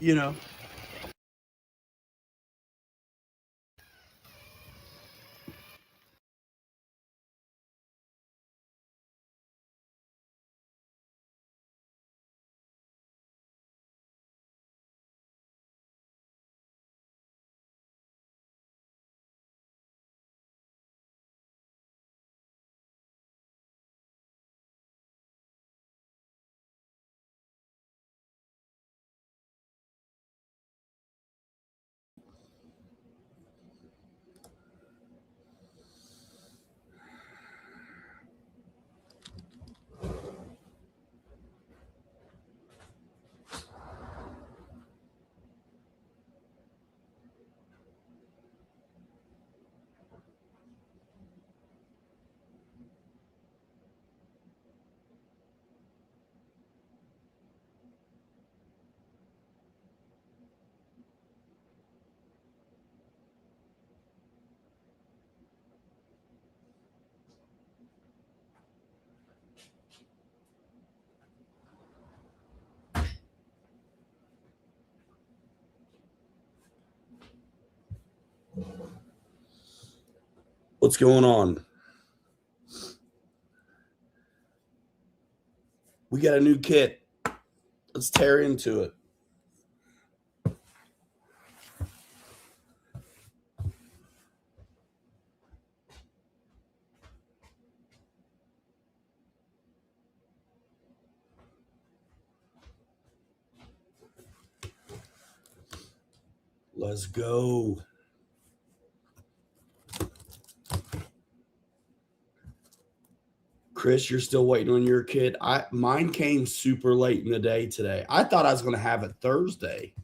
you know. What's going on? We got a new kit. Let's tear into it. Let's go. Chris, you're still waiting on your kit. Mine came super late in the day today. I thought I was going to have it Thursday.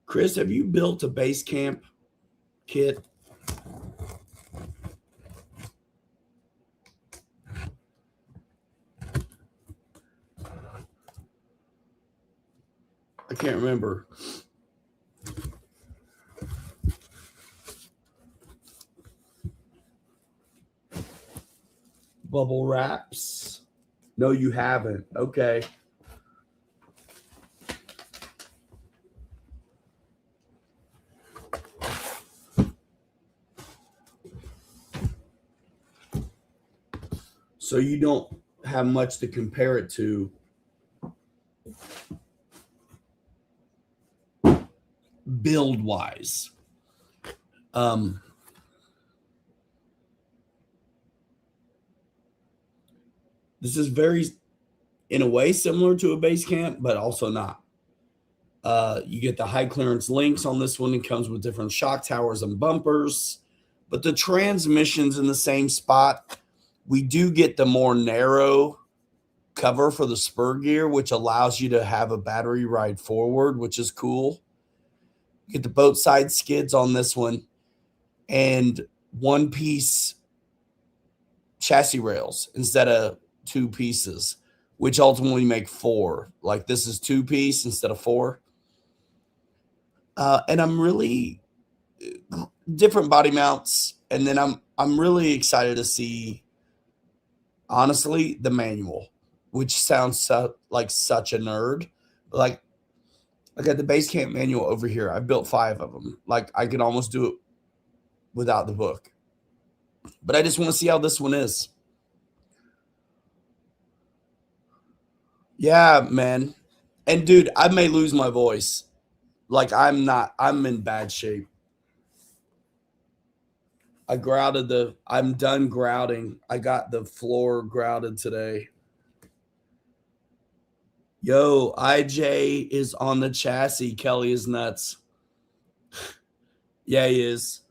Chris, have you built a base camp kit? I can't remember. Bubble wraps. No, you haven't. Okay. So you don't have much to compare it to. Build wise. This is very, in a way, similar to a base camp, but also not. You get the high clearance links on this one. It comes with different shock towers and bumpers, but the transmission's in the same spot. We do get the more narrow cover for the spur gear, which allows you to have a battery ride forward, which is cool. You get the both side skids on this one and one piece chassis rails instead of two pieces, which ultimately make four. Like this is two piece instead of four. And I'm really different body mounts. And then I'm really excited to see, honestly, the manual, which sounds like such a nerd. Like I got the base camp manual over here. I built 5 of them. Like I could almost do it without the book. But I just want to see how this one is. Yeah, man. And dude, I may lose my voice. Like I'm in bad shape. I'm done grouting. I got the floor grouted today. Yo, IJ is on the chassis. Kelly is nuts. Yeah, he is.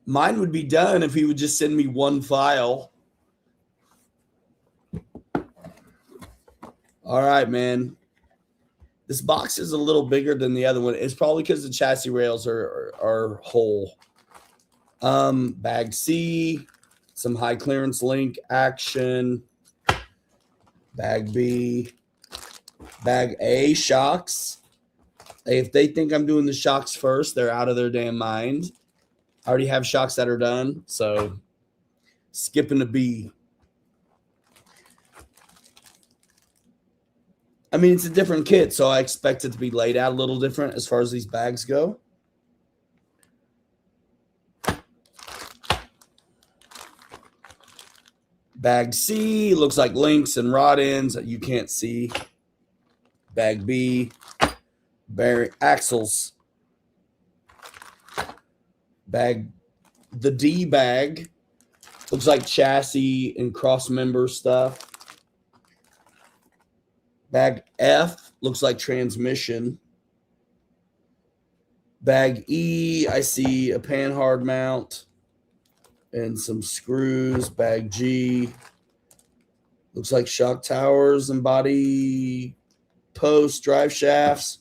Mine would be done if he would just send me one file. All right, man. This box is a little bigger than the other one. It's probably because the chassis rails are whole. Bag C, some high clearance link action. Bag B. Bag A, shocks. If they think I'm doing the shocks first, they're out of their damn mind. I already have shocks that are done, so skipping to B. I mean, it's a different kit, so I expect it to be laid out a little different as far as these bags go. Bag C looks like links and rod ends that you can't see. Bag B, bearing axles. Bag, the D bag looks like chassis and cross member stuff. Bag F looks like transmission. Bag E, I see a panhard mount and some screws. Bag G looks like shock towers and body posts, drive shafts,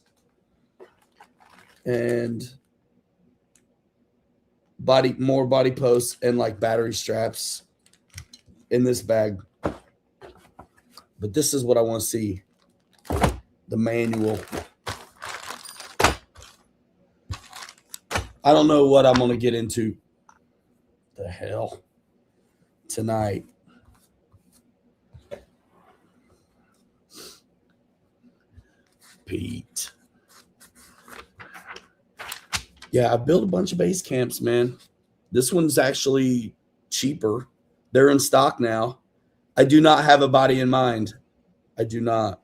and more body posts and like battery straps in this bag. But this is what I want to see. The manual. I don't know what I'm going to get into. The hell tonight. Pete. Yeah, I built a bunch of base camps, man. This one's actually cheaper. They're in stock now. I do not have a body in mind. I do not.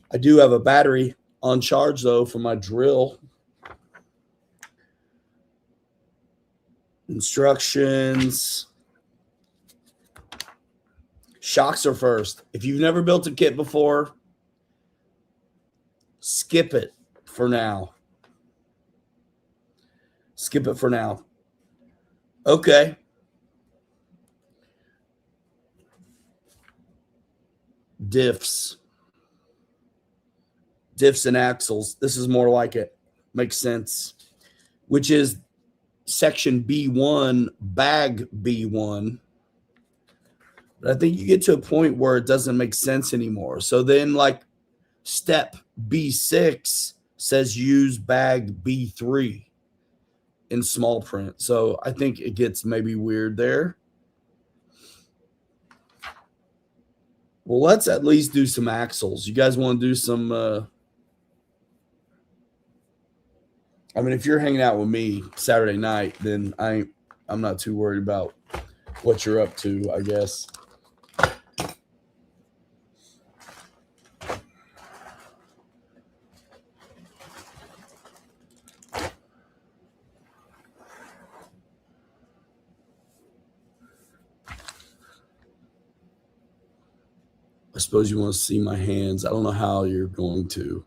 I do have a battery on charge, though, for my drill. Instructions. Shocks are first. If you've never built a kit before, skip it for now. Skip it for now. Okay. Diffs. Diffs and axles. This is more like it. Makes sense. Which is section B1, bag B1. But I think you get to a point where it doesn't make sense anymore. So then like step B6 says use bag B3 in small print. So I think it gets maybe weird there. Well, let's at least do some axles. You guys want to do some I mean, if you're hanging out with me Saturday night, then I'm not too worried about what you're up to, I guess. I suppose you want to see my hands. I don't know how you're going to.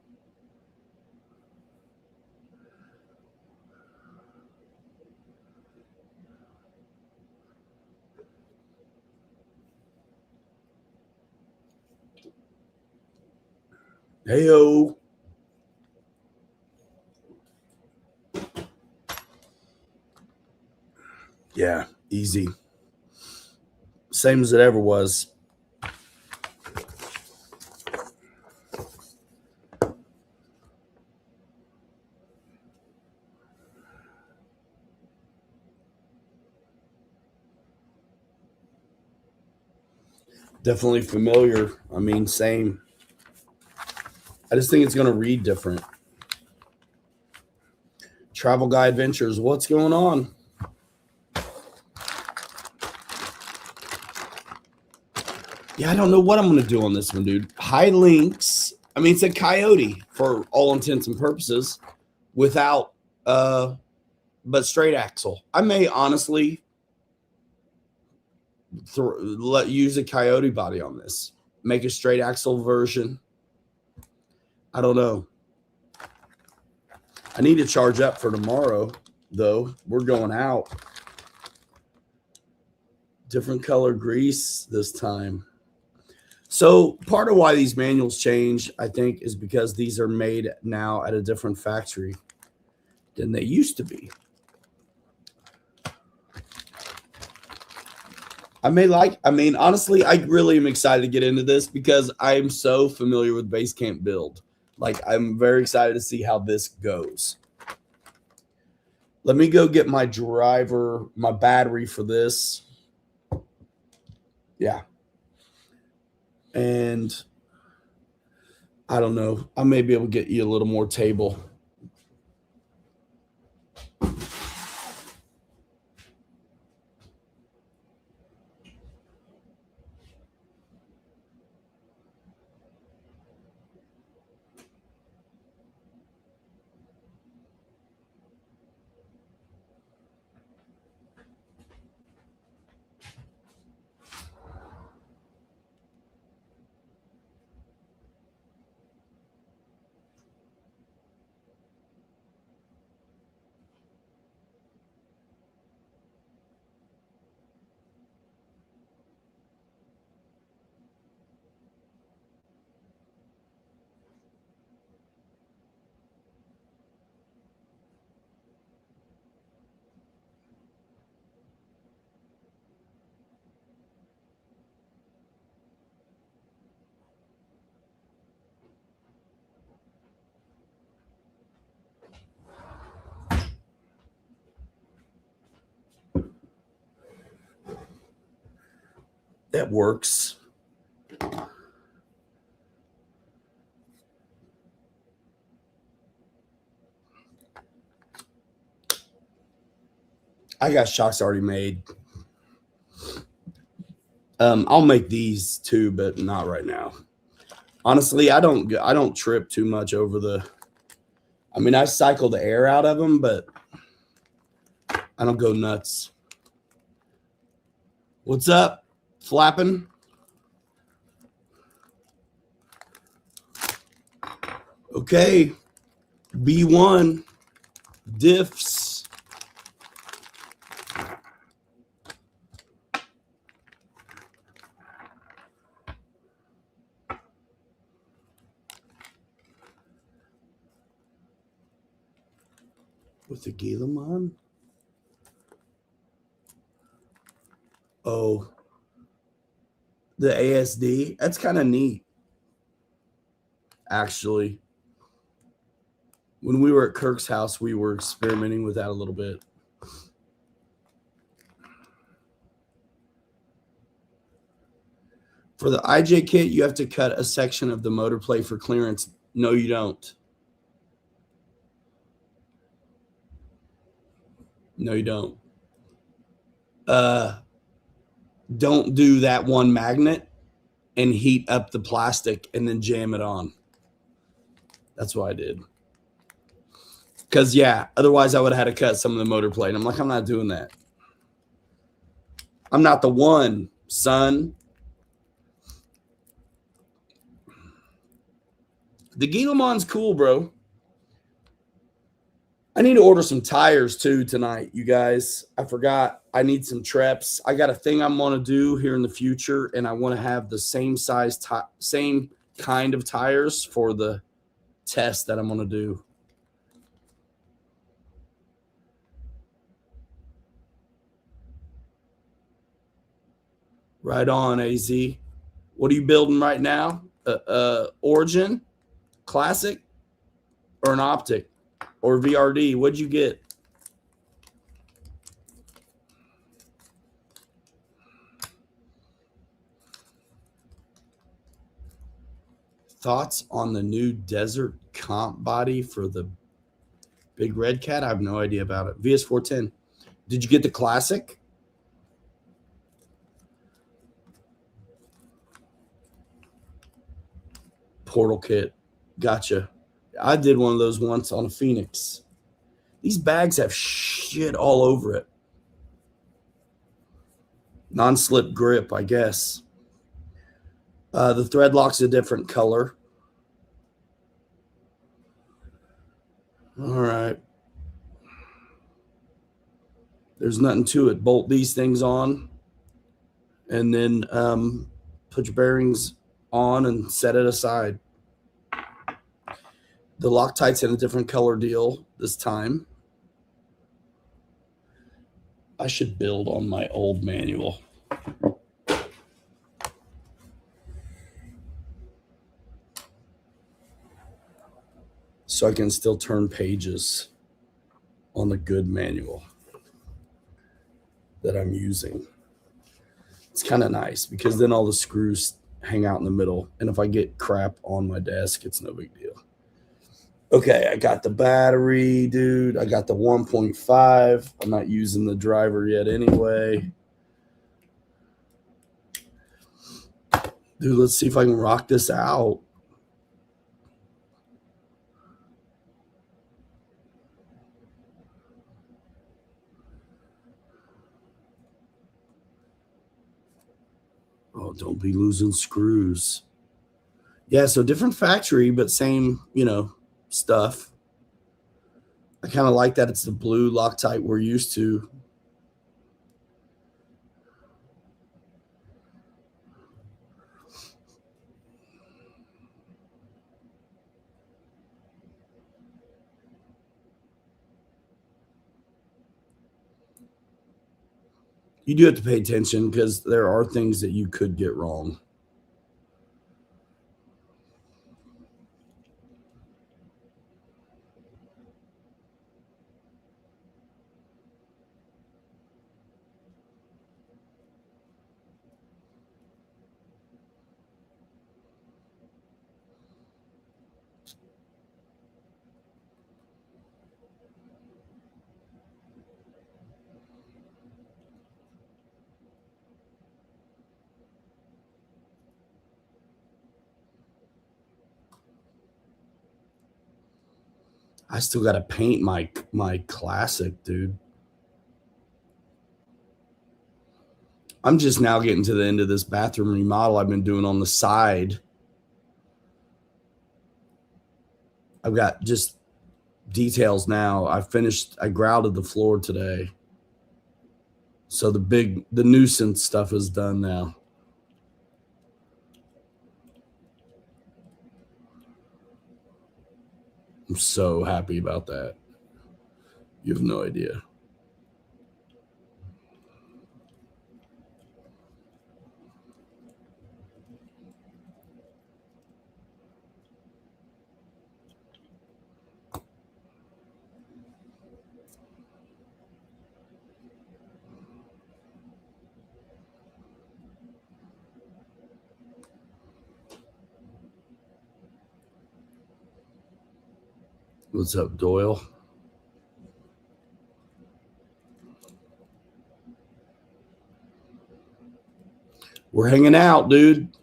Hey-o. Yeah, easy. Same as it ever was. Definitely familiar. I mean, same. I just think it's going to read different. Travel Guy Adventures. What's going on? Yeah, I don't know what I'm going to do on this one, dude. High links. I mean, it's a Coyote for all intents and purposes without, but straight axle. I may honestly use a Coyote body on this. Make a straight axle version. I don't know. I need to charge up for tomorrow, though. We're going out. Different color grease this time. So part of why these manuals change, I think, is because these are made now at a different factory than they used to be. I mean, honestly, I really am excited to get into this because I'm so familiar with Basecamp build. Like, I'm very excited to see how this goes. Let me go get my my battery for this. Yeah. And I don't know, I may be able to get you a little more table. That works. I got shocks already made. I'll make these too, but not right now. Honestly, I don't trip too much over the. I mean, I cycle the air out of them, but I don't go nuts. What's up, flapping? Okay, B1 diffs. With the Gilamon? Oh, the ASD. That's kind of neat, actually. When we were at Kirk's house, we were experimenting with that a little bit. For the IJ kit, you have to cut a section of the motor plate for clearance. No, you don't. No, you don't. Don't do that one magnet and heat up the plastic and then jam it on. That's what I did. Because, yeah, otherwise I would have had to cut some of the motor plate. I'm like, I'm not doing that. I'm not the one, son. The Gilamon's cool, bro. I need to order some tires too tonight, you guys. I forgot. I need some Treps. I got a thing I'm going to do here in the future, and I want to have the same size, same kind of tires for the test that I'm going to do. Right on, AZ. What are you building right now? Origin, Classic, or an Optic, or VRD? What'd you get? Thoughts on the new Desert Comp body for the Big Red Cat? I have no idea about it. VS410. Did you get the Classic? Portal kit. Gotcha. I did one of those once on a Phoenix. These bags have shit all over it. Non-slip grip, I guess. The thread lock's a different color. All right. There's nothing to it. Bolt these things on and then put your bearings on and set it aside. The Loctite's in a different color deal this time. I should build on my old manual. So I can still turn pages on the good manual that I'm using. It's kind of nice because then all the screws hang out in the middle. And if I get crap on my desk, it's no big deal. Okay, I got the battery, dude. I got the 1.5. I'm not using the driver yet anyway. Dude, let's see if I can rock this out. Oh, don't be losing screws. Yeah, so different factory, but same, stuff. I kind of like that it's the blue Loctite we're used to. You do have to pay attention because there are things that you could get wrong. I still got to paint my classic, dude. I'm just now getting to the end of this bathroom remodel I've been doing on the side. I've got just details now. I grouted the floor today. So the nuisance stuff is done now. I'm so happy about that. You have no idea. What's up, Doyle? We're hanging out, dude.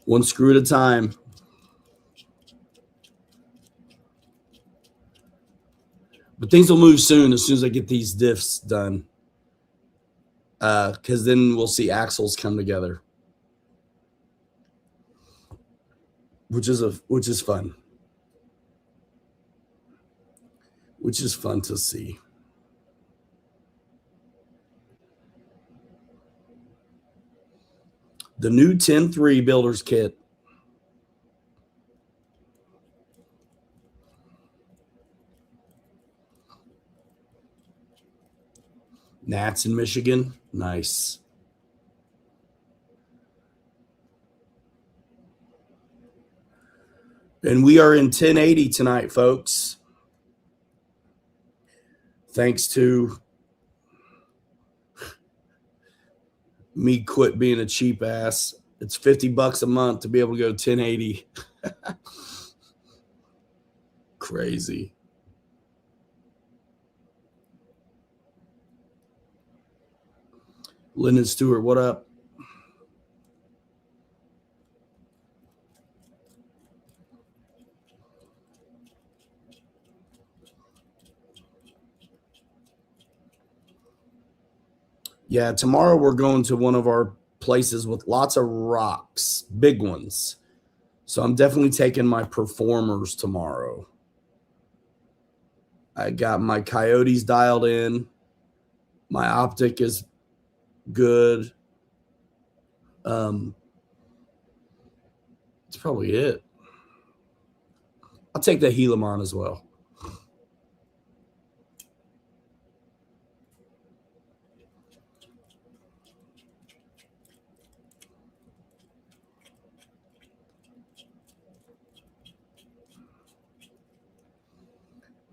One screw at a time. But things will move soon as I get these diffs done. Because then we'll see axles come together. Which is fun. Which is fun to see. The new 10 III builder's kit. Nats in Michigan. Nice. And we are in 1080 tonight, folks. Thanks to me quit being a cheap ass. It's $50 a month to be able to go 1080. Crazy. Lyndon Stewart, what up? Yeah, tomorrow we're going to one of our places with lots of rocks, big ones. So I'm definitely taking my performers tomorrow. I got my coyotes dialed in. My optic is good. That's probably it. I'll take the Helamon as well.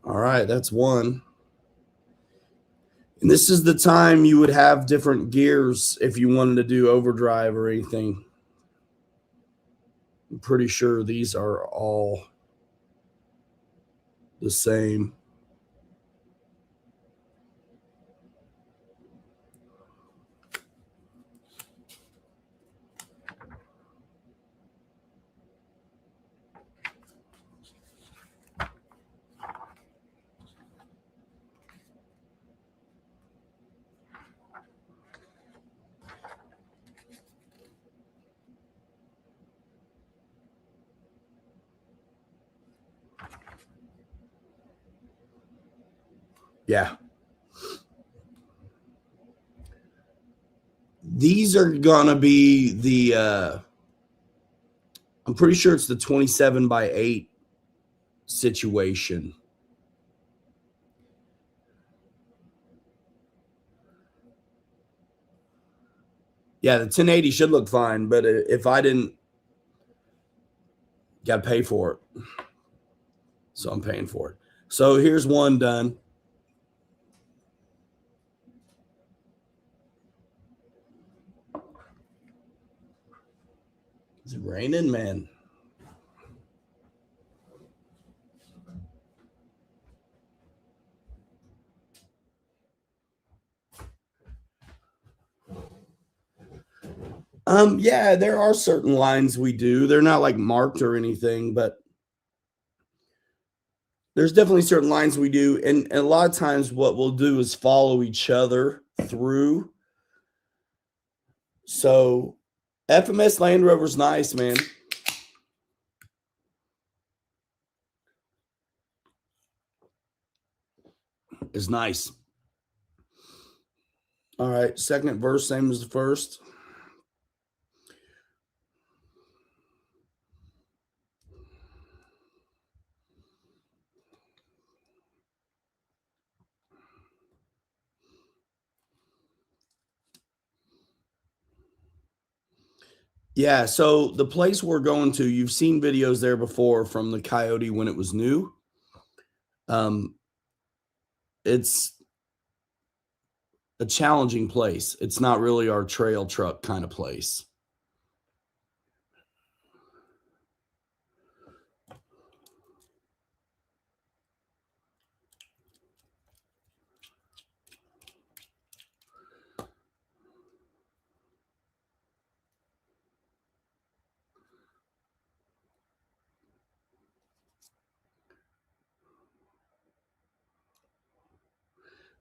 All right, that's one. And this is the time you would have different gears if you wanted to do overdrive or anything. I'm pretty sure these are all the same. Yeah. These are gonna be the I'm pretty sure it's the 27x8 situation. Yeah, the 1080 should look fine, but if I didn't, got to pay for it. So I'm paying for it. So here's one done. Is it raining, man? Yeah, there are certain lines we do. They're not like marked or anything, but there's definitely certain lines we do. And a lot of times what we'll do is follow each other through. So FMS Land Rover's nice, man. It's nice. All right, second verse, same as the first. Yeah, so the place we're going to, you've seen videos there before from the Coyote when it was new. It's a challenging place. It's not really our trail truck kind of place.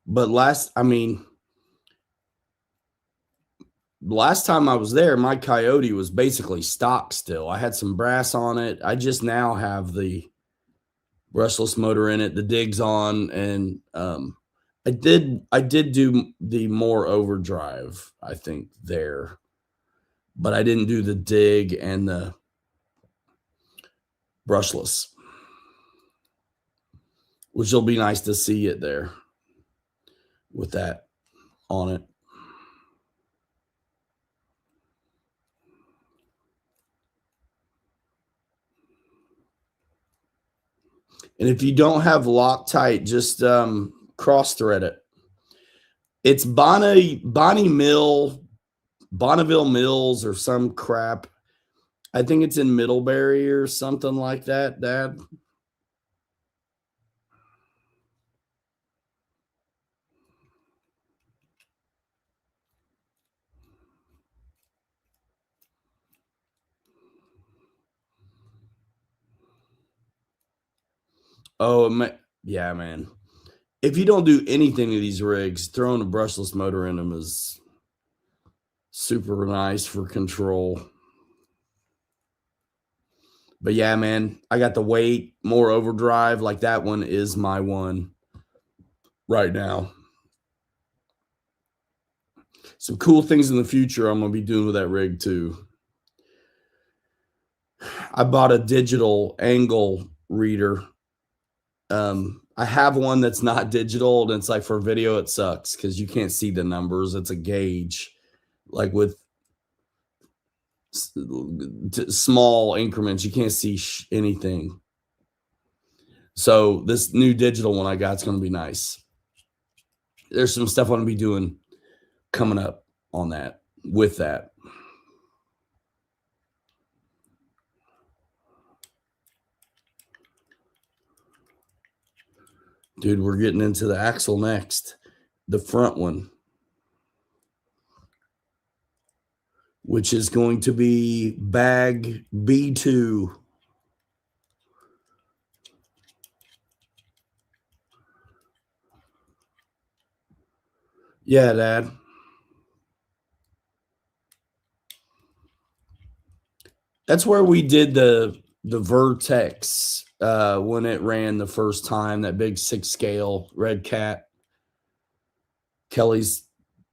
But last time I was there, my Coyote was basically stock still. I had some brass on it. I just now have the brushless motor in it, the digs on, and I did do the more overdrive, I think, there, but I didn't do the dig and the brushless, which will be nice to see it there with that on it. And if you don't have Loctite, just cross thread it. It's Bonneville Mills or some crap. I think it's in Middlebury or something like that, Dad. Oh, yeah, man. If you don't do anything to these rigs, throwing a brushless motor in them is super nice for control. But yeah, man, I got the weight, more overdrive. Like that one is my one right now. Some cool things in the future I'm going to be doing with that rig too. I bought a digital angle reader. I have one that's not digital, and it's like for video, it sucks because you can't see the numbers. It's a gauge, like with small increments, you can't see anything. So this new digital one I got is going to be nice. There's some stuff I'm going to be doing coming up on that with that. Dude, we're getting into the axle next. The front one, which is going to be bag B2. Yeah, Dad. That's where we did the Vertex when it ran the first time, that big 6-scale red cat. Kelly's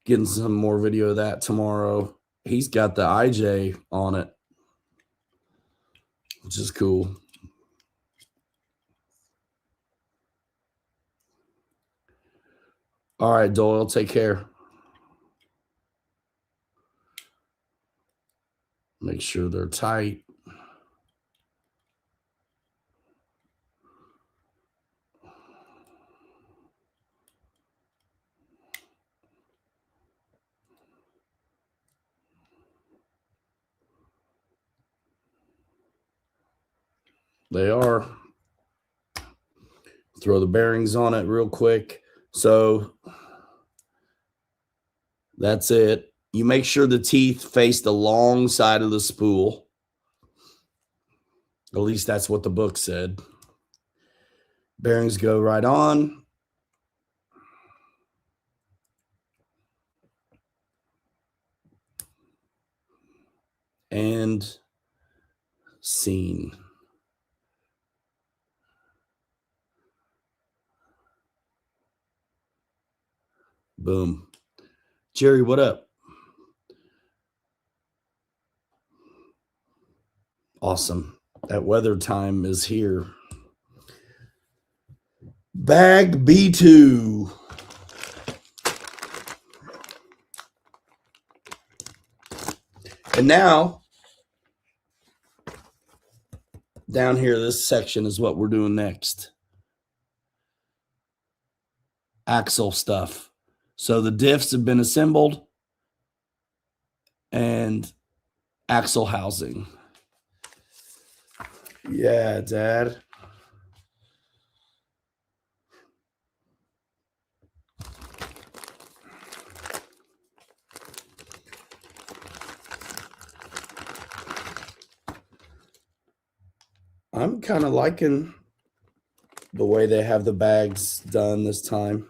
getting some more video of that tomorrow. He's got the IJ on it, which is cool. All right, Doyle, take care. Make sure they're tight. They are. Throw the bearings on it real quick. So that's it. You make sure the teeth face the long side of the spool. At least that's what the book said. Bearings go right on. And scene. Boom. Jerry, what up? Awesome. That weather time is here. Bag B2. And now, down here, this section is what we're doing next. Axle stuff. So the diffs have been assembled and axle housing. Yeah, Dad. I'm kind of liking the way they have the bags done this time.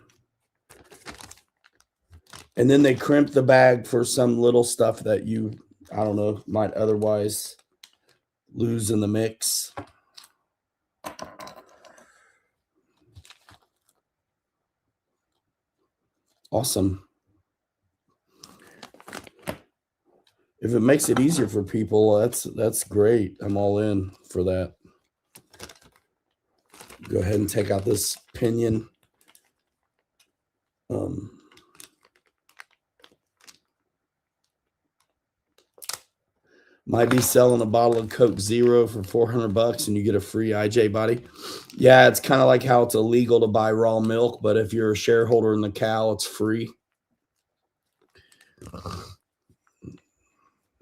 And then they crimp the bag for some little stuff that you, I don't know, might otherwise lose in the mix. Awesome. If it makes it easier for people, that's great. I'm all in for that. Go ahead and take out this pinion. Might be selling a bottle of Coke Zero for $400 and you get a free IJ body. Yeah, it's kind of like how it's illegal to buy raw milk, but if you're a shareholder in the cow, it's free.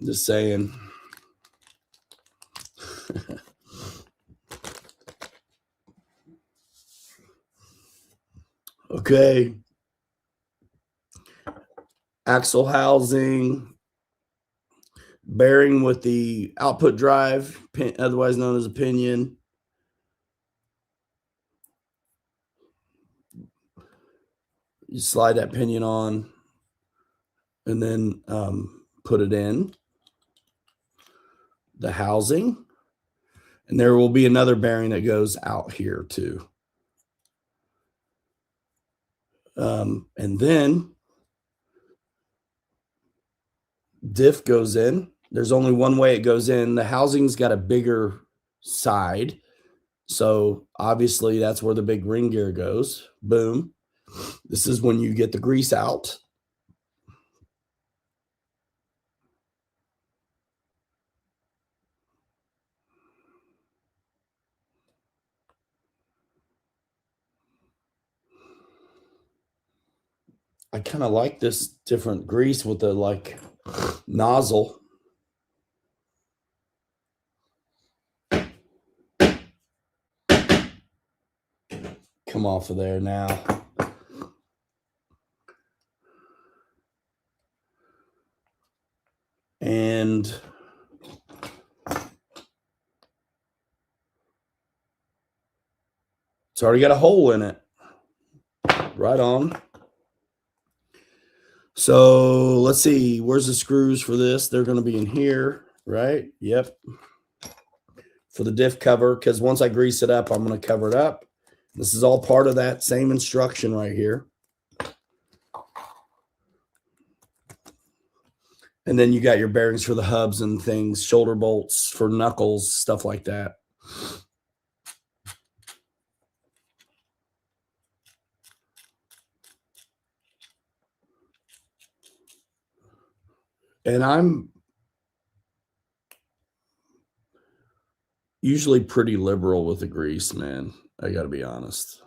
Just saying. Okay. Axle housing. Bearing with the output drive, otherwise known as a pinion. You slide that pinion on and then put it in the housing. And there will be another bearing that goes out here too. And then diff goes in. There's only one way it goes in. The housing's got a bigger side. So obviously that's where the big ring gear goes. Boom. This is when you get the grease out. I kind of like this different grease with the like nozzle. come off of there now. And it's already got a hole in it. Right on. So let's see. Where's the screws for this? They're going to be in here, right? Yep. For the diff cover, because once I grease it up, I'm going to cover it up. This is all part of that same instruction right here. And then you got your bearings for the hubs and things, shoulder bolts for knuckles, stuff like that. And I'm usually pretty liberal with the grease, man. I got to be honest.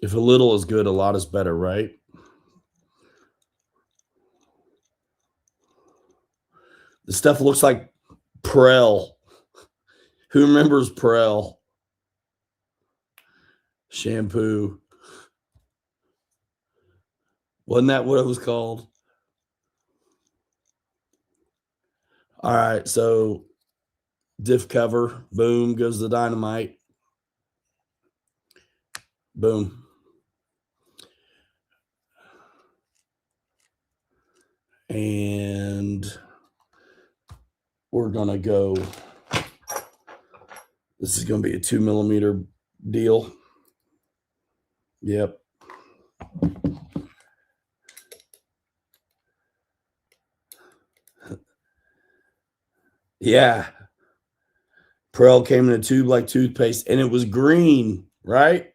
If a little is good, a lot is better, right? The stuff looks like Prel. Who remembers Prel? Shampoo. Wasn't that what it was called? All right, so diff cover, boom, goes the dynamite. Boom. And we're going to go, this is going to be a 2mm deal. Yep. Yeah. Prel came in a tube like toothpaste, and it was green, right?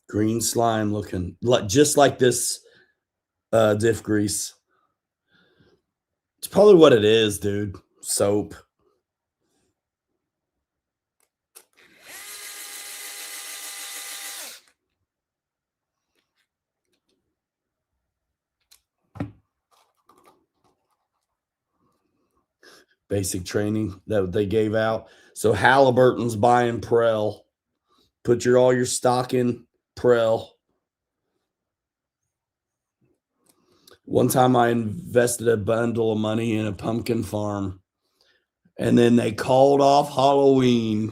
Green slime looking, just like this diff grease. It's probably what it is, dude. Soap. Basic training that they gave out. So Halliburton's buying Prel. Put all your stock in Prel. One time I invested a bundle of money in a pumpkin farm, and then they called off Halloween.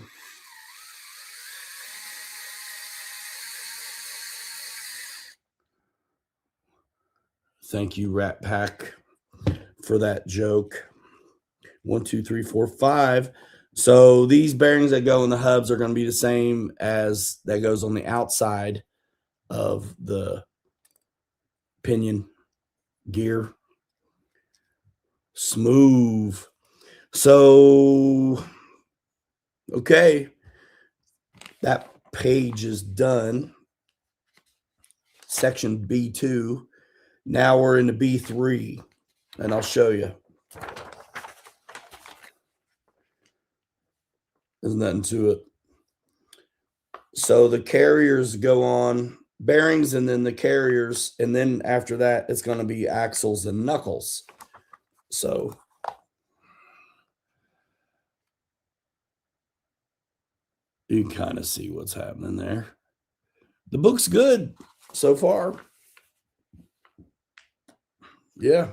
Thank you, Rat Pack, for that joke. 1, 2, 3, 4, 5. So these bearings that go in the hubs are going to be the same as that goes on the outside of the pinion gear. Smooth. So, okay, that page is done. Section B2. Now we're into B3, and I'll show you. There's nothing to it. So the carriers go on bearings, and then the carriers, and then after that, it's going to be axles and knuckles. So you can kind of see what's happening there. The book's good so far. Yeah.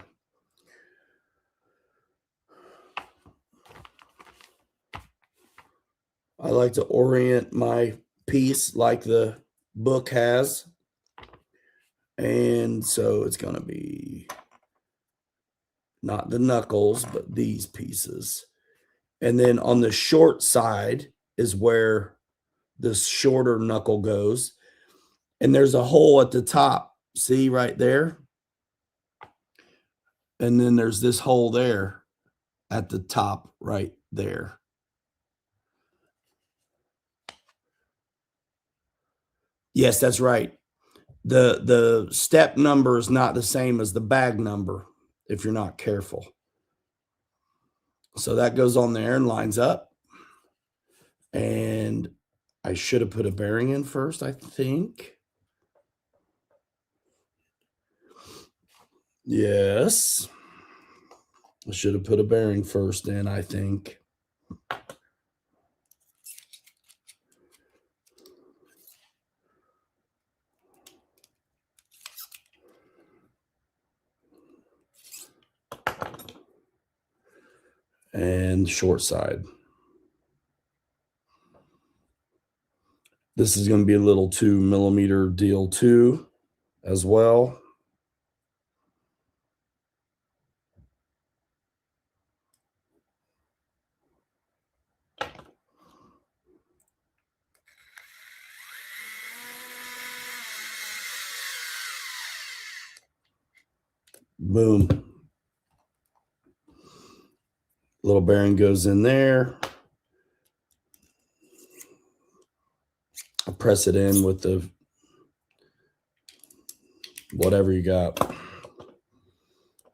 I like to orient my piece like the book has. And so it's going to be not the knuckles, but these pieces. And then on the short side is where the shorter knuckle goes. And there's a hole at the top See right there? And then there's this hole there at the top right there. Yes, that's right. The step number is not the same as the bag number if you're not careful. So that goes on there and lines up. And I should have put a bearing in first, I think. Yes. I should have put a bearing first in, I think. And short side. This is going to be a little 2mm deal too, as well. Boom. Little bearing goes in there. I press it in with the whatever you got.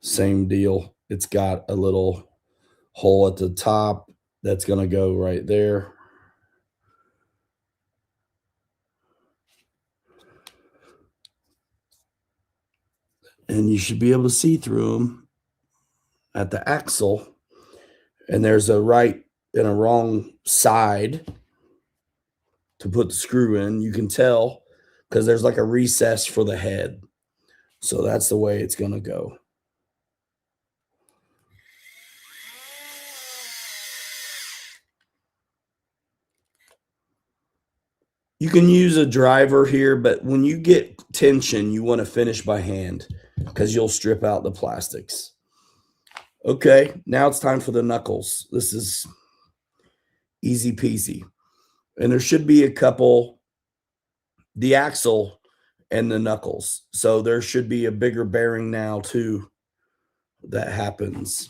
Same deal. It's got a little hole at the top that's going to go right there. And you should be able to see through them at the axle. And there's a right and a wrong side to put the screw in. You can tell because there's like a recess for the head. So that's the way it's going to go. You can use a driver here, but when you get tension, you want to finish by hand because you'll strip out the plastics. Okay, now it's time for the knuckles. This is easy peasy. And there should be a couple, the axle and the knuckles. So there should be a bigger bearing now too that happens.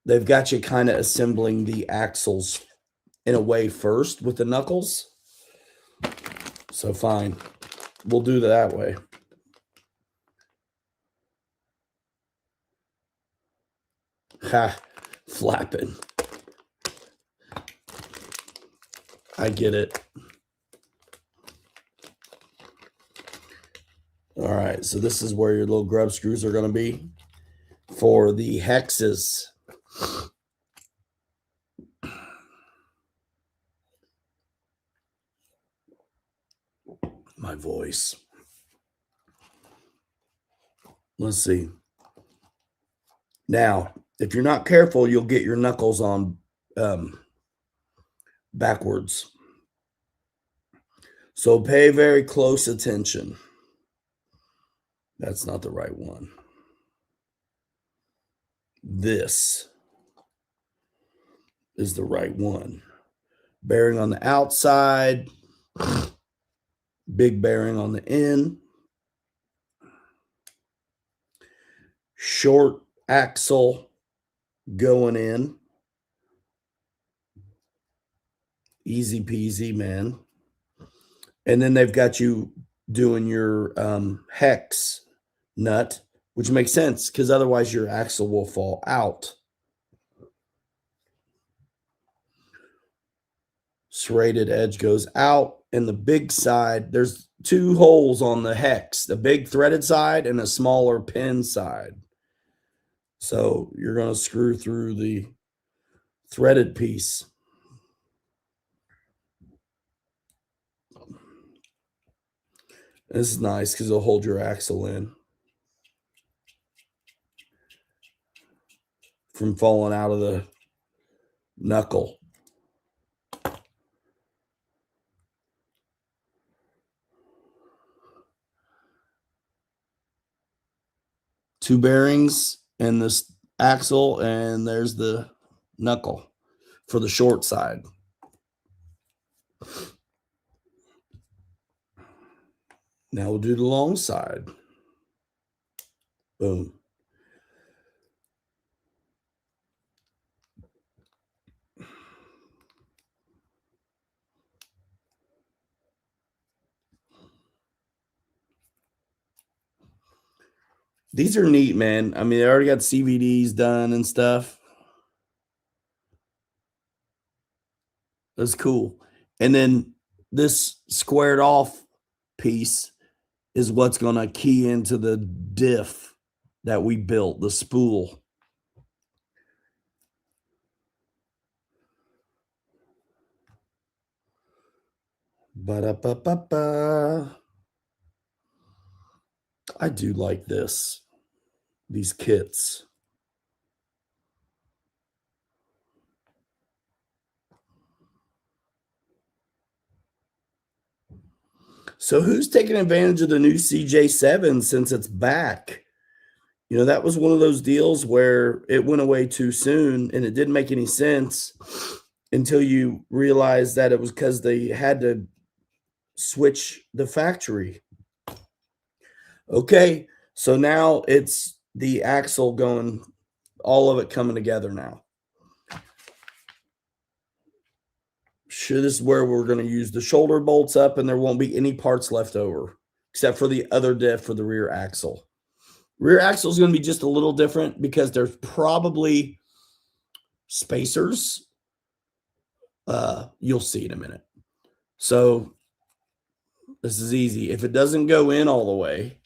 They've got you kind of assembling the axles in a way first with the knuckles. So fine, we'll do it that way. Ha, flapping. I get it. All right, so this is where your little grub screws are going to be for the hexes. My voice. Let's see. Now, if you're not careful, you'll get your knuckles on backwards. So pay very close attention. That's not the right one. This is the right one. Bearing on the outside, big bearing on the end. Short axle going in. Easy peasy, man. And then they've got you doing your hex nut, which makes sense because otherwise your axle will fall out. Serrated edge goes out, and the big side, there's two holes on the hex, the big threaded side and a smaller pin side. So you're going to screw through the threaded piece. This is nice because it'll hold your axle in from falling out of the knuckle. Two bearings and this axle, and there's the knuckle for the short side. Now we'll do the long side. Boom. These are neat, man. I mean, they already got CVDs done and stuff. That's cool. And then this squared off piece is what's going to key into the diff that we built, the spool. Ba-da-ba-ba-ba. I do like these kits. So who's taking advantage of the new CJ7 since it's back? You know, that was one of those deals where it went away too soon and it didn't make any sense until you realized that it was because they had to switch the factory. Okay, so now it's the axle going, all of it coming together now. Sure, this is where we're going to use the shoulder bolts up and there won't be any parts left over except for the other diff for the rear axle. Rear axle is going to be just a little different because there's probably spacers. You'll see in a minute. So this is easy. If it doesn't go in all the way,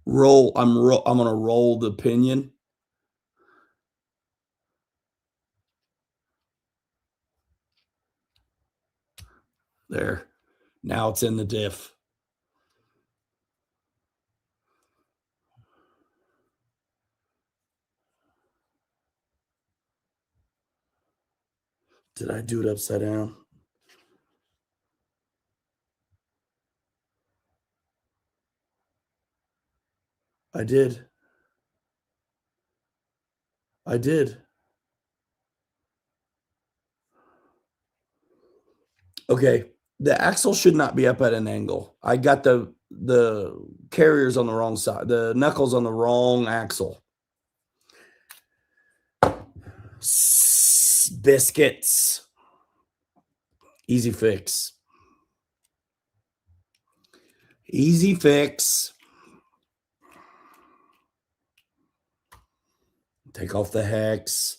roll. I'm going to roll the pinion. There. Now it's in the diff. Did I do it upside down? I did. I did. Okay. The axle should not be up at an angle. I got the carriers on the wrong side, the knuckles on the wrong axle. Biscuits. Easy fix. Easy fix. Take off the hex.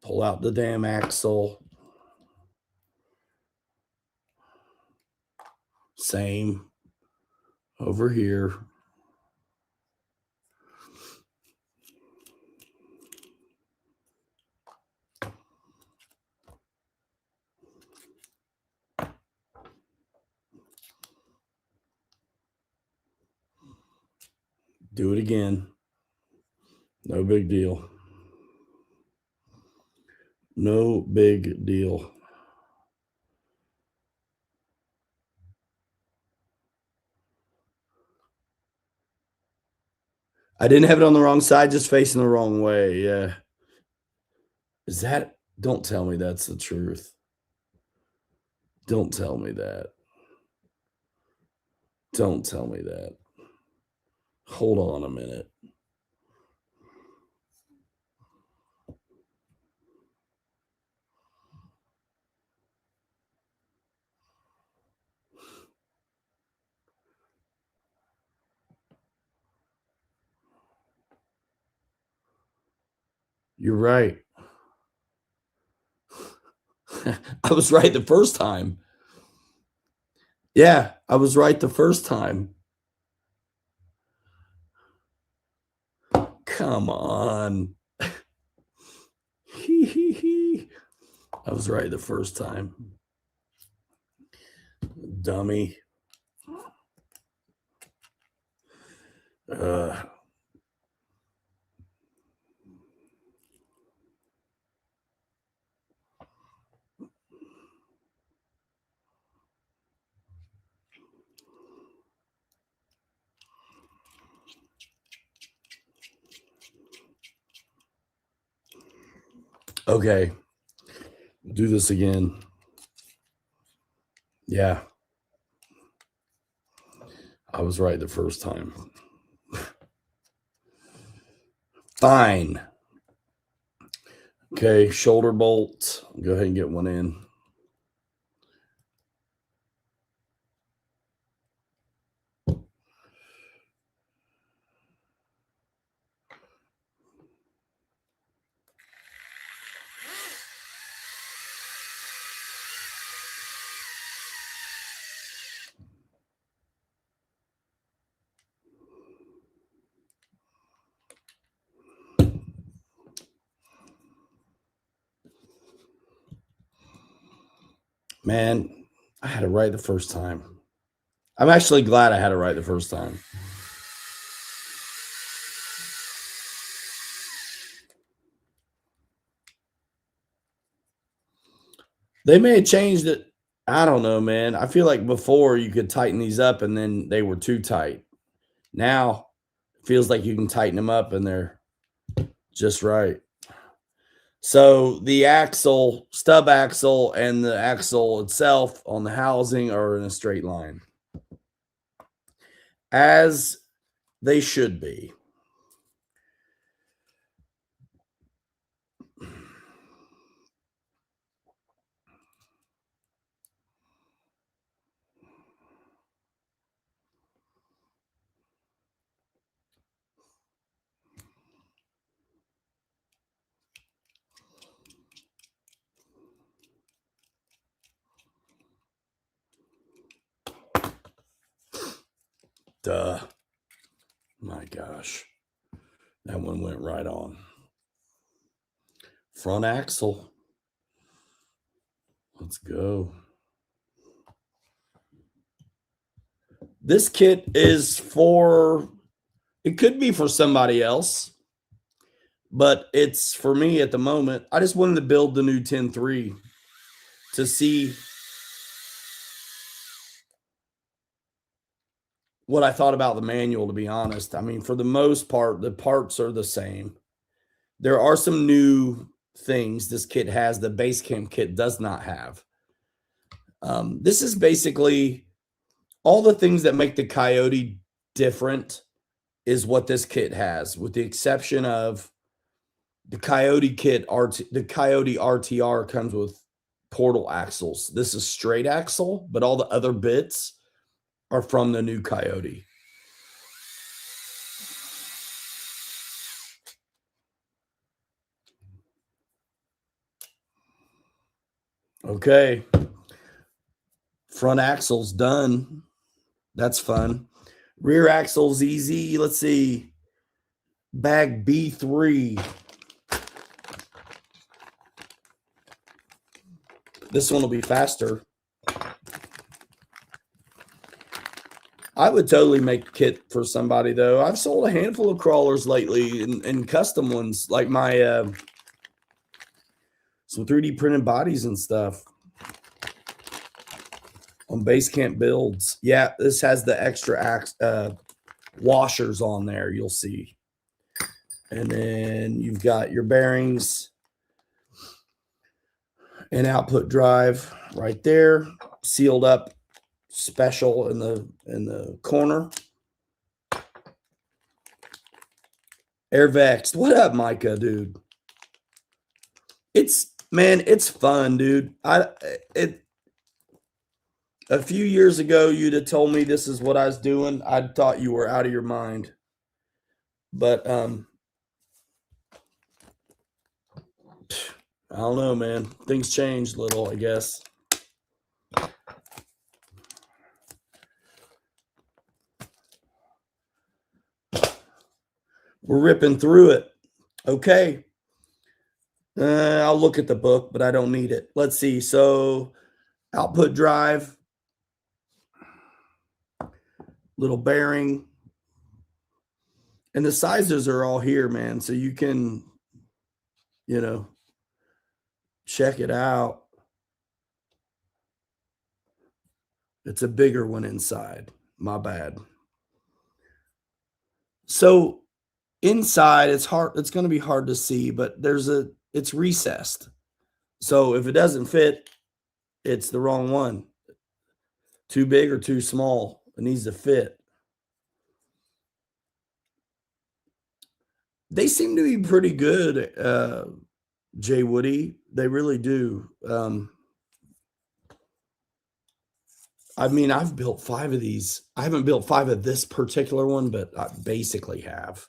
Pull out the damn axle. Same over here. Do it again. No big deal. No big deal. I didn't have it on the wrong side, just facing the wrong way. Yeah. Is that, don't tell me that's the truth. Don't tell me that. Don't tell me that. Hold on a minute. You're right. I was right the first time. Yeah, I was right the first time. Come on. I was right the first time. Dummy. Okay. Do this again. Yeah. I was right the first time. Fine. Okay, shoulder bolt. Go ahead and get one in. Man, I had it right the first time. I'm actually glad I had it right the first time. They may have changed it. I don't know, man. I feel like before you could tighten these up and then they were too tight. Now it feels like you can tighten them up and they're just right. So the axle, stub axle, and the axle itself on the housing are in a straight line, as they should be. Duh. My gosh. That one went right on. Front axle. Let's go. This kit is for, it could be for somebody else, but it's for me at the moment. I just wanted to build the new 10 III to see what I thought about the manual, to be honest. I mean, for the most part, the parts are the same. There are some new things this kit has the base camp kit does not have. This is basically all the things that make the Coyote different is what this kit has, with the exception of the Coyote kit. The Coyote RTR comes with portal axles. This is straight axle, but all the other bits are from the new Coyote. Okay. Front axle's done. That's fun. Rear axle's easy. Let's see. Bag B3. This one will be faster. I would totally make a kit for somebody, though. I've sold a handful of crawlers lately and custom ones, like my some 3D printed bodies and stuff on Basecamp builds. Yeah, this has the extra washers on there, you'll see. And then you've got your bearings and output drive right there, sealed up, special in the corner. Airvexed. What up, Micah, dude? It's fun, dude. A few years ago, you'd have told me this is what I was doing. I'd thought you were out of your mind. But I don't know, man. Things changed a little, I guess. We're ripping through it. Okay. I'll look at the book, but I don't need it. Let's see. So output drive, little bearing. And the sizes are all here, man. So you can, check it out. It's a bigger one inside. My bad. So inside, it's hard. It's going to be hard to see, but it's recessed. So if it doesn't fit, it's the wrong one. Too big or too small. It needs to fit. They seem to be pretty good, Jay Woody. They really do. I mean, I've built 5 of these. I haven't built 5 of this particular one, but I basically have.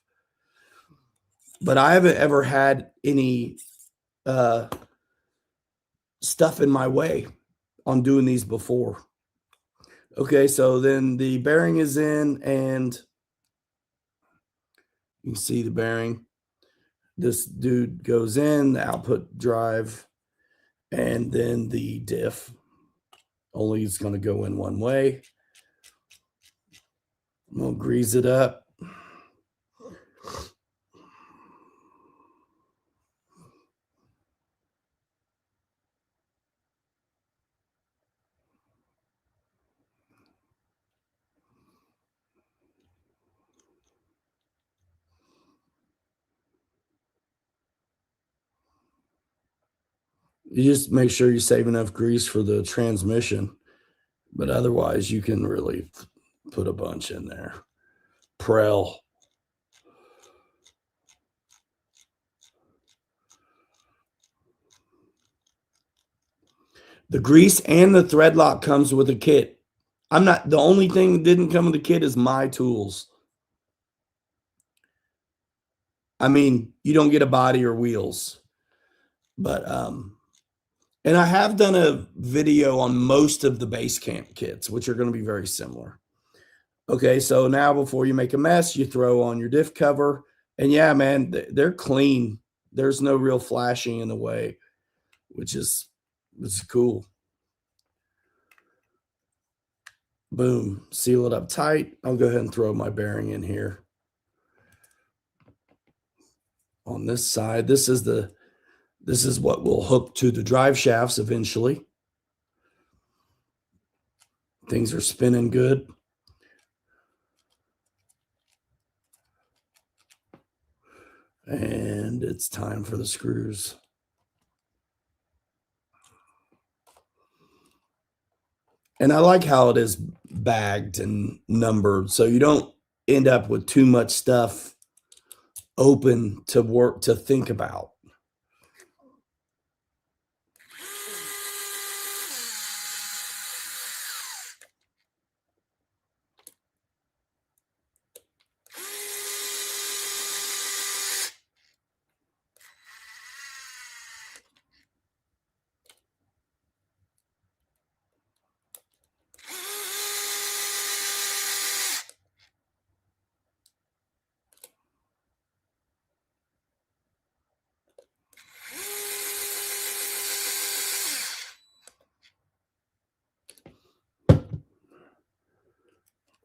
But I haven't ever had any stuff in my way on doing these before. Okay, so then the bearing is in, and you can see the bearing. This dude goes in, the output drive, and then the diff only is going to go in one way. We'll grease it up. You just make sure you save enough grease for the transmission, but otherwise you can really put a bunch in there. Prel. The grease and the thread lock comes with a kit. I'm not, the only thing that didn't come with the kit is my tools. I mean, you don't get a body or wheels, but and I have done a video on most of the base camp kits, which are going to be very similar. Okay, so now before you make a mess, you throw on your diff cover, and yeah, man, they're clean. There's no real flashing in the way, which is cool. Boom, seal it up tight. I'll go ahead and throw my bearing in here. On this side, this is what will hook to the drive shafts eventually. Things are spinning good. And it's time for the screws. And I like how it is bagged and numbered, so you don't end up with too much stuff open to think about.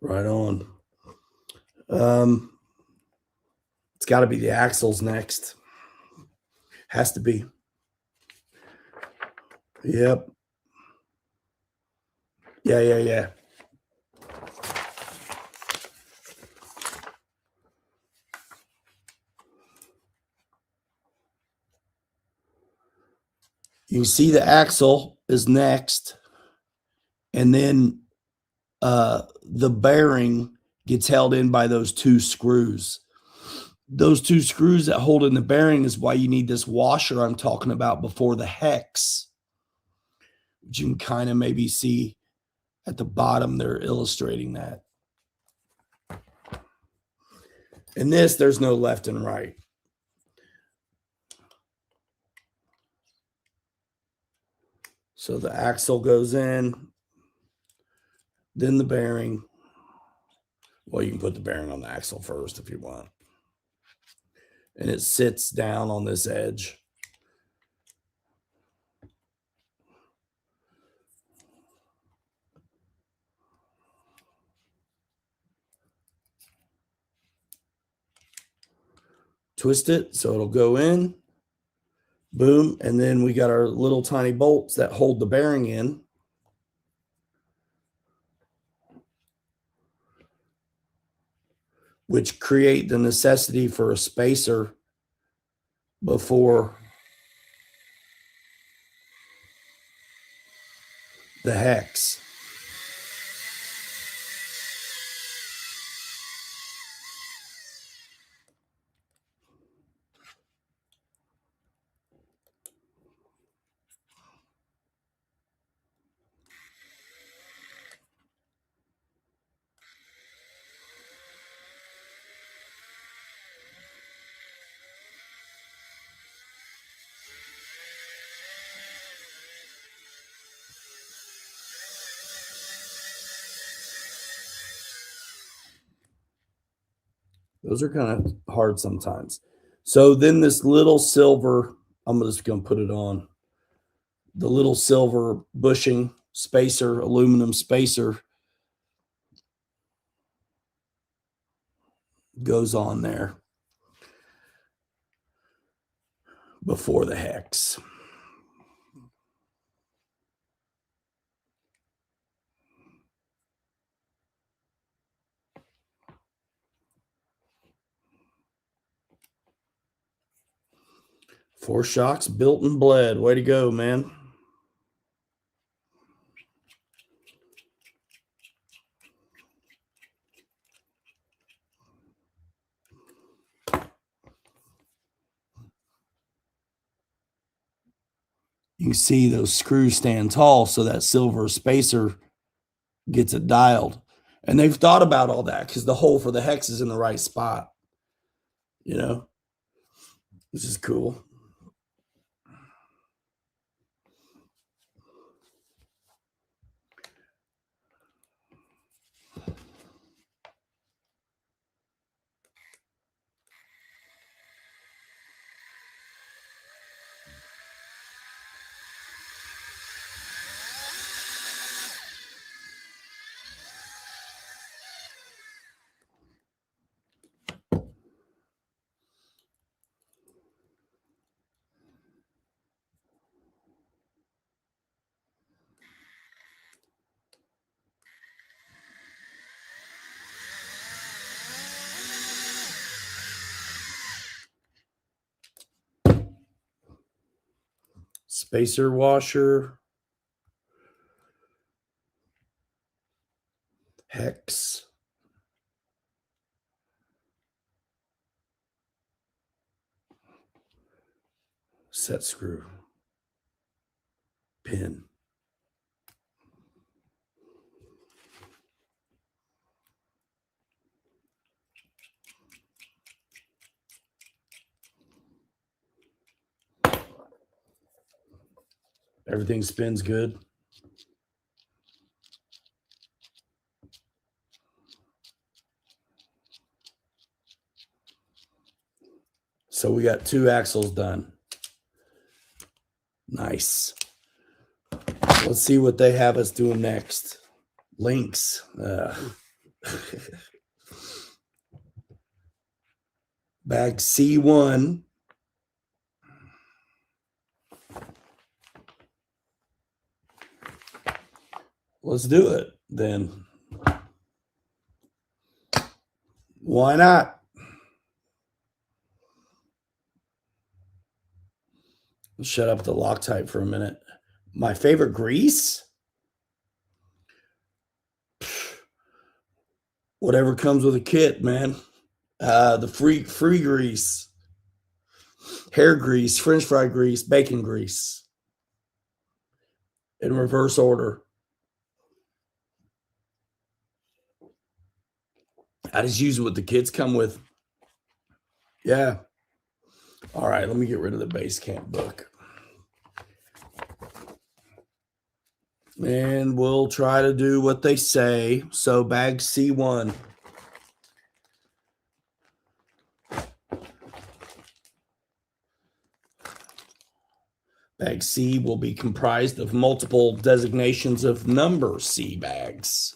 Right on. It's got to be the axles next. Has to be. Yep. Yeah. You can see the axle is next, and then the bearing gets held in by those 2 screws. Those 2 screws that hold in the bearing is why you need this washer I'm talking about before the hex, which you can kind of maybe see at the bottom. They're illustrating that. In this, there's no left and right. So the axle goes in, then the bearing. Well, you can put the bearing on the axle first if you want. And it sits down on this edge. Twist it so it'll go in. Boom. And then we got our little tiny bolts that hold the bearing in. Which create the necessity for a spacer before the hex. Those are kind of hard sometimes. So then this little silver, I'm just going to put it on. The little silver bushing spacer, aluminum spacer goes on there before the hex. Four shocks built and bled. Way to go, man. You can see those screws stand tall so that silver spacer gets it dialed. And they've thought about all that because the hole for the hex is in the right spot. You know, this is cool. Spacer washer, hex, set screw, pin. Everything spins good. So we got 2 axles done. Nice. Let's see what they have us doing next. Links. Bag C1. Let's do it then. Why not? Shut up the Loctite for a minute. My favorite grease? Whatever comes with a kit, man. The free grease. Hair grease, French fry grease, bacon grease. In reverse order. I just use what the kits come with. Yeah. All right, let me get rid of the base camp book. And we'll try to do what they say. So bag C1. Bag C will be comprised of multiple designations of number C bags.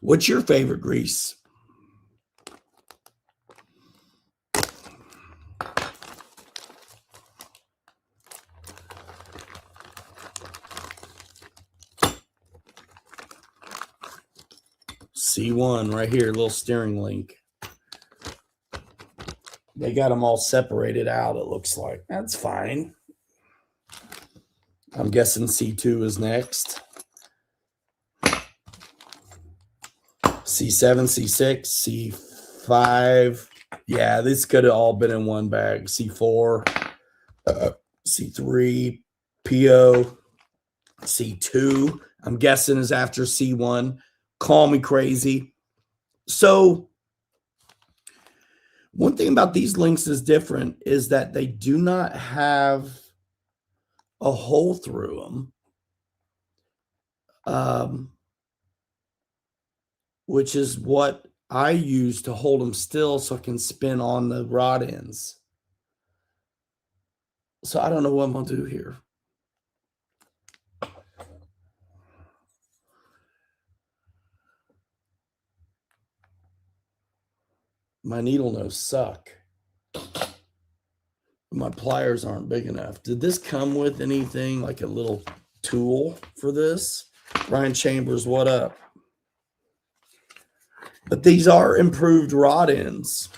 What's your favorite grease? C1 right here, little steering link. They got them all separated out, it looks like. That's fine. I'm guessing C2 is next. C7, C6, C5. Yeah, this could have all been in one bag. C4, C3, PO, C2. I'm guessing is after C1. Call me crazy. So one thing about these links is different is that they do not have a hole through them. which is what I use to hold them still so I can spin on the rod ends. So I don't know what I'm going to do here. My needle nose suck. My pliers aren't big enough. Did this come with anything like a little tool for this? Ryan Chambers, what up? But these are improved rod ends.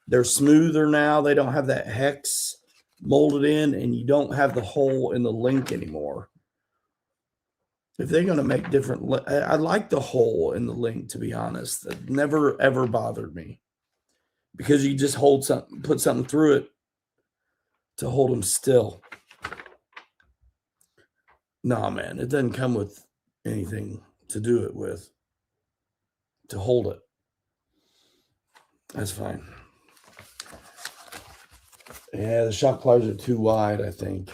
They're smoother now. They don't have that hex molded in, and you don't have the hole in the link anymore. If they're going to make different, I like the hole in the link, to be honest. It never, ever bothered me because you just hold something, put something through it to hold them still. Nah, man, it doesn't come with anything to do it with, to hold it. That's fine. Yeah, the shock pliers are too wide, I think.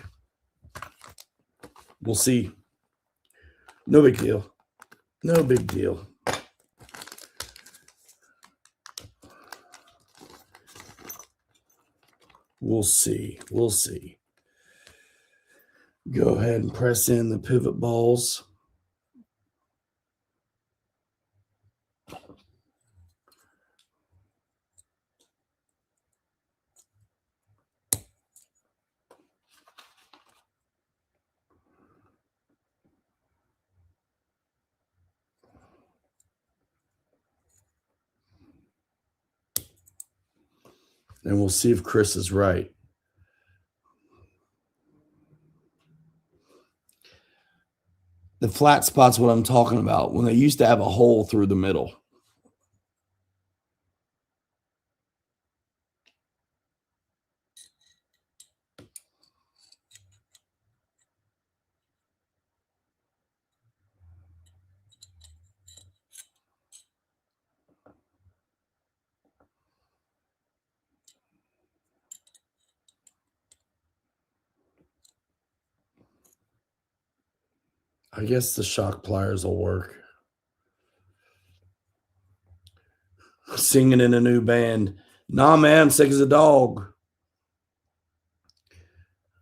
We'll see. No big deal. No big deal. We'll see. We'll see. Go ahead and press in the pivot balls. And we'll see if Chris is right. The flat spot's what I'm talking about, when they used to have a hole through the middle. I guess the shock pliers will work. Singing in a new band. Nah, man, I'm sick as a dog.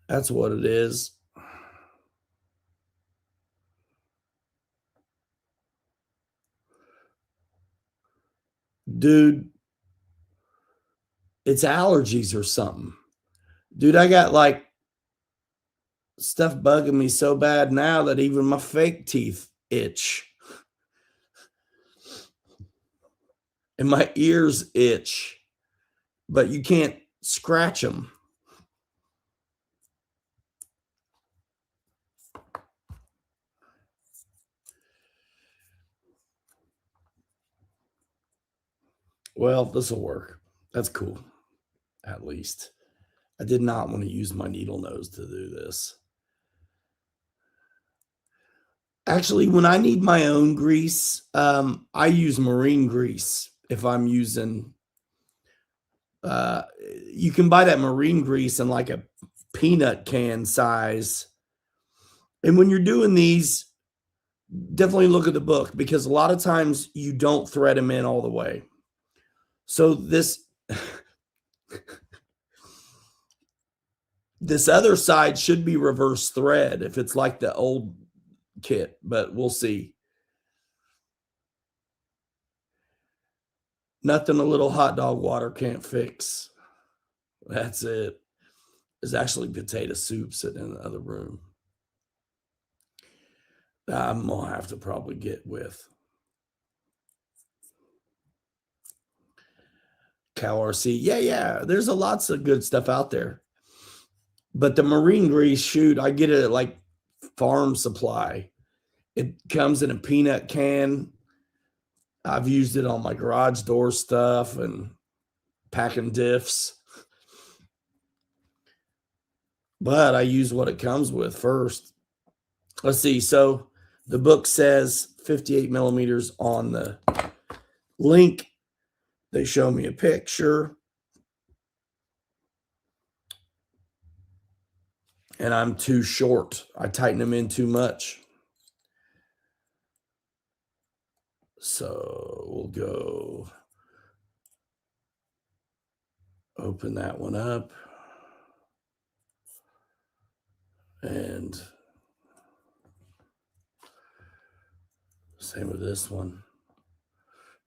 That's what it is. Dude, it's allergies or something. Dude, I got like stuff bugging me so bad now that even my fake teeth itch. And my ears itch, but you can't scratch them. Well, this will work. That's cool, at least. I did not want to use my needle nose to do this. Actually, when I need my own grease, I use marine grease. If I'm using, you can buy that marine grease in like a peanut can size. And when you're doing these, definitely look at the book, because a lot of times you don't thread them in all the way. So this other side should be reverse thread if it's like the old kit, but we'll see. Nothing a little hot dog water can't fix. That's it. There's actually potato soup sitting in the other room. I'm gonna have to probably get with Cow RC. Yeah. There's lots of good stuff out there. But the marine grease, shoot, I get it at like Farm Supply. It comes in a peanut can. I've used it on my garage door stuff and packing diffs. But I use what it comes with first. Let's see. So the book says 58 millimeters on the link. They show me a picture. And I'm too short. I tighten them in too much. So we'll go open that one up. And same with this one.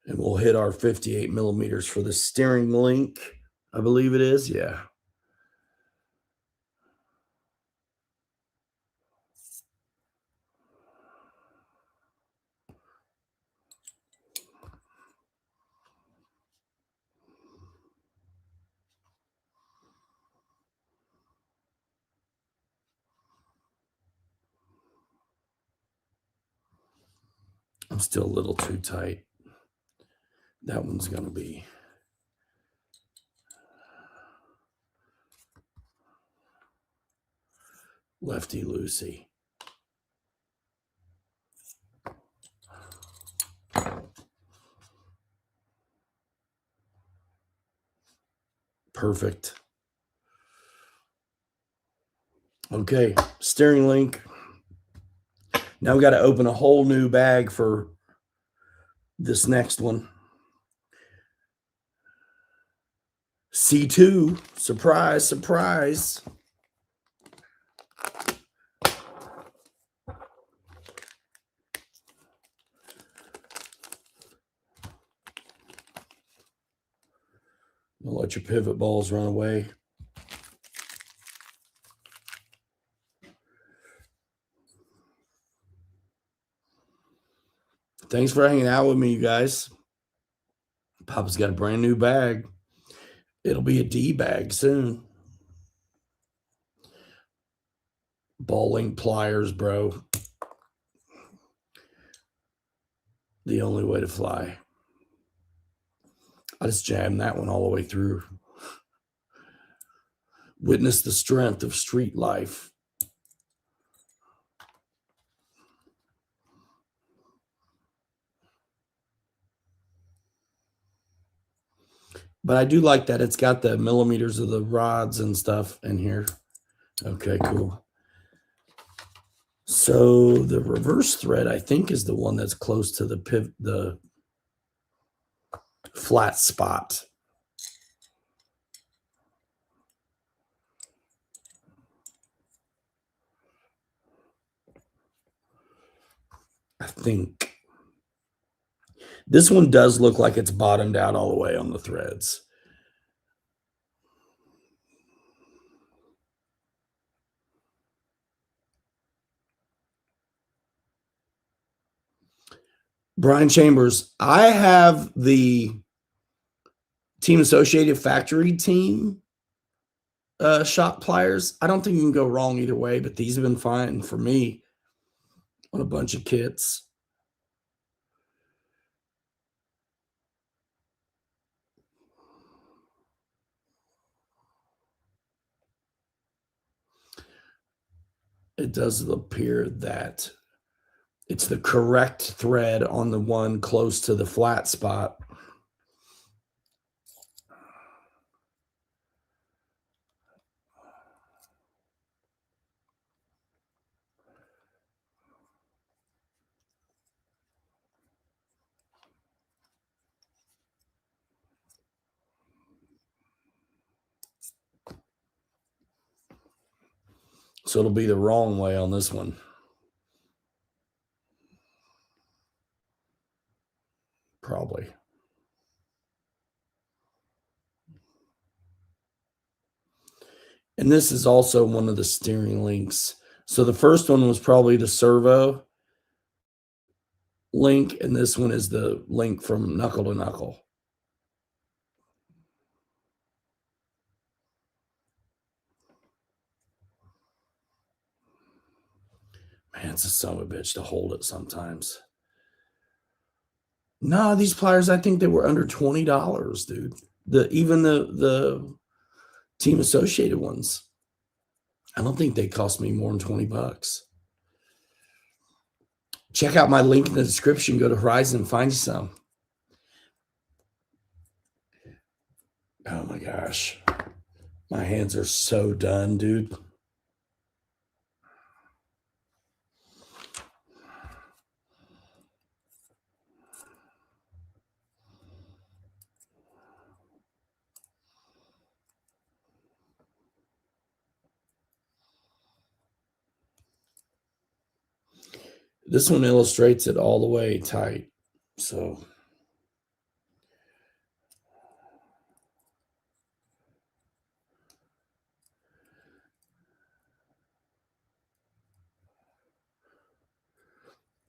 And we'll hit our 58 millimeters for the steering link, I believe it is. Yeah. I'm still a little too tight. That one's going to be lefty loosey. Perfect. Okay, steering link. Now we got to open a whole new bag for this next one. C2, surprise, surprise. Don't let your pivot balls run away. Thanks for hanging out with me, you guys. Papa's got a brand new bag. It'll be a D bag soon. Ball link pliers, bro. The only way to fly. I just jammed that one all the way through. Witness the strength of street life. But I do like that it's got the millimeters of the rods and stuff in here. Okay, cool. So the reverse thread, I think, is the one that's close to the flat spot. I think. This one does look like it's bottomed out all the way on the threads. Brian Chambers, I have the Team Associated Factory team shop pliers. I don't think you can go wrong either way, but these have been fine for me on a bunch of kits. It does appear that it's the correct thread on the one close to the flat spot. So it'll be the wrong way on this one. Probably. And this is also one of the steering links. So the first one was probably the servo link, and this one is the link from knuckle to knuckle. Man, it's a son of a bitch to hold it sometimes. No, these pliers, I think they were under $20, dude. Even the Team Associated ones. I don't think they cost me more than $20. Check out my link in the description. Go to Horizon and find you some. Oh my gosh. My hands are so done, dude. This one illustrates it all the way tight. So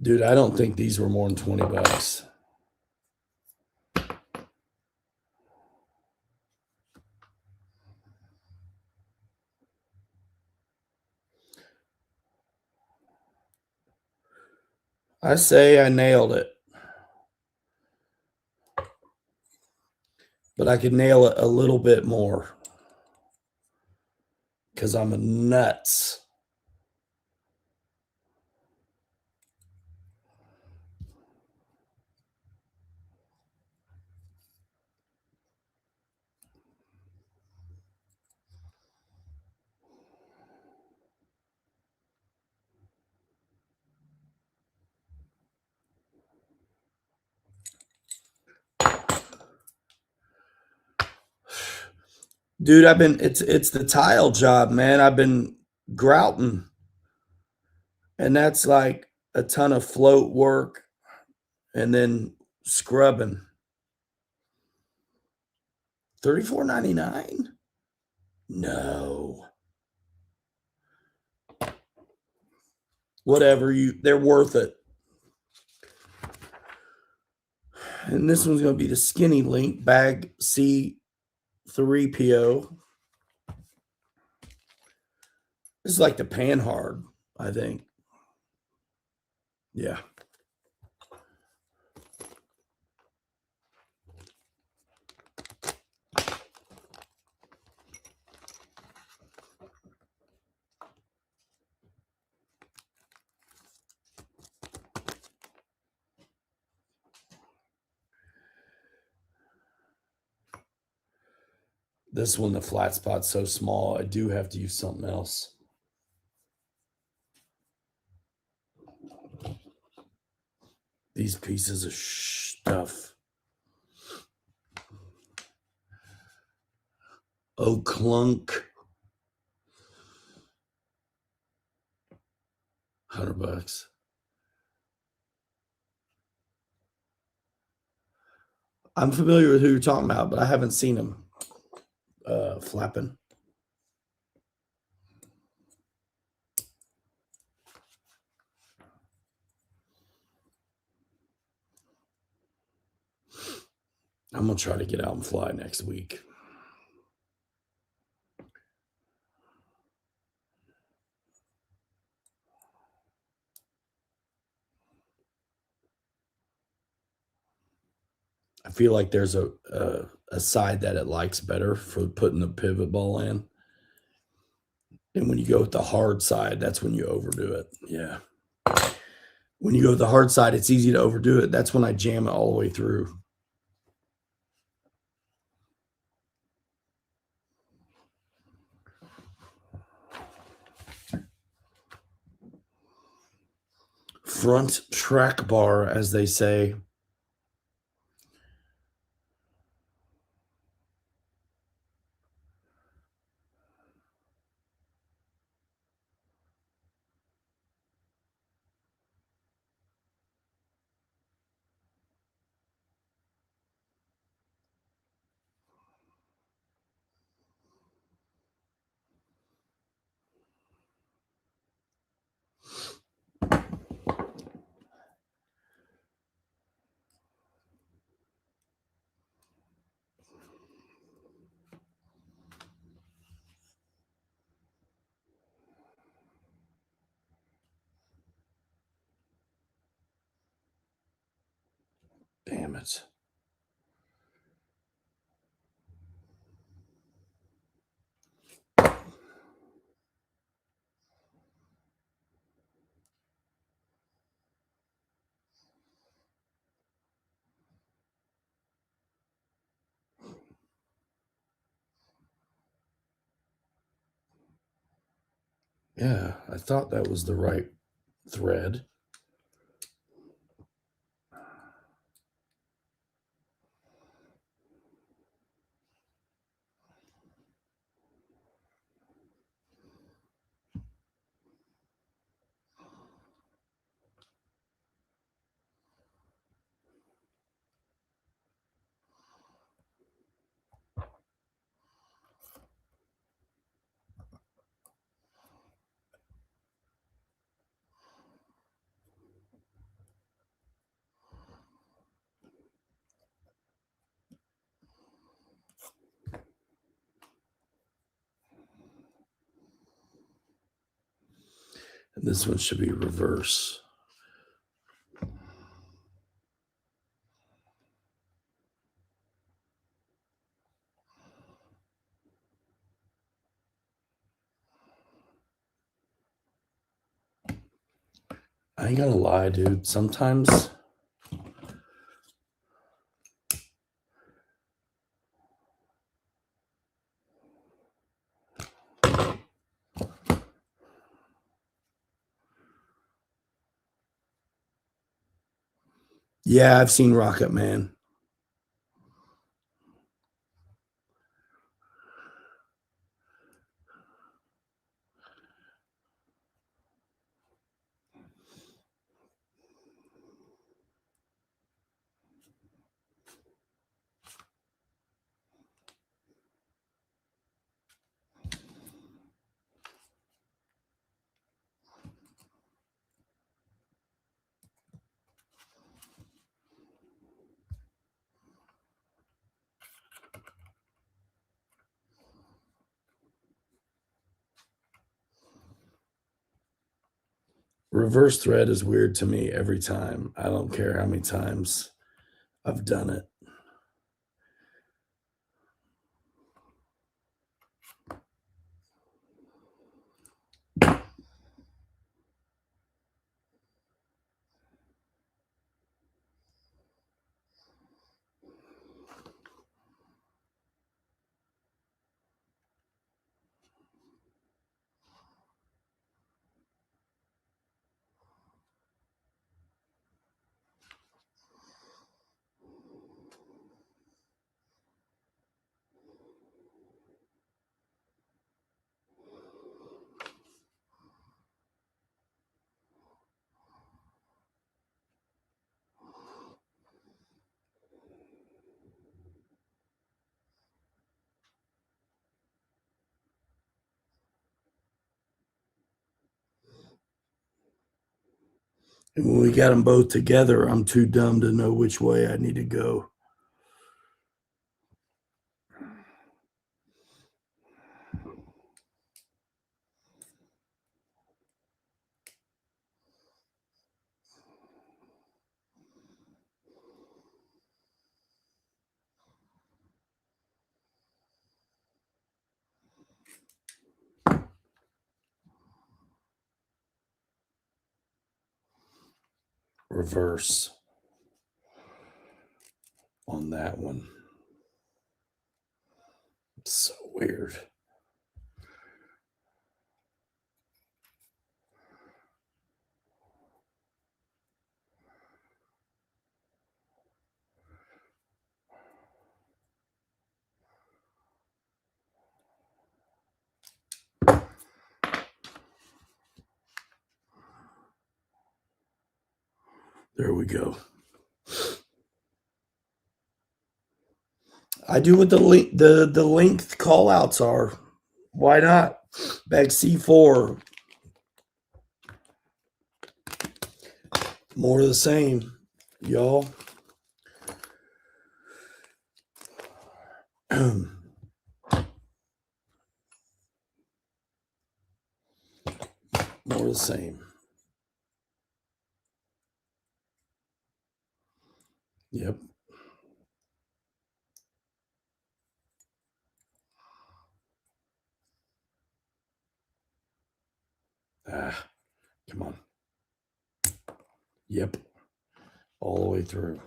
dude, I don't think these were more than 20 bucks. I say I nailed it. But I could nail it a little bit more because I'm a nuts. Dude, it's the tile job, man. I've been grouting, and that's like a ton of float work and then scrubbing. $34.99? No. Whatever, they're worth it. And this one's going to be the Skinny Link Bag C3PO. This is like the Panhard, I think. Yeah. This one, the flat spot's so small, I do have to use something else. These pieces of stuff. Oh, clunk. $100. I'm familiar with who you're talking about, but I haven't seen him flapping. I'm gonna try to get out and fly next week. I feel like there's a side that it likes better for putting the pivot ball in. And when you go with the hard side, that's when you overdo it. Yeah. When you go with the hard side, it's easy to overdo it. That's when I jam it all the way through. Front track bar, as they say. Damn it. Yeah, I thought that was the right thread. And this one should be reverse. I ain't gonna lie, dude. Sometimes yeah, I've seen Rocket Man. Reverse thread is weird to me every time. I don't care how many times I've done it. And when we got them both together, I'm too dumb to know which way I need to go. Reverse on that one. It's so weird. There we go. I do what the length call outs are. Why not? Bag C4. More of the same, y'all. More of the same. Yep. Come on. Yep. All the way through.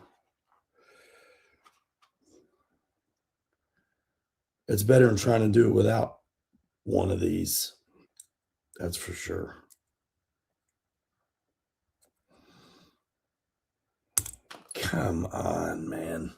It's better than trying to do it without one of these. That's for sure. Come on, man.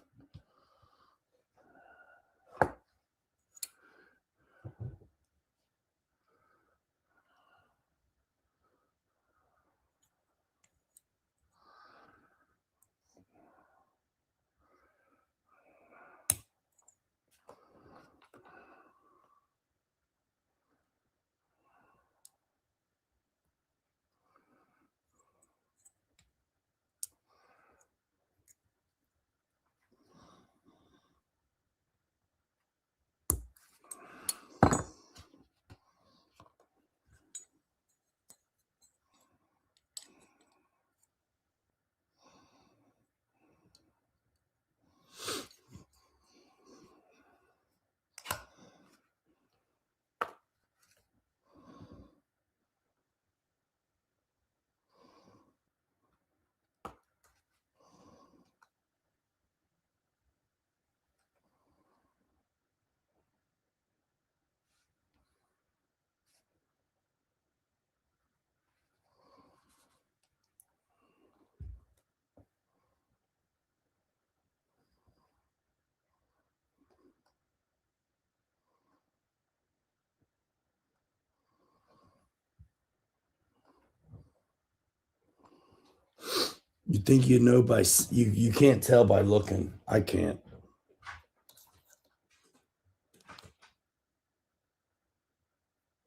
You think you know by you can't tell by looking. I can't.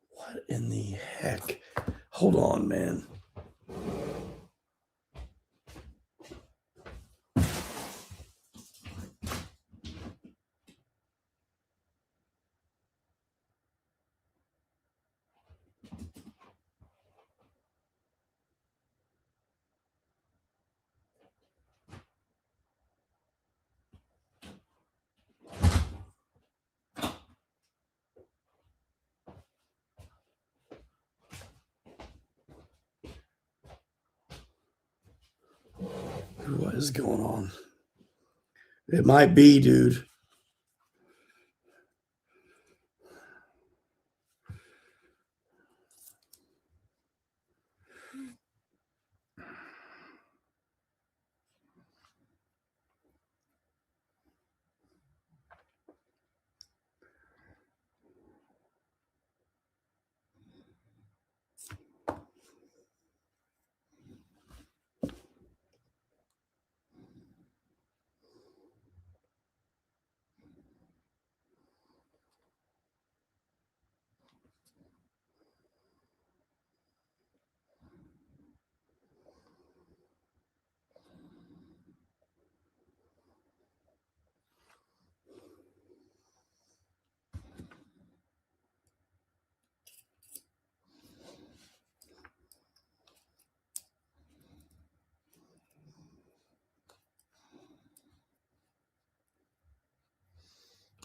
What in the heck? Hold on, man. What is going on? It might be, dude.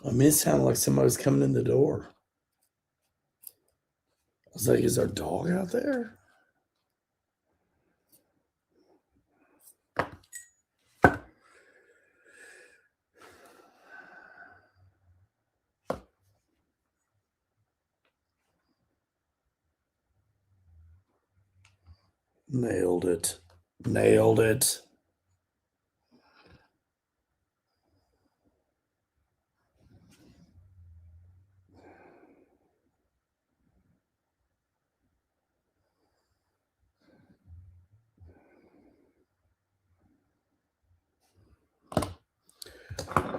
I mean, it sounded like somebody was coming in the door. I was like, is our dog out there? Nailed it. Nailed it.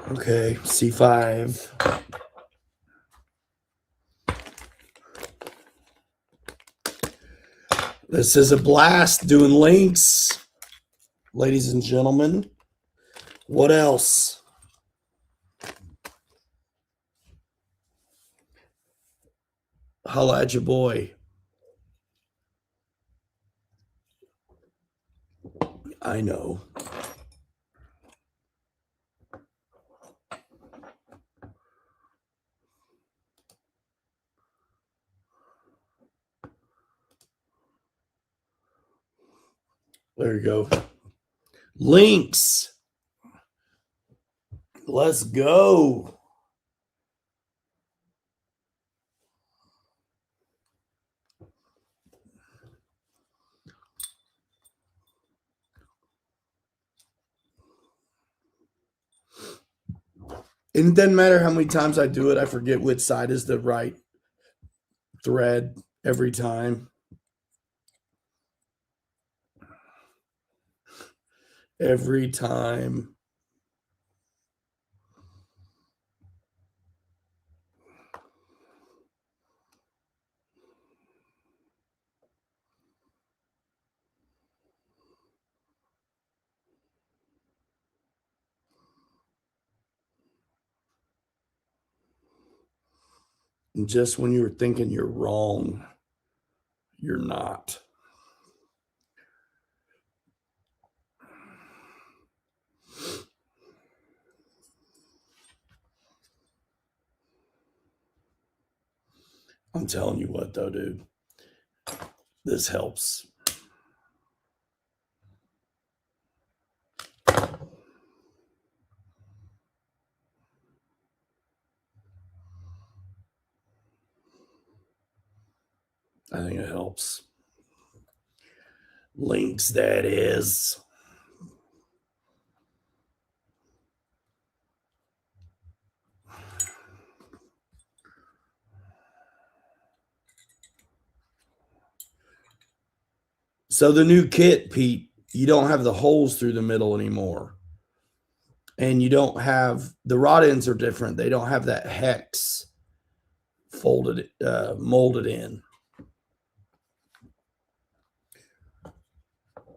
Okay, C5. This is a blast doing links, ladies and gentlemen. What else? Holla at your boy. I know. There you go. Links. Let's go. And it doesn't matter how many times I do it. I forget which side is the right thread every time. Every time. And just when you were thinking you're wrong, you're not. I'm telling you what, though, dude. This helps. I think it helps. Links, that is. So the new kit, Pete, you don't have the holes through the middle anymore. And you don't have, the rod ends are different. They don't have that hex folded, molded in.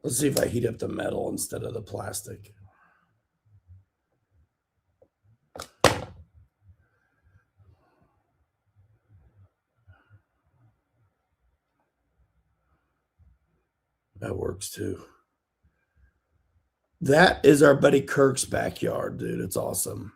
Let's see if I heat up the metal instead of the plastic. That works too. That is our buddy Kirk's backyard, dude. It's awesome.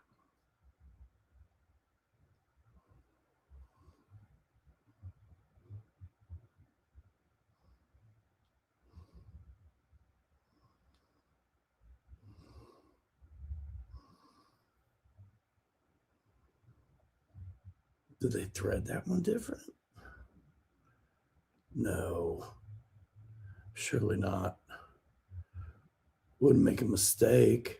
Did they thread that one different? No, surely not. Wouldn't make a mistake.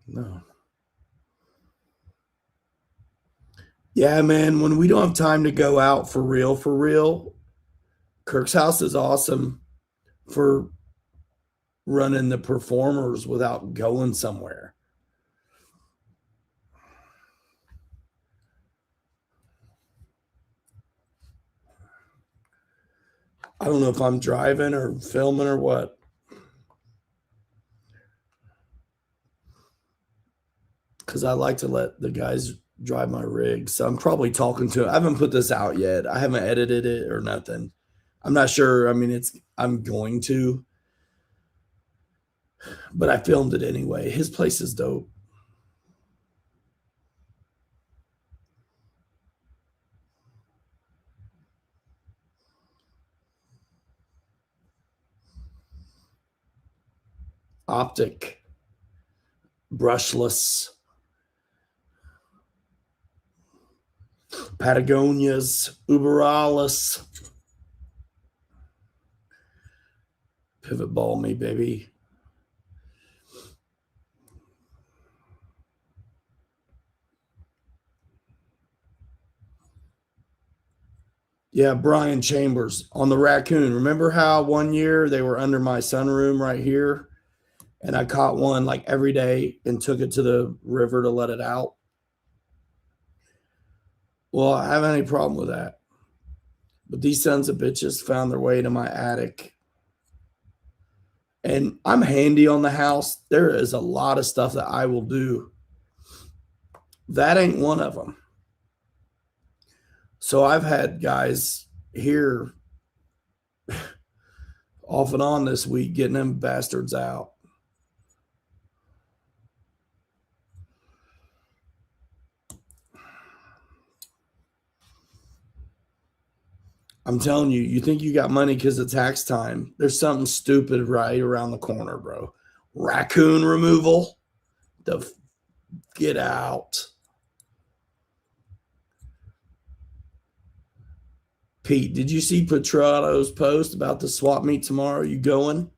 No. Yeah, man, when we don't have time to go out for real, Kirk's house is awesome for running the performers without going somewhere. I don't know if I'm driving or filming or what. Because I like to let the guys drive my rig. So I'm probably talking to, I haven't put this out yet. I haven't edited it or nothing. I'm not sure. I mean, I'm going to, but I filmed it anyway. His place is dope. Optic, brushless, Patagonias, Uberalis. Pivot ball me, baby. Yeah, Brian Chambers on the raccoon. Remember how one year they were under my sunroom right here? And I caught one like every day and took it to the river to let it out. Well, I haven't any problem with that. But these sons of bitches found their way to my attic. And I'm handy on the house. There is a lot of stuff that I will do. That ain't one of them. So I've had guys here off and on this week getting them bastards out. I'm telling you, you think you got money because of tax time. There's something stupid right around the corner, bro. Raccoon removal. Get out. Pete, did you see Petrado's post about the swap meet tomorrow? You going?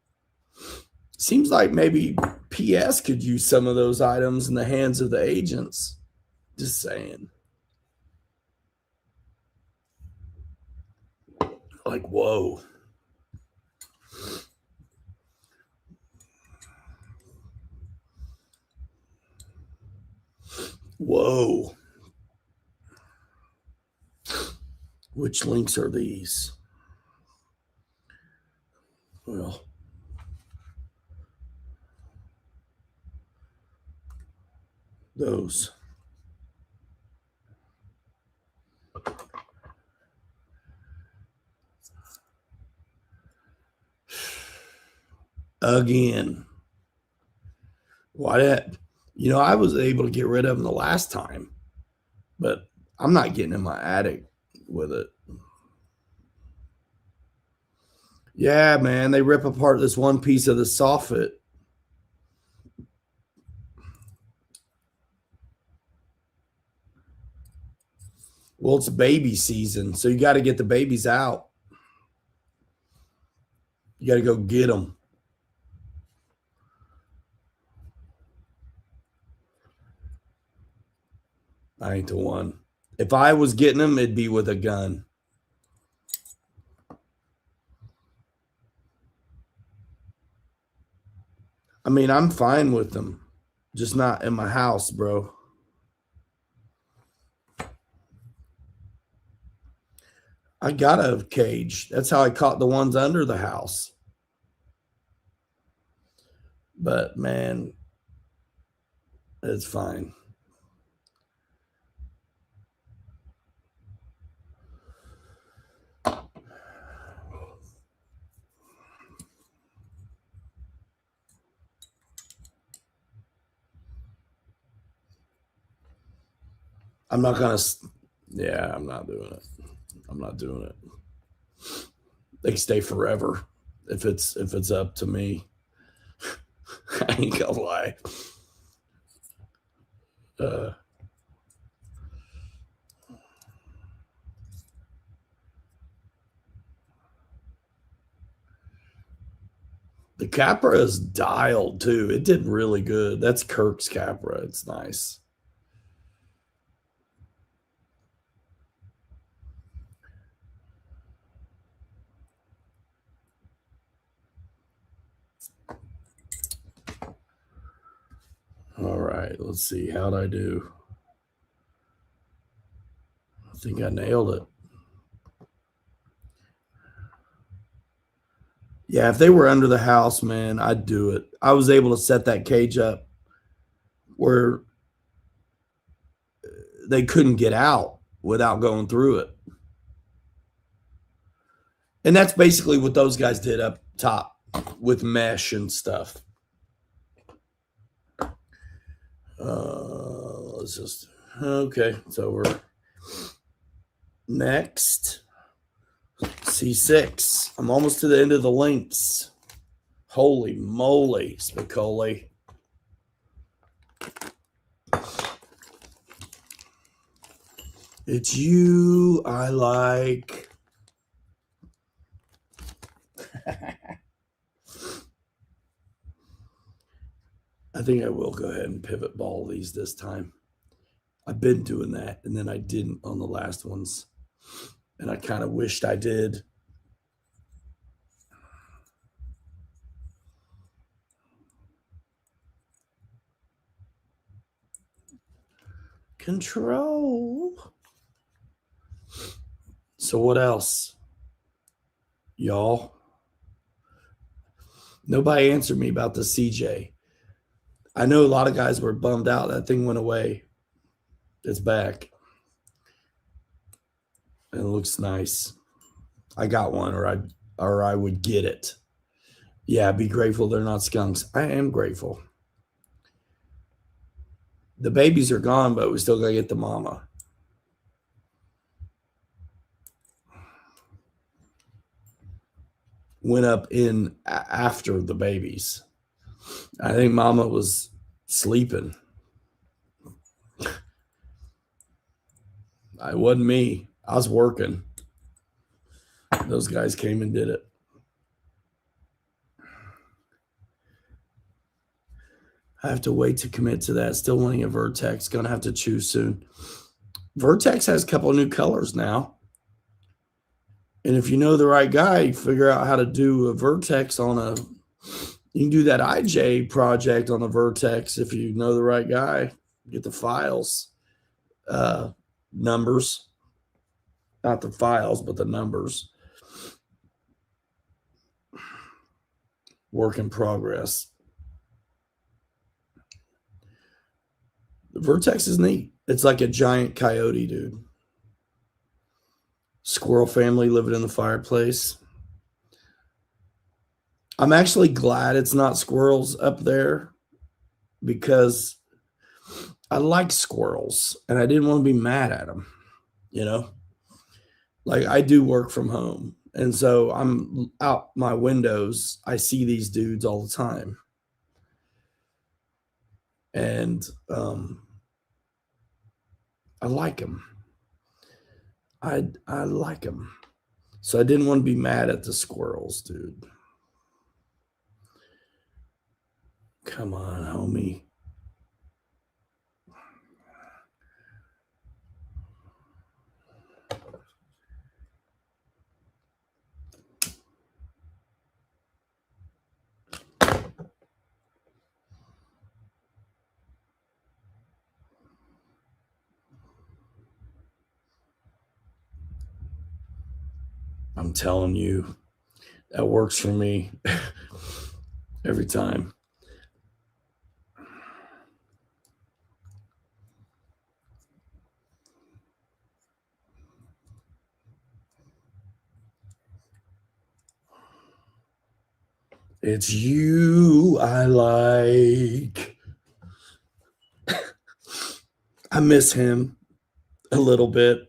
Seems like maybe PS could use some of those items in the hands of the agents. Just saying. Like, whoa. Whoa. Which links are these? Well, those. Again. Why that? You know, I was able to get rid of them the last time, but I'm not getting in my attic with it. Yeah, man, they rip apart this one piece of the soffit. Well, it's baby season, so you got to get the babies out. You got to go get them. I ain't the one. If I was getting them, it'd be with a gun. I mean, I'm fine with them, just not in my house, bro. I got a cage. That's how I caught the ones under the house. But man, it's fine. I'm not gonna. Yeah, I'm not doing it. I'm not doing it. They can stay forever if it's up to me. I ain't gonna lie. Uh, the Capra is dialed too. It did really good. That's Kirk's Capra. It's nice. All right, let's see. How'd I do? I think I nailed it. Yeah, if they were under the house, man, I'd do it. I was able to set that cage up where they couldn't get out without going through it. And that's basically what those guys did up top with mesh and stuff. Let's just, okay, it's over. Next, C6. I'm almost to the end of the links. Holy moly, Spicoli. It's you I like. I think I will go ahead and pivot ball these this time. I've been doing that, and then I didn't on the last ones. And I kind of wished I did. Control. So what else? Y'all? Nobody answered me about the CJ. I know a lot of guys were bummed out. That thing went away. It's back. And it looks nice. I got one, or I would get it. Yeah, be grateful they're not skunks. I am grateful. The babies are gone, but we still gotta get the mama. Went up in after the babies. I think mama was sleeping. It wasn't me. I was working. Those guys came and did it. I have to wait to commit to that. Still wanting a Vertex. Gonna have to choose soon. Vertex has a couple of new colors now. And if you know the right guy, you figure out how to do a Vertex on a. You can do that IJ project on a Vertex if you know the right guy. Get the files, numbers, not the files, but the numbers. Work in progress. The Vertex is neat. It's like a giant coyote, dude. Squirrel family living in the fireplace. I'm actually glad it's not squirrels up there because I like squirrels and I didn't want to be mad at them, you know? Like I do work from home. And so I'm out my windows. I see these dudes all the time. And I like them. I like them. So I didn't want to be mad at the squirrels, dude. Come on, homie. I'm telling you, that works for me every time. It's you I like. I miss him a little bit.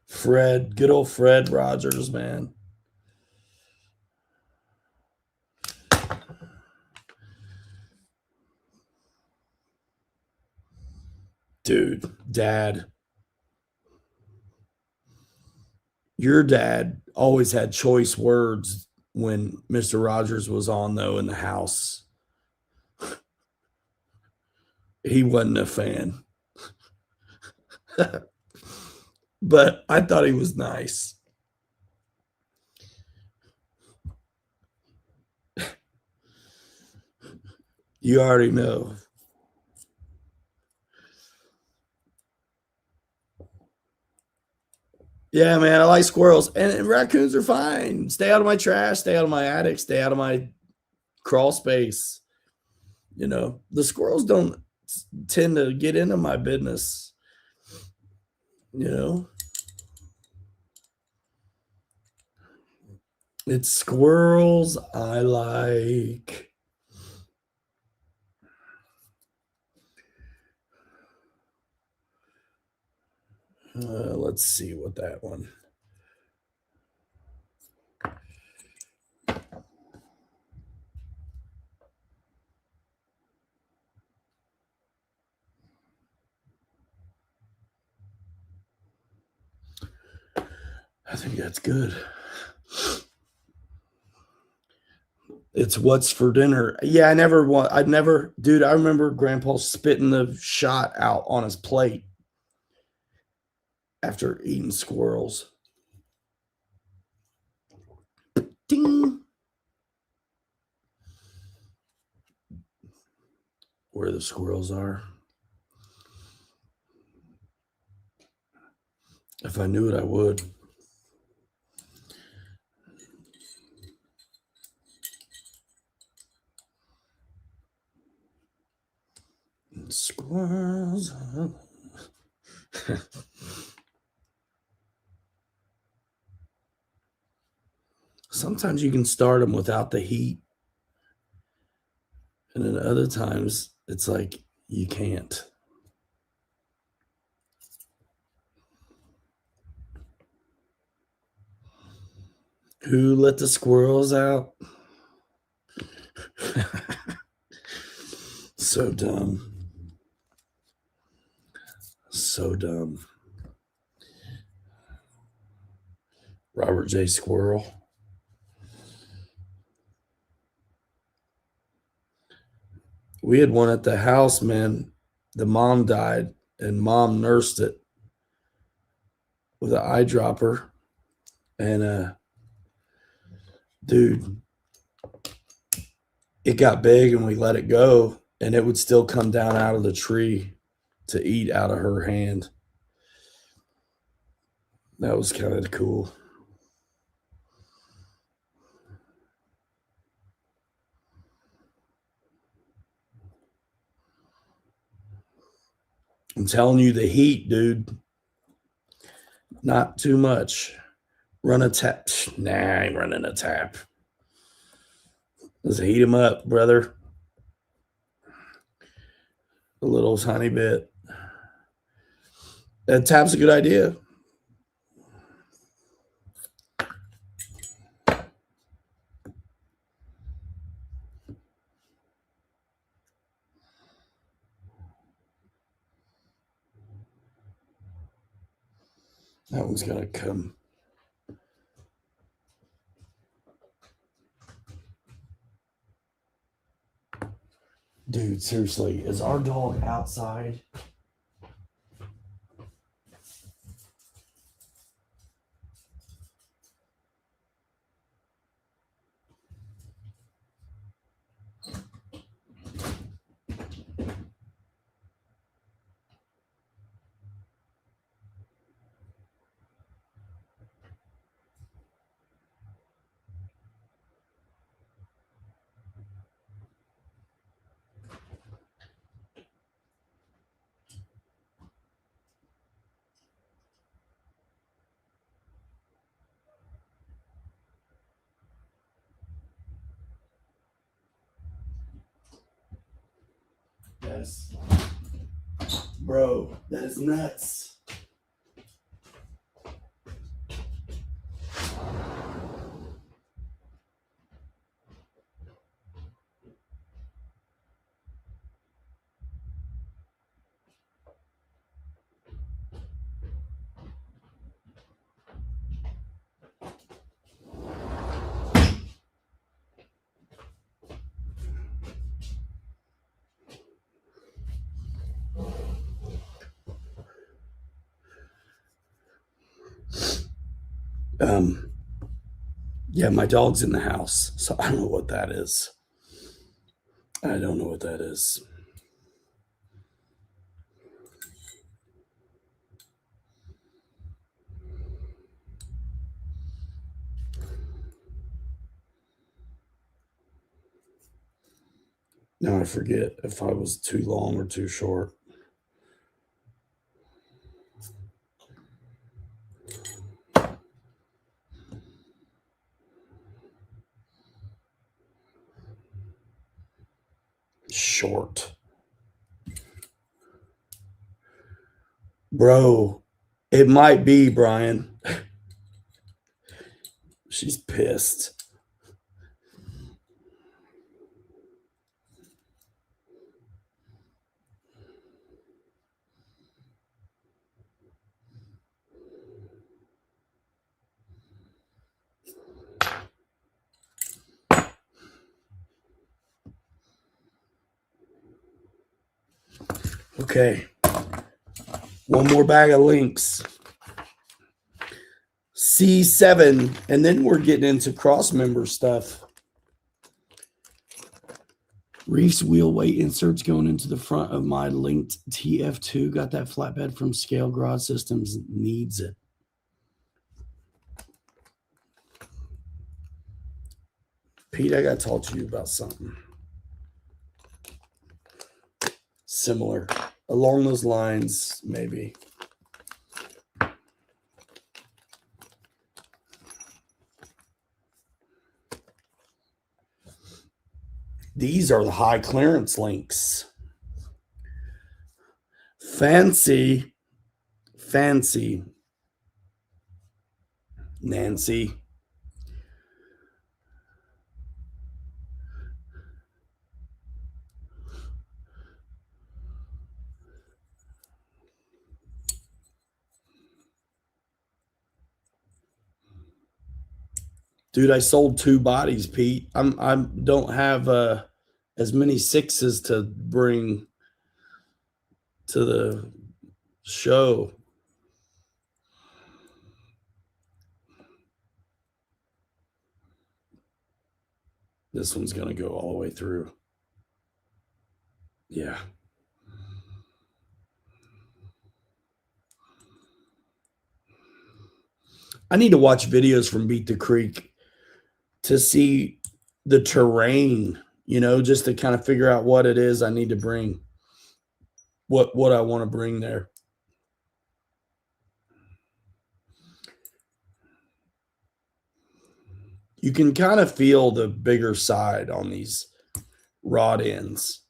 Fred, good old Fred Rogers, man. Dude, Dad. Your dad always had choice words when Mr. Rogers was on, though, in the house. He wasn't a fan. But I thought he was nice. You already know. Yeah, man, I like squirrels. And raccoons are fine. Stay out of my trash, stay out of my attic, stay out of my crawl space. You know, the squirrels don't tend to get into my business. You know, it's squirrels I like. Let's see what that one. I think that's good. It's what's for dinner. Yeah, dude, I remember Grandpa spitting the shot out on his plate after eating squirrels. Ding. Where the squirrels are. If I knew it, I would. Squirrels. Sometimes you can start them without the heat. And then other times it's like you can't. Who let the squirrels out? So dumb. So dumb. Robert J. Squirrel. We had one at the house, man. The mom died, and mom nursed it with an eyedropper. And dude, it got big, and we let it go, and it would still come down out of the tree to eat out of her hand. That was kind of cool. I'm telling you, the heat, dude. Not too much. Run a tap. Nah, I ain't running a tap. Let's heat them up, brother. A little tiny bit. That tap's a good idea. That one's gonna come. Dude, seriously, is our dog outside? guys. Bro, that is nuts. Yeah, my dog's in the house, so I don't know what that is. I don't know what that is. Now I forget if I was too long or too short. Short. Bro, it might be, Brian. She's pissed. Okay. One more bag of links. C7, and then we're getting into cross member stuff. Reef's wheel weight inserts going into the front of my linked TF2. Got that flatbed from Scale Garage Systems. Needs it. Pete, I got to talk to you about something similar. Along those lines, maybe. These are the high clearance links. Fancy. Nancy. Dude, I sold 2 bodies, Pete. I don't have as many 6s to bring to the show. This one's going to go all the way through. Yeah. I need to watch videos from Beat the Creek to see the terrain, just to kind of figure out what it is I need to bring, what I want to bring there. You can kind of feel the bigger side on these rod ends.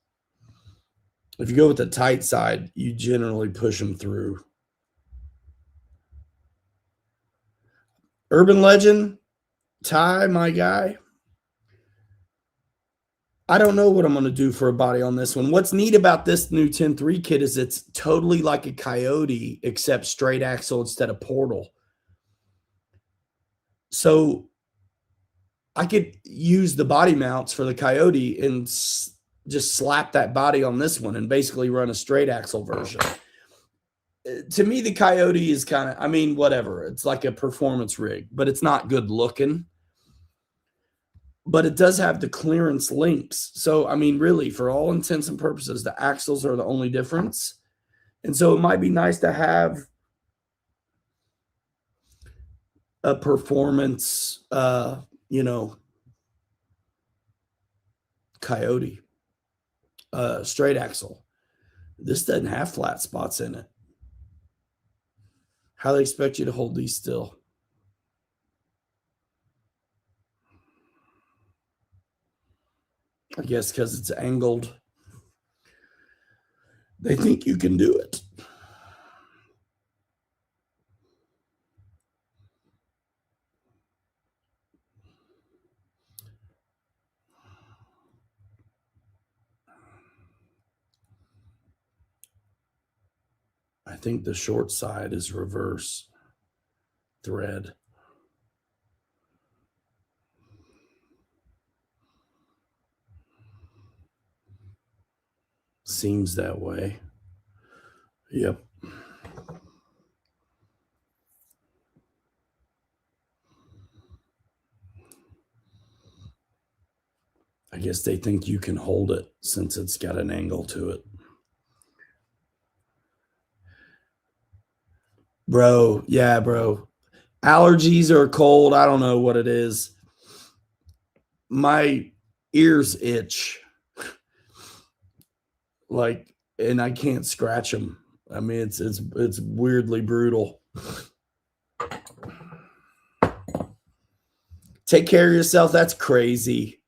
If you go with the tight side, you generally push them through. Urban Legend, Ty, my guy. I don't know what I'm going to do for a body on this one. What's neat about this new 10-3 kit is it's totally like a Coyote, except straight axle instead of portal. So I could use the body mounts for the Coyote and just slap that body on this one and basically run a straight axle version. To me, the Coyote is kind of, whatever. It's like a performance rig, but it's not good looking. But it does have the clearance links. So, really, for all intents and purposes, the axles are the only difference. And so it might be nice to have a performance, Coyote, straight axle. This doesn't have flat spots in it. How do they expect you to hold these still? I guess because it's angled. They think you can do it. I think the short side is reverse thread. Seems that way. Yep. I guess they think you can hold it since it's got an angle to it. Bro, yeah, bro. Allergies or cold, I don't know what it is. My ears itch. Like, and I can't scratch them. I mean, it's weirdly brutal. Take care of yourself. That's crazy.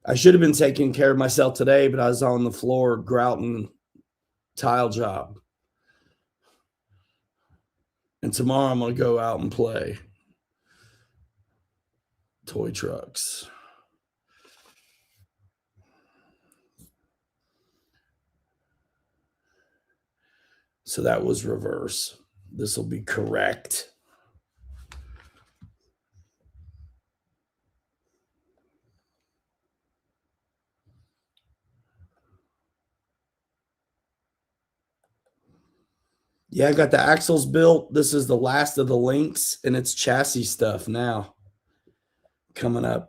I should have been taking care of myself today, but I was on the floor grouting tile job. And tomorrow I'm going to go out and play toy trucks. So that was reverse. This will be correct. Yeah, I got the axles built. This is the last of the links, and it's chassis stuff now coming up.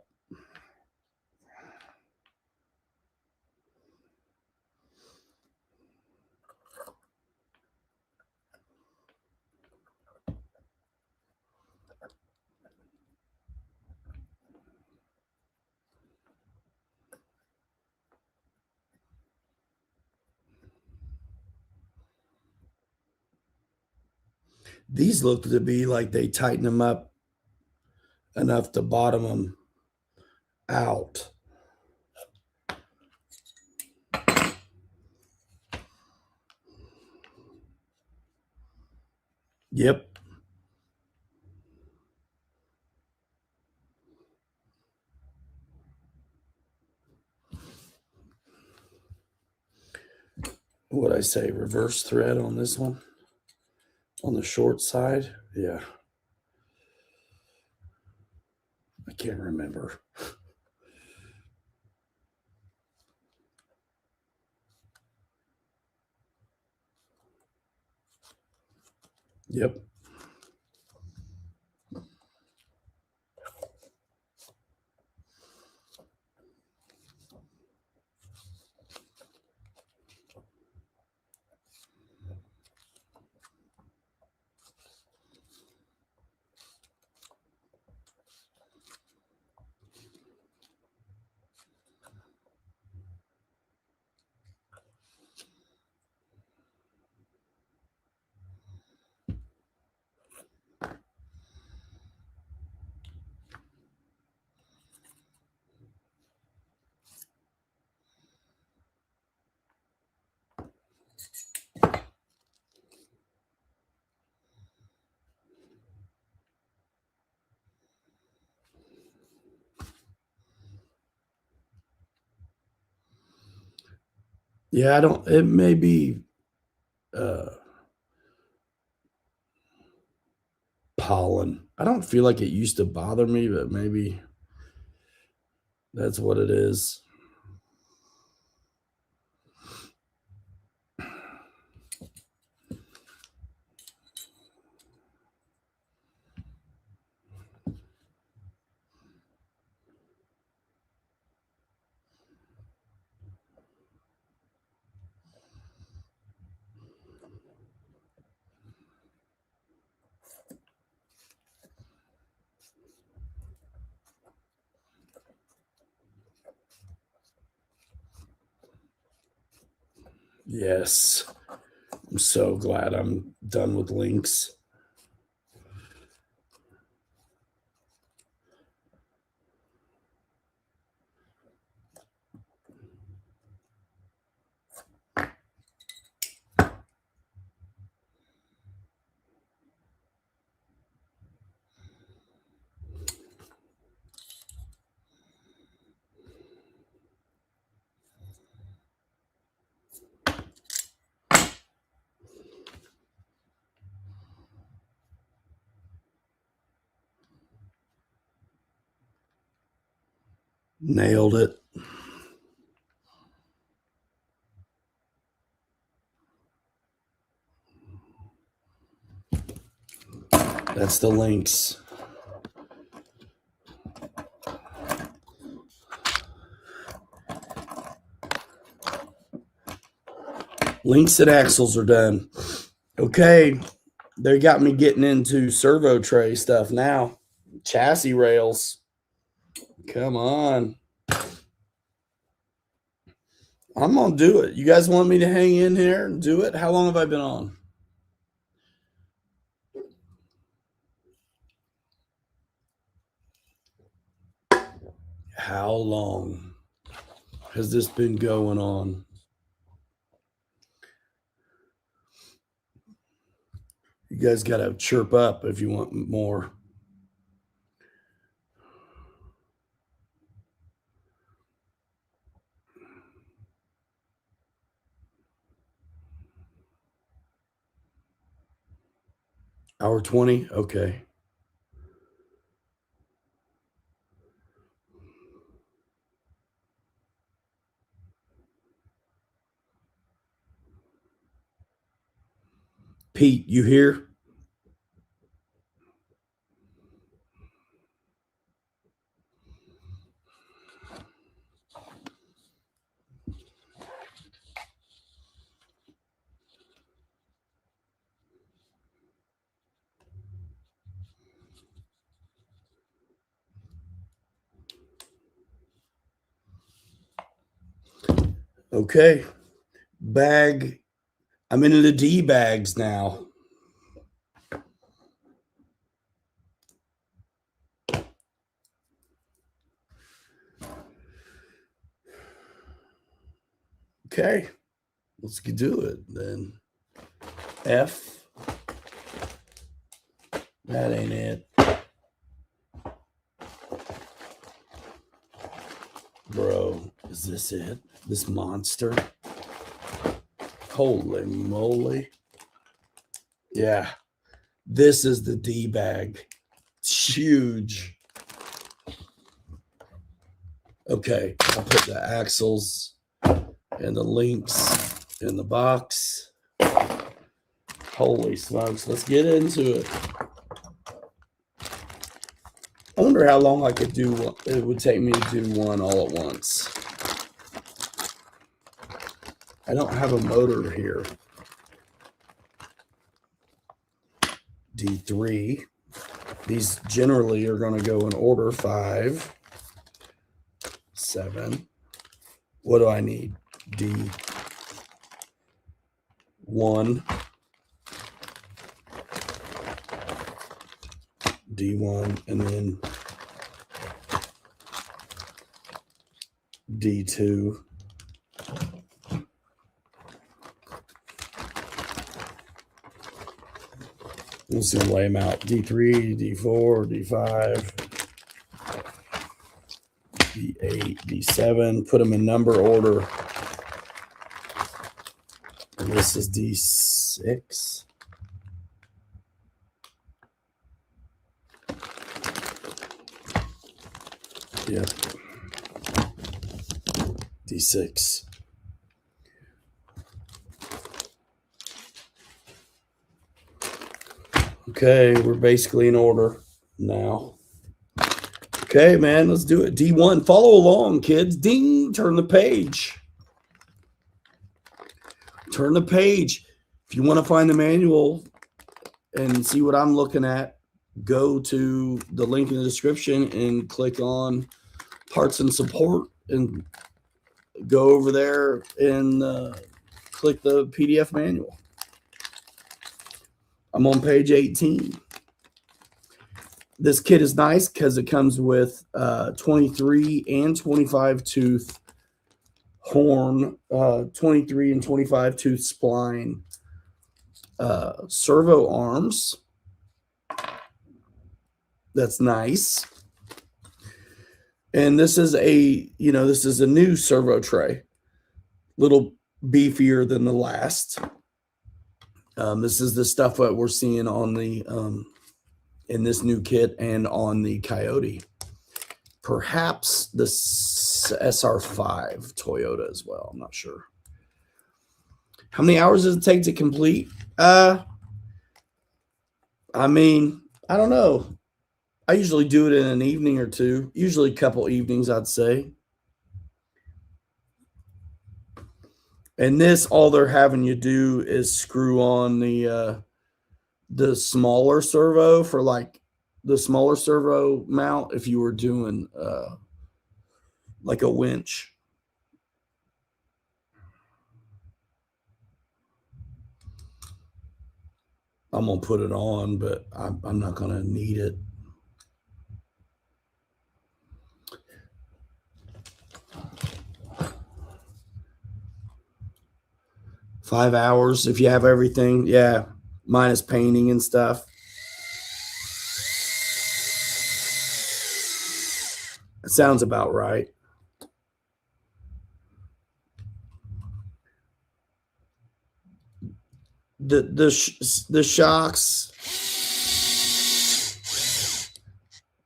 These look to be like they tighten them up enough to bottom them out. Yep. What I say, reverse thread on this one? On the short side? Yeah. I can't remember. Yep. Yeah, I don't, it may be pollen. I don't feel like it used to bother me, but maybe that's what it is. Yes. I'm so glad I'm done with links. Nailed it. That's the links. Links and axles are done. Okay, they got me getting into servo tray stuff now. Chassis rails. Come on. I'm going to do it. You guys want me to hang in here and do it? How long have I been on? How long has this been going on? You guys got to chirp up if you want more. Hour 20? Okay. Pete, you here? Okay. Bag. I'm into the D bags now. Okay. Let's do it then. F. That ain't it. Bro, is this it? This monster? Holy moly. Yeah. This is the D bag. It's huge. Okay. I'll put the axles and the links in the box. Holy smokes. Let's get into it. I wonder how long I could do one. It would take me to do one all at once. I don't have a motor here. D3. These generally are going to go in order 5, 7. What do I need? D1. D1 and then D2. Let's see, lay them out. D3, D4, D5, D8, D7. Put them in number order. And this is D6. Yep. D6. Okay, we're basically in order now. Okay, man, let's do it. D1. Follow along, kids. Ding. Turn the page. Turn the page. If you want to find the manual and see what I'm looking at, go to the link in the description and click on parts and support and go over there and click the PDF manual. I'm on page 18. This kit is nice because it comes with 23 and 25 tooth horn, 23 and 25 tooth spline, servo arms. That's nice. And this is a new servo tray, little beefier than the last. This is the stuff that we're seeing on the in this new kit and on the Coyote. perhaps the SR5 Toyota as well. I'm not sure. How many hours does it take to complete? I mean, I don't know. I usually do it in an evening or two, usually a couple evenings, I'd say. And this, all they're having you do is screw on the smaller servo for like the smaller servo mount if you were doing like a winch. I'm going to put it on, but I'm not going to need it. $5 hours if you have everything. Yeah, minus painting and stuff. That sounds about right. The shocks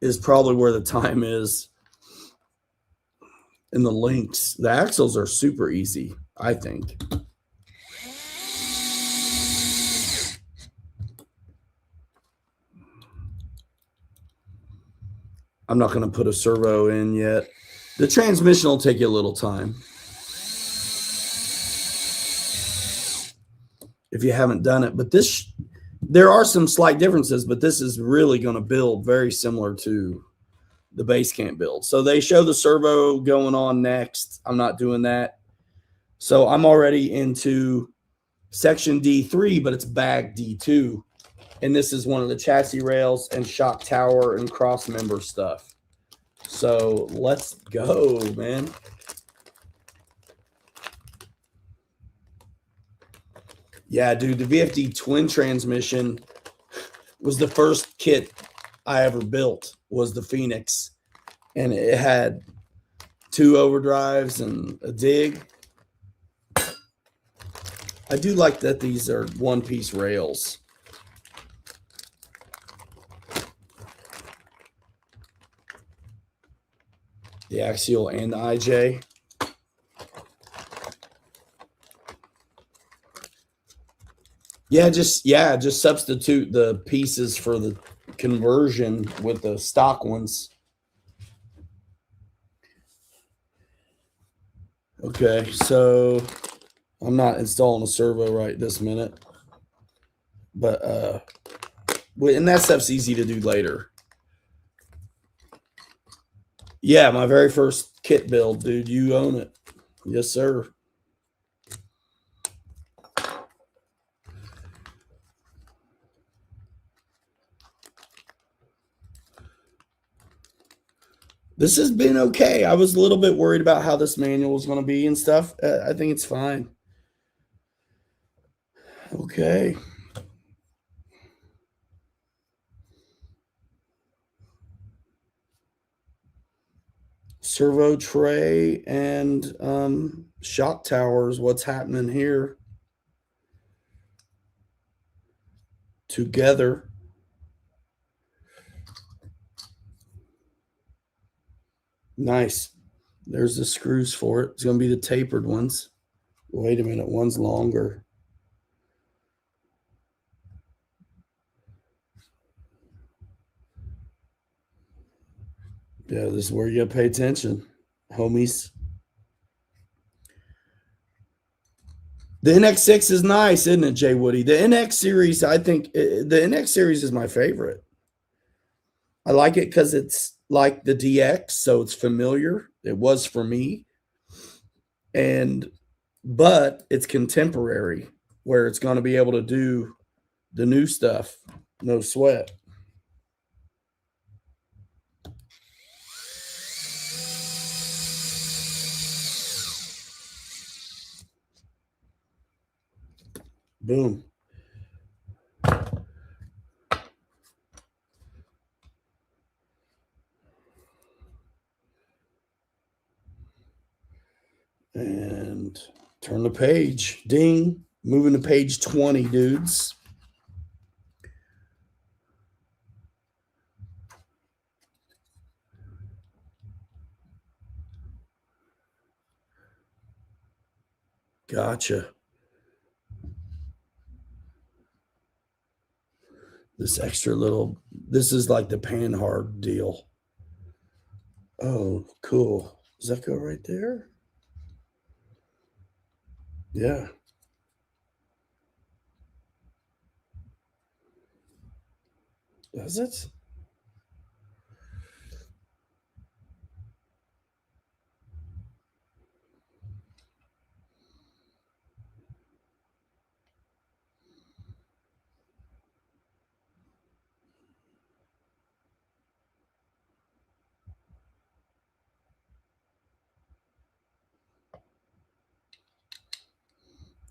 is probably where the time is. And the links, the axles are super easy, I think. I'm not going to put a servo in yet. The transmission will take you a little time if you haven't done it. But this, there are some slight differences, but this is really going to build very similar to the base camp build. So they show the servo going on next. I'm not doing that. So I'm already into section D3, but it's bag D2. And this is one of the chassis rails and shock tower and cross member stuff. So let's go, man. Yeah, dude, the VFD twin transmission was the first kit I ever built, was the Phoenix. And it had 2 overdrives and a dig. I do like that these are one-piece rails. The Axial and the IJ. Yeah, just substitute the pieces for the conversion with the stock ones. Okay, so I'm not installing a servo right this minute. But and that stuff's easy to do later. Yeah, my very first kit build, dude. You own it. Yes, sir. This has been okay. I was a little bit worried about how this manual was going to be and stuff. I think it's fine. Okay. Servo tray and shock towers. What's happening here? Together. Nice. There's the screws for it. It's going to be the tapered ones. Wait a minute. One's longer. Yeah, this is where you got to pay attention, homies. The NX6 is nice, isn't it, Jay Woody? The NX series, I think the NX series is my favorite. I like it because it's like the DX, so it's familiar. It was for me. But it's contemporary, where it's going to be able to do the new stuff. No sweat. Boom. And turn the page. Ding. Moving to page 20, dudes. Gotcha. This extra little, this is like the Panhard deal. Oh, cool. Does that go right there? Yeah. Does it?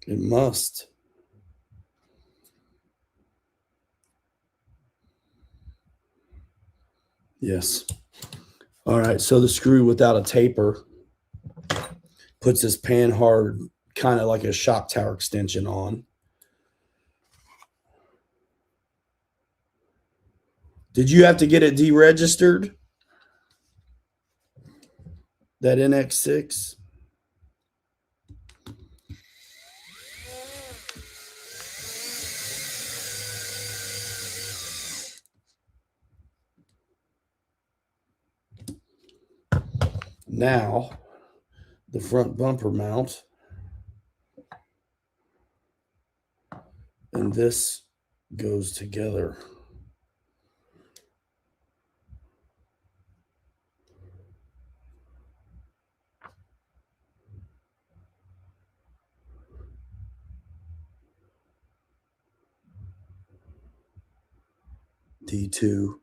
It must. Yes. All right. So the screw without a taper puts this Panhard kind of like a shock tower extension on. Did you have to get it deregistered? That NX6? Now, the front bumper mount. And this goes together. D2.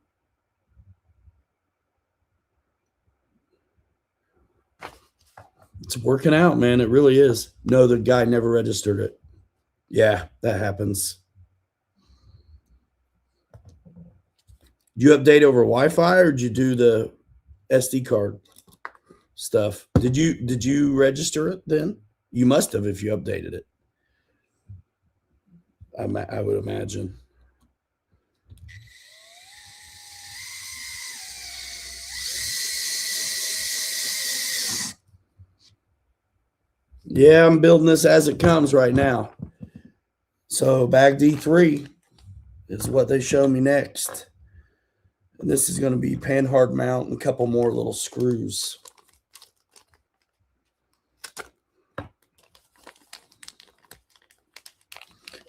It's working out, man. It really is. No, the guy never registered it. Yeah, that happens. Did you update over Wi-Fi or did you do the SD card stuff? Did you register it then? You must have if you updated it. I would imagine. Yeah, I'm building this as it comes right now. So bag D3 is what they show me next. And this is going to be Panhard mount and a couple more little screws.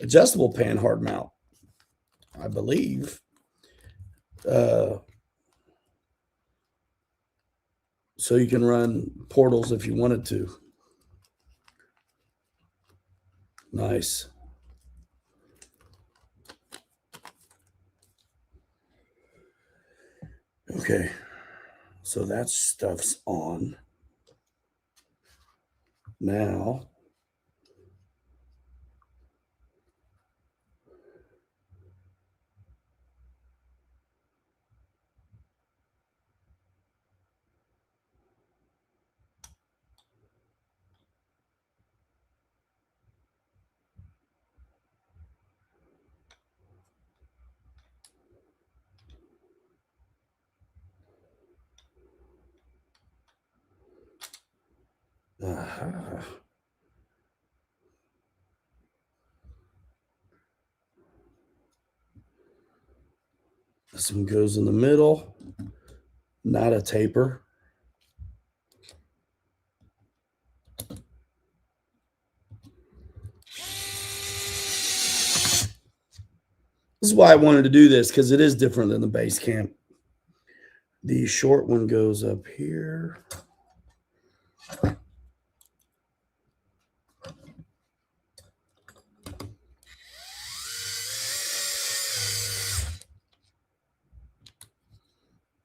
Adjustable Panhard mount, I believe. So you can run portals if you wanted to. Nice. Okay, so that stuff's on. Now, this one goes in the middle, not a taper. This is why I wanted to do this, because it is different than the base camp. The short one goes up here.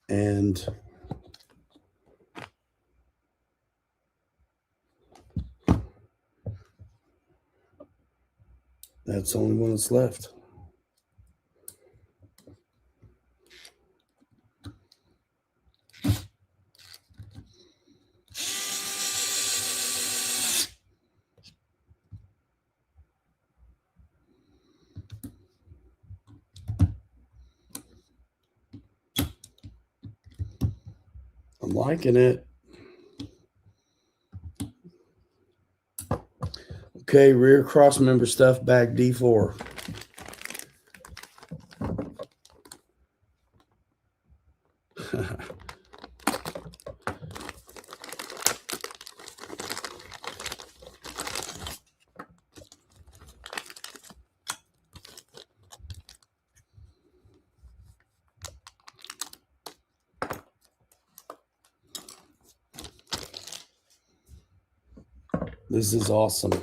And that's the only one that's left. I'm liking it. Okay, rear cross member stuff, bag D4. This is awesome.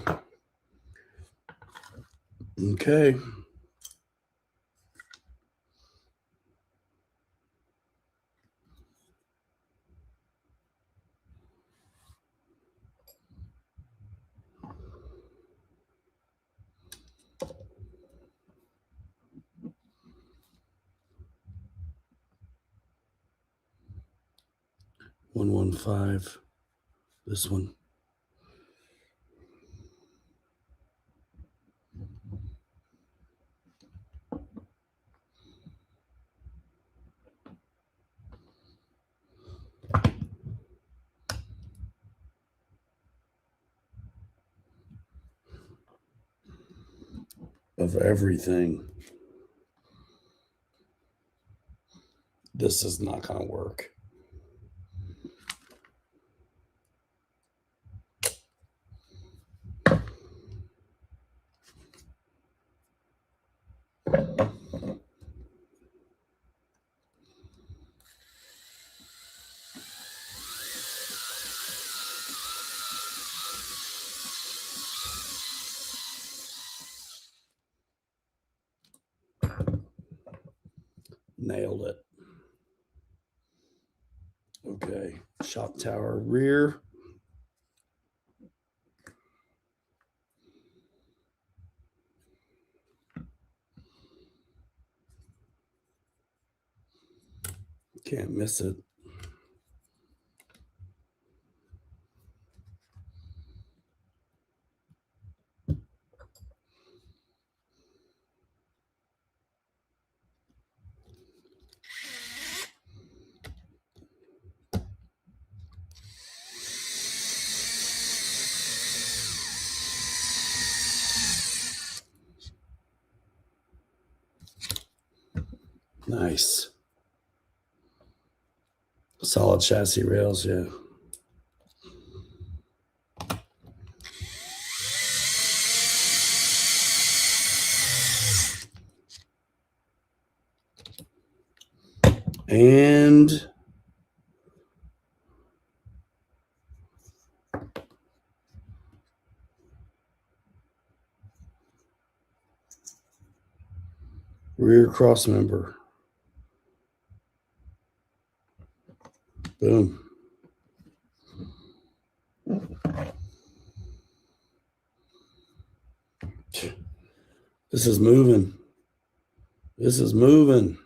Okay. $115. This one. Of everything. This is not going to work. Nailed it. Okay, shock tower rear. Can't miss it. Nice. Solid chassis rails, yeah. And rear cross member. Boom. This is moving. This is moving.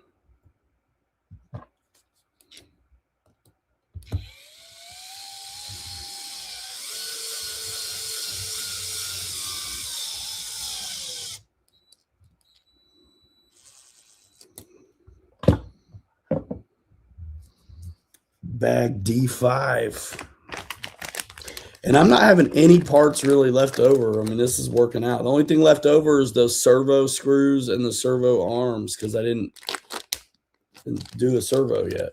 Bag D5. And I'm not having any parts really left over. I mean, this is working out. The only thing left over is those servo screws and the servo arms because I didn't do a servo yet.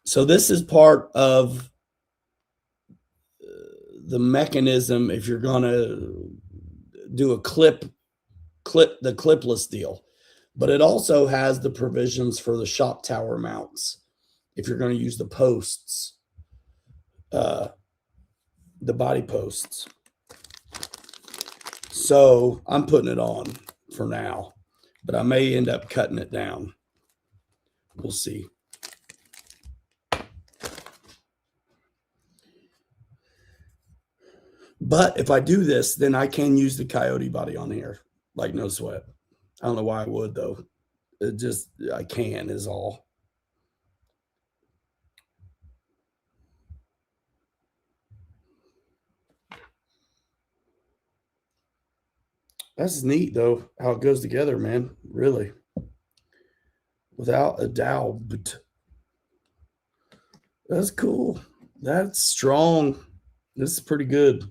So this is part of the mechanism if you're going to do a the clipless deal. But it also has the provisions for the shock tower mounts if you're going to use the posts, the body posts. So I'm putting it on for now, but I may end up cutting it down. We'll see. But if I do this, then I can use the Coyote body on here, like no sweat. I don't know why I would, though. It just, I can is all. That's neat, though, how it goes together, man. Really. Without a doubt. That's cool. That's strong. This is pretty good.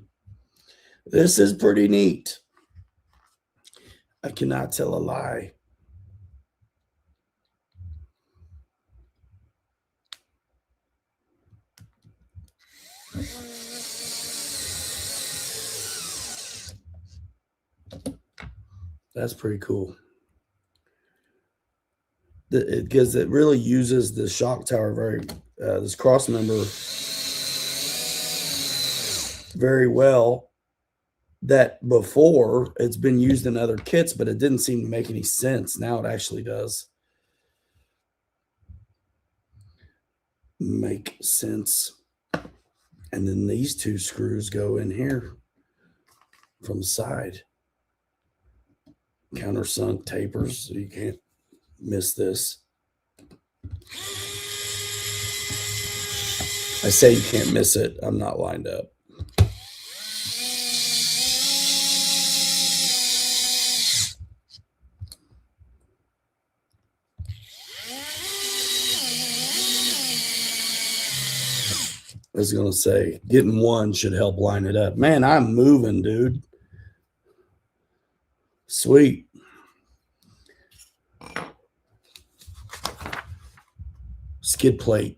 This is pretty neat. I cannot tell a lie. That's pretty cool. Because it really uses the shock tower this cross member very well. That before it's been used in other kits, but it didn't seem to make any sense. Now it actually does make sense. And then these two screws go in here from the side. Countersunk tapers, so you can't miss this. I say you can't miss it. I'm not lined up. I was going to say, getting one should help line it up. Man, I'm moving, dude. Sweet. Skid plate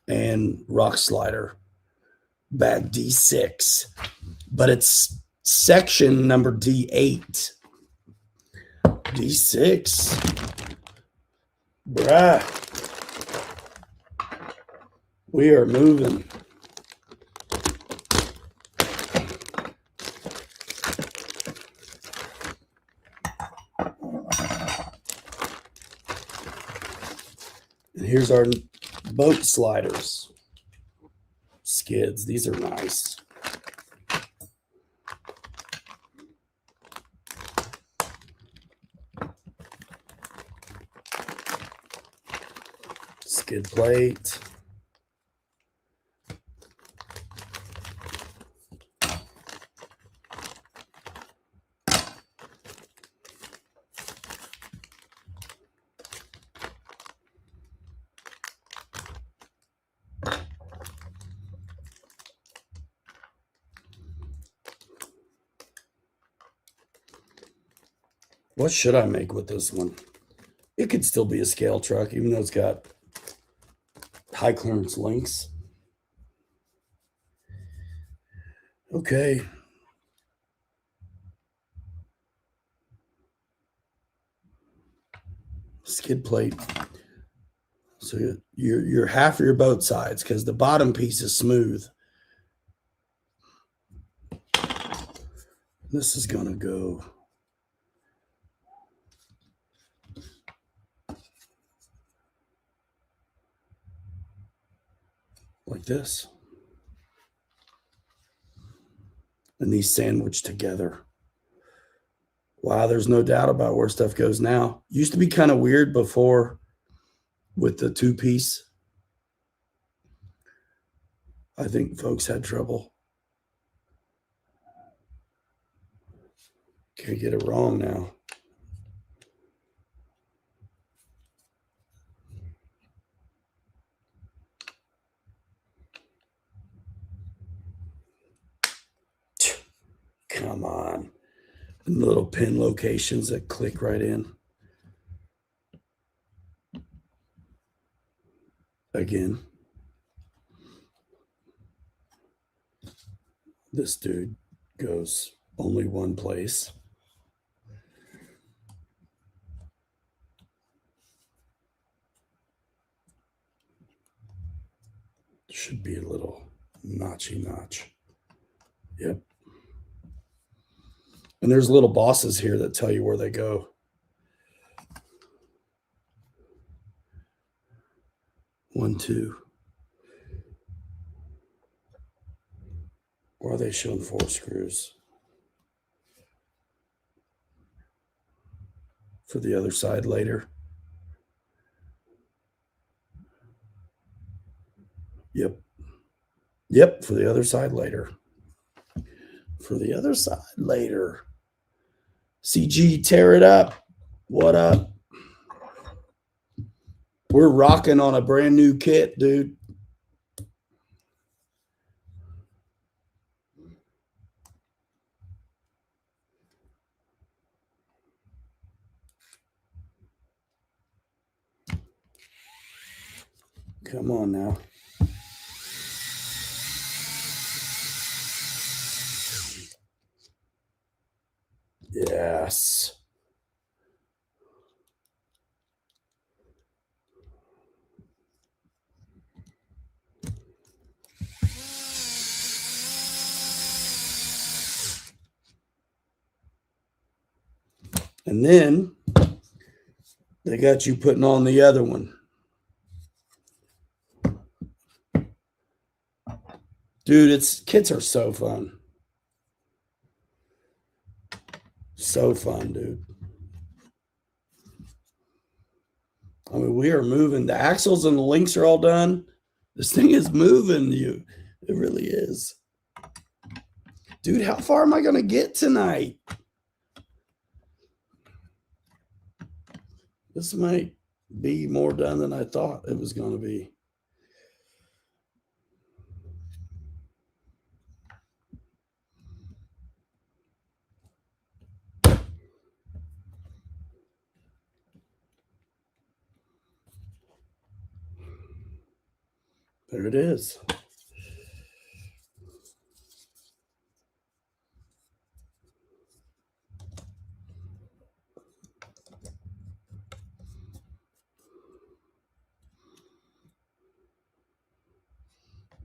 and rock slider. Bag D6. But it's section number D8. D6. Bruh. We are moving. And here's our boat sliders. Skids. These are nice. Skid plate. What should I make with this one? It could still be a scale truck, even though it's got high clearance links. Okay. Skid plate. So you're half of your boat sides because the bottom piece is smooth. This is going to go like this. And these sandwich together. Wow, there's no doubt about where stuff goes now. Used to be kind of weird before with the two-piece. I think folks had trouble. Can't get it wrong now. Come on. And little pin locations that click right in. Again. This dude goes only one place. Should be a little notchy notch. Yep. And there's little bosses here that tell you where they go. One, two. Or are they showing 4 screws? For the other side later. Yep. Yep, for the other side later. For the other side later. CG, tear it up. What up? We're rocking on a brand new kit, dude. Come on now. Yes. And then they got you putting on the other one. Dude, kits are so fun. So fun, dude. I mean, we are moving. The axles and the links are all done. This thing is moving, you. It really is. Dude, how far am I going to get tonight? This might be more done than I thought it was going to be. There it is.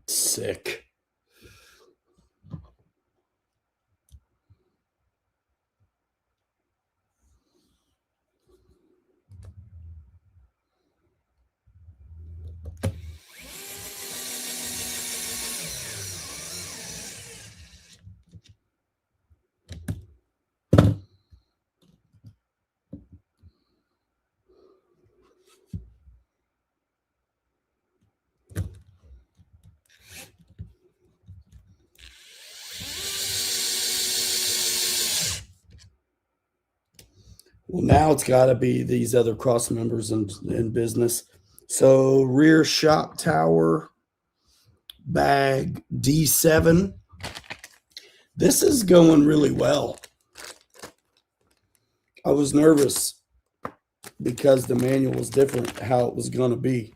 Sick. Well, now it's got to be these other cross members in business. So rear shock tower, bag D7. This is going really well. I was nervous because the manual was different, how it was going to be.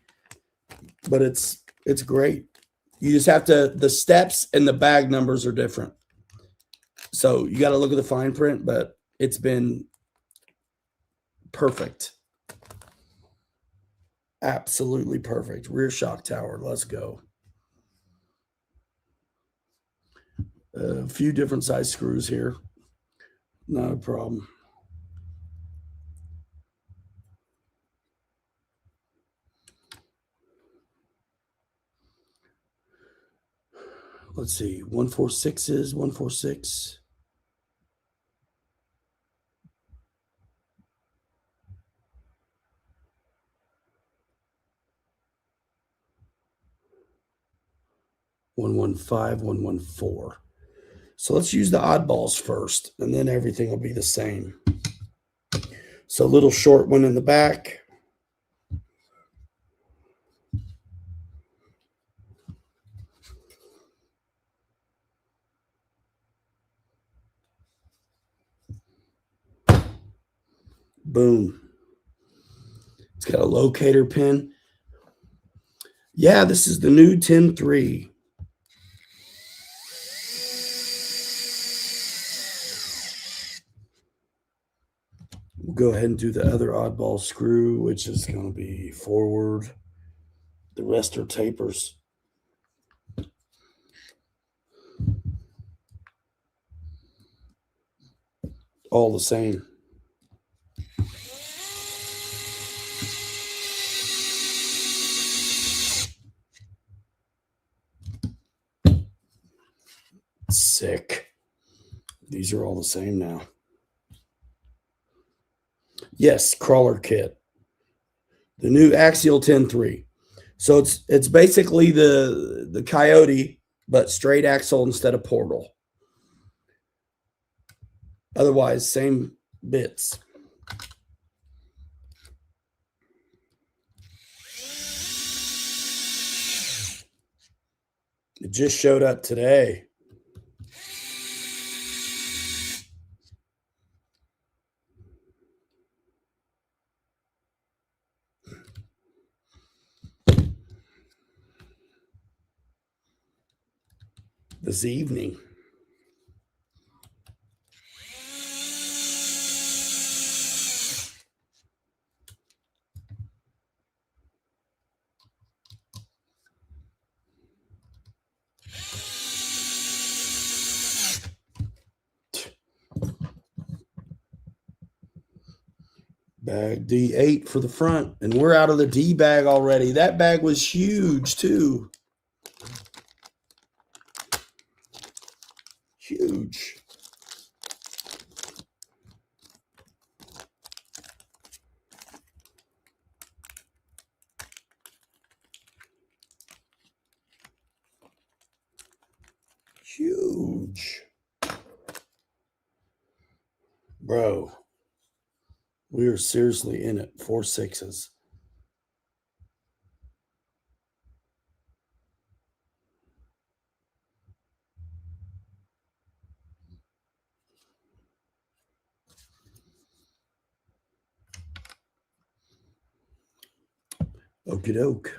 But it's great. You just have to, the steps and the bag numbers are different. So you got to look at the fine print, but it's been perfect. Absolutely perfect. Rear shock tower. Let's go. A few different size screws here. Not a problem. Let's see. 146s, 146. One 114. So let's use the oddballs first, and then everything will be the same. So a little short one in the back. Boom. It's got a locator pin. Yeah, this is the new 10 III. We'll go ahead and do the other oddball screw, which is going to be forward. The rest are tapers. All the same. Sick. These are all the same now. Yes, crawler kit. The new Axial 10 III. So it's basically the Coyote, but straight axle instead of portal. Otherwise, same bits. It just showed up today. this evening. Bag D8 for the front, and we're out of the D bag already. That bag was huge too. Huge. Huge. Bro, we are seriously in it. 4 6s. Okie doke.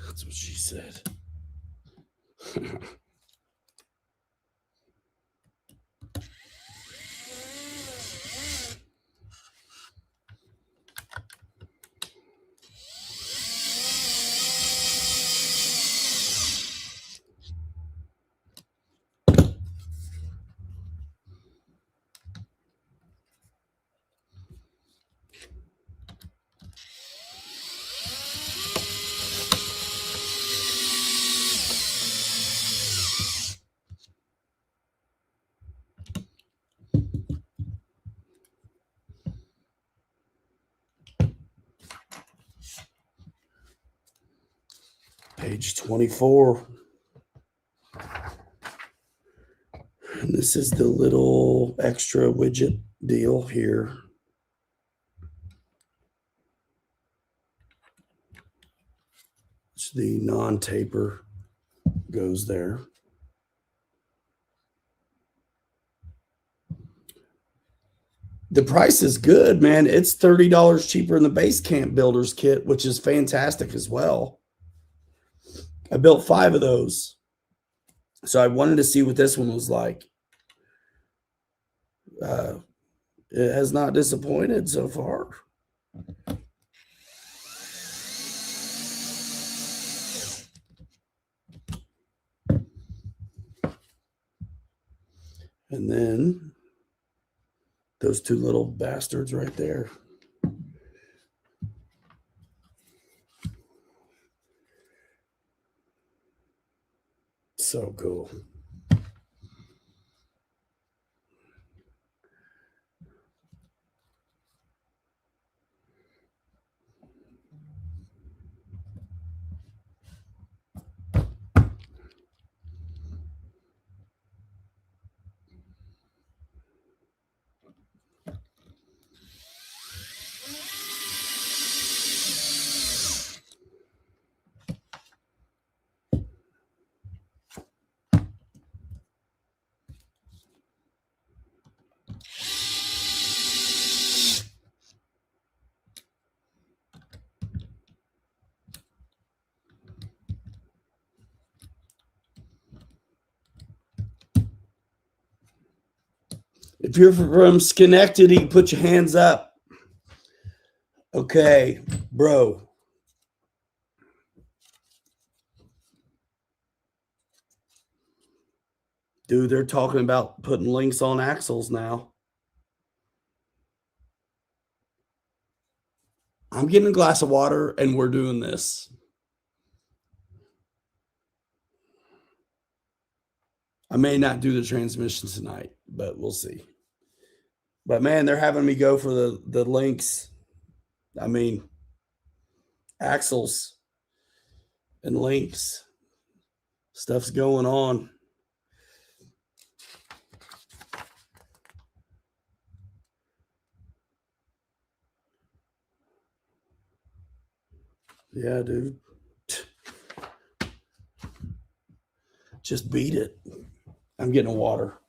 That's what she said. Page 24. And this is the little extra widget deal here. It's the non-taper goes there. The price is good, man. It's $30 cheaper than the base camp builders kit, which is fantastic as well. I built 5 of those. So I wanted to see what this one was like. It has not disappointed so far. And then those 2 little bastards right there. So cool. If you're from Schenectady, put your hands up. Okay, bro. Dude, they're talking about putting links on axles now. I'm getting a glass of water and we're doing this. I may not do the transmission tonight, but we'll see. But man, they're having me go for the links. I mean, axles and links. Stuff's going on. Yeah, dude. Just beat it. I'm getting water.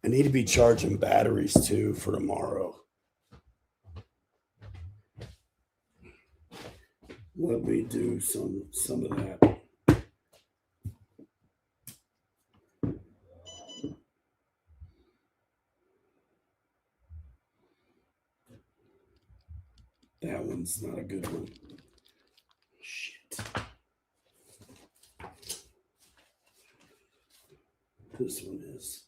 I need to be charging batteries too for tomorrow. Let me do some of that. That one's not a good one. Shit. This one is.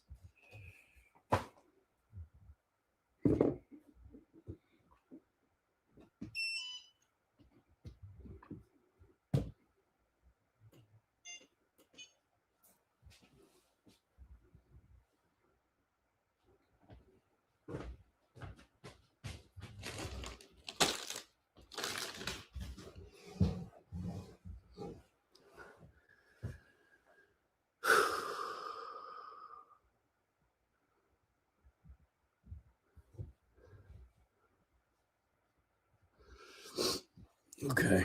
Okay.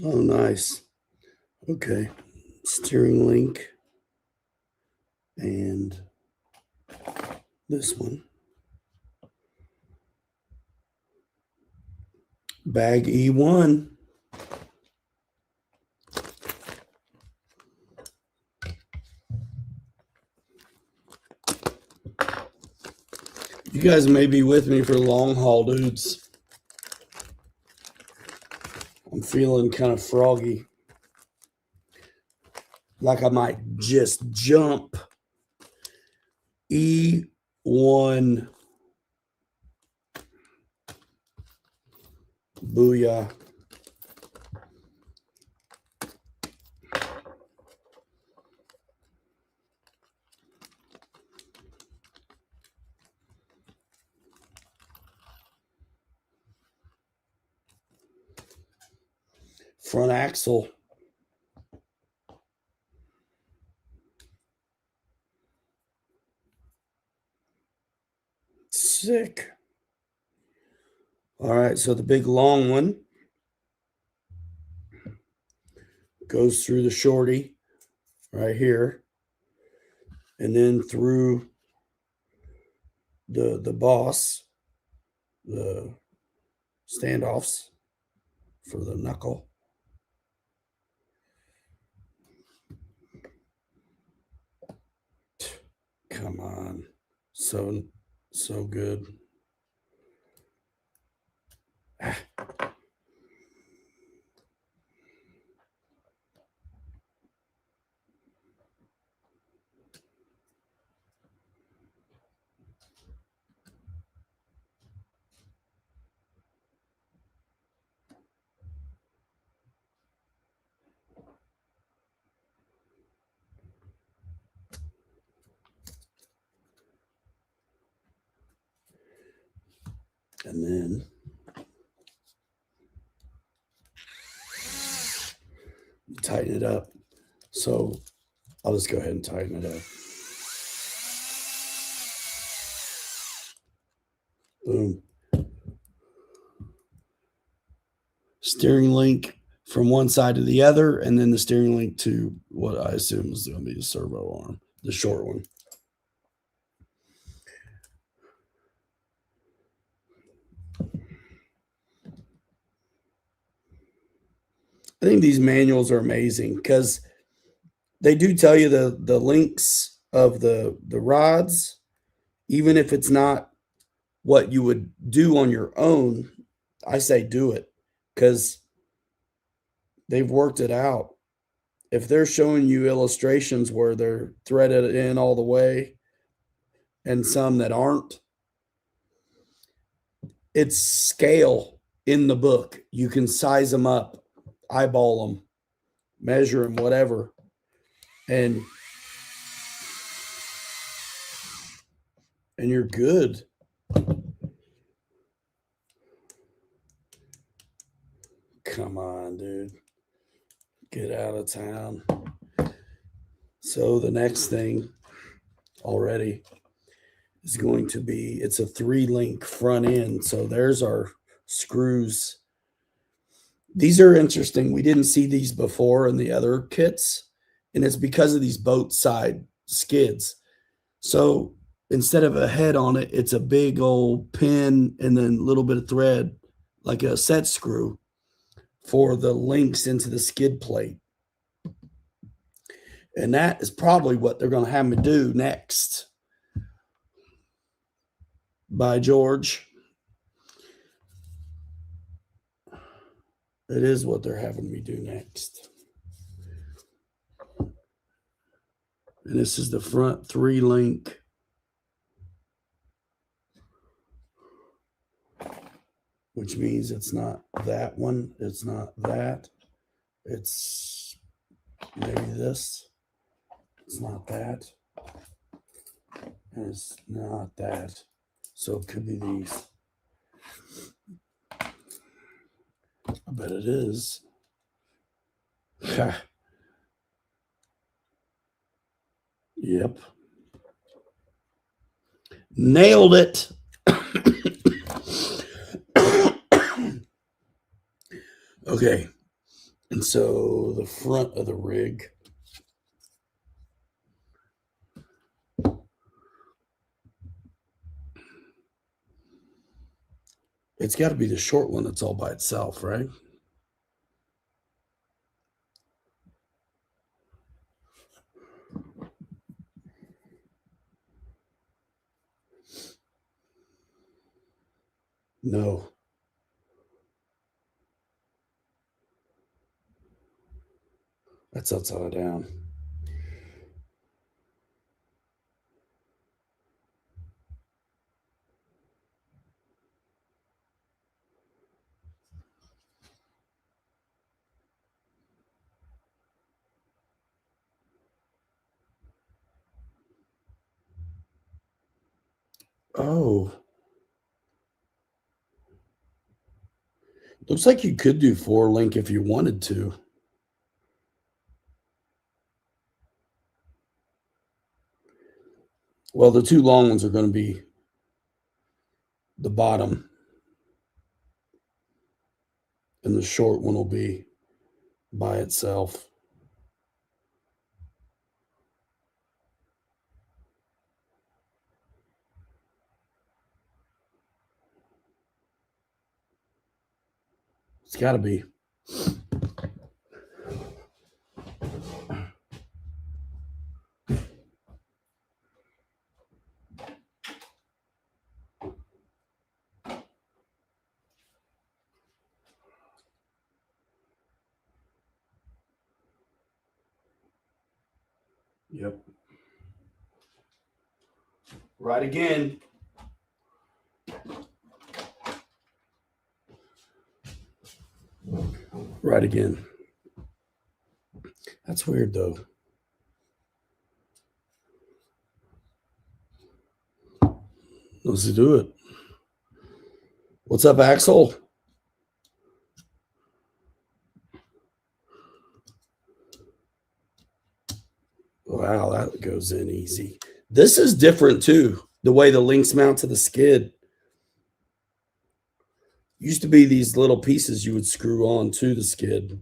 Oh, nice. Okay. Steering link. And this one. Bag E1. You guys may be with me for the long haul, dudes. I'm feeling kind of froggy. Like I might just jump E1. Booyah. Front axle. Sick. All right, so the big long one goes through the shorty right here, and then through the boss, the standoffs for the knuckle. Come on. So good. And then tighten it up. So I'll just go ahead and tighten it up. Boom. Steering link from one side to the other, and then the steering link to what I assume is going to be a servo arm, the short one. I think these manuals are amazing because they do tell you the links of the rods, even if it's not what you would do on your own. I say do it because they've worked it out. If they're showing you illustrations where they're threaded in all the way and some that aren't, it's scale in the book. You can size them up, eyeball them, measure them, whatever. And you're good. Come on, dude. Get out of town. So the next thing already is going to be, it's a 3-link front end. So there's our screws. These are interesting. We didn't see these before in the other kits, and it's because of these boat side skids. So instead of a head on it, it's a big old pin and then a little bit of thread, like a set screw for the links into the skid plate. And that is probably what they're going to have me do next. By George. It is what they're having me do next. And this is the front 3-link. Which means it's not that one. It's not that. It's maybe this. It's not that. And it's not that. So it could be these. I bet it is. Yep. Nailed it. Okay. And so the front of the rig. It's got to be the short one that's all by itself, right? No. That's upside down. Oh. Looks like you could do 4-link if you wanted to. Well, the 2 long ones are going to be the bottom. And the short one will be by itself. It's got to be. Yep. Right again. Right again. That's weird, though. Let's do it. What's up, Axel? Wow, that goes in easy. This is different, too, the way the links mount to the skid. Used to be these little pieces you would screw on to the skid.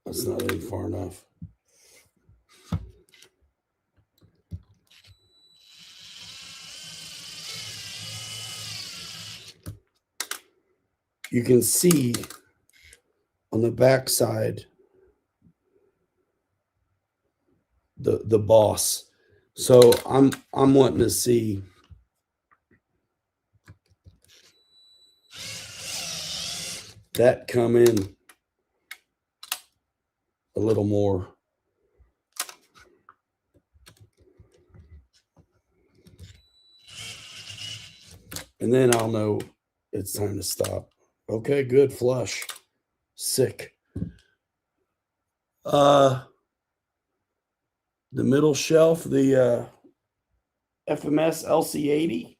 That's not in far enough. You can see on the back side the boss. So I'm wanting to see that come in a little more. And then I'll know it's time to stop. Okay, good. Flush. Sick. The The middle shelf, the FMS LC80,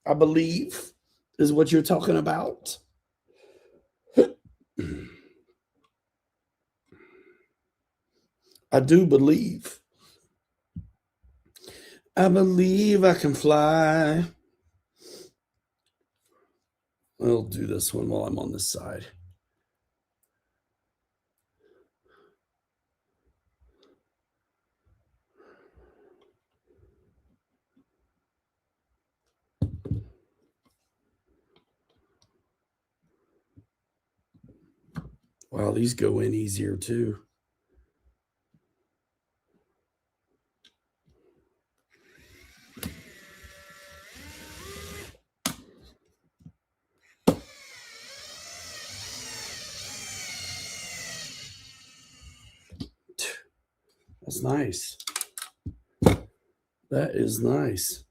I believe, is what you're talking about. I do believe. I believe I can fly. I'll do this one while I'm on this side. Wow, these go in easier too. That's nice. That is nice.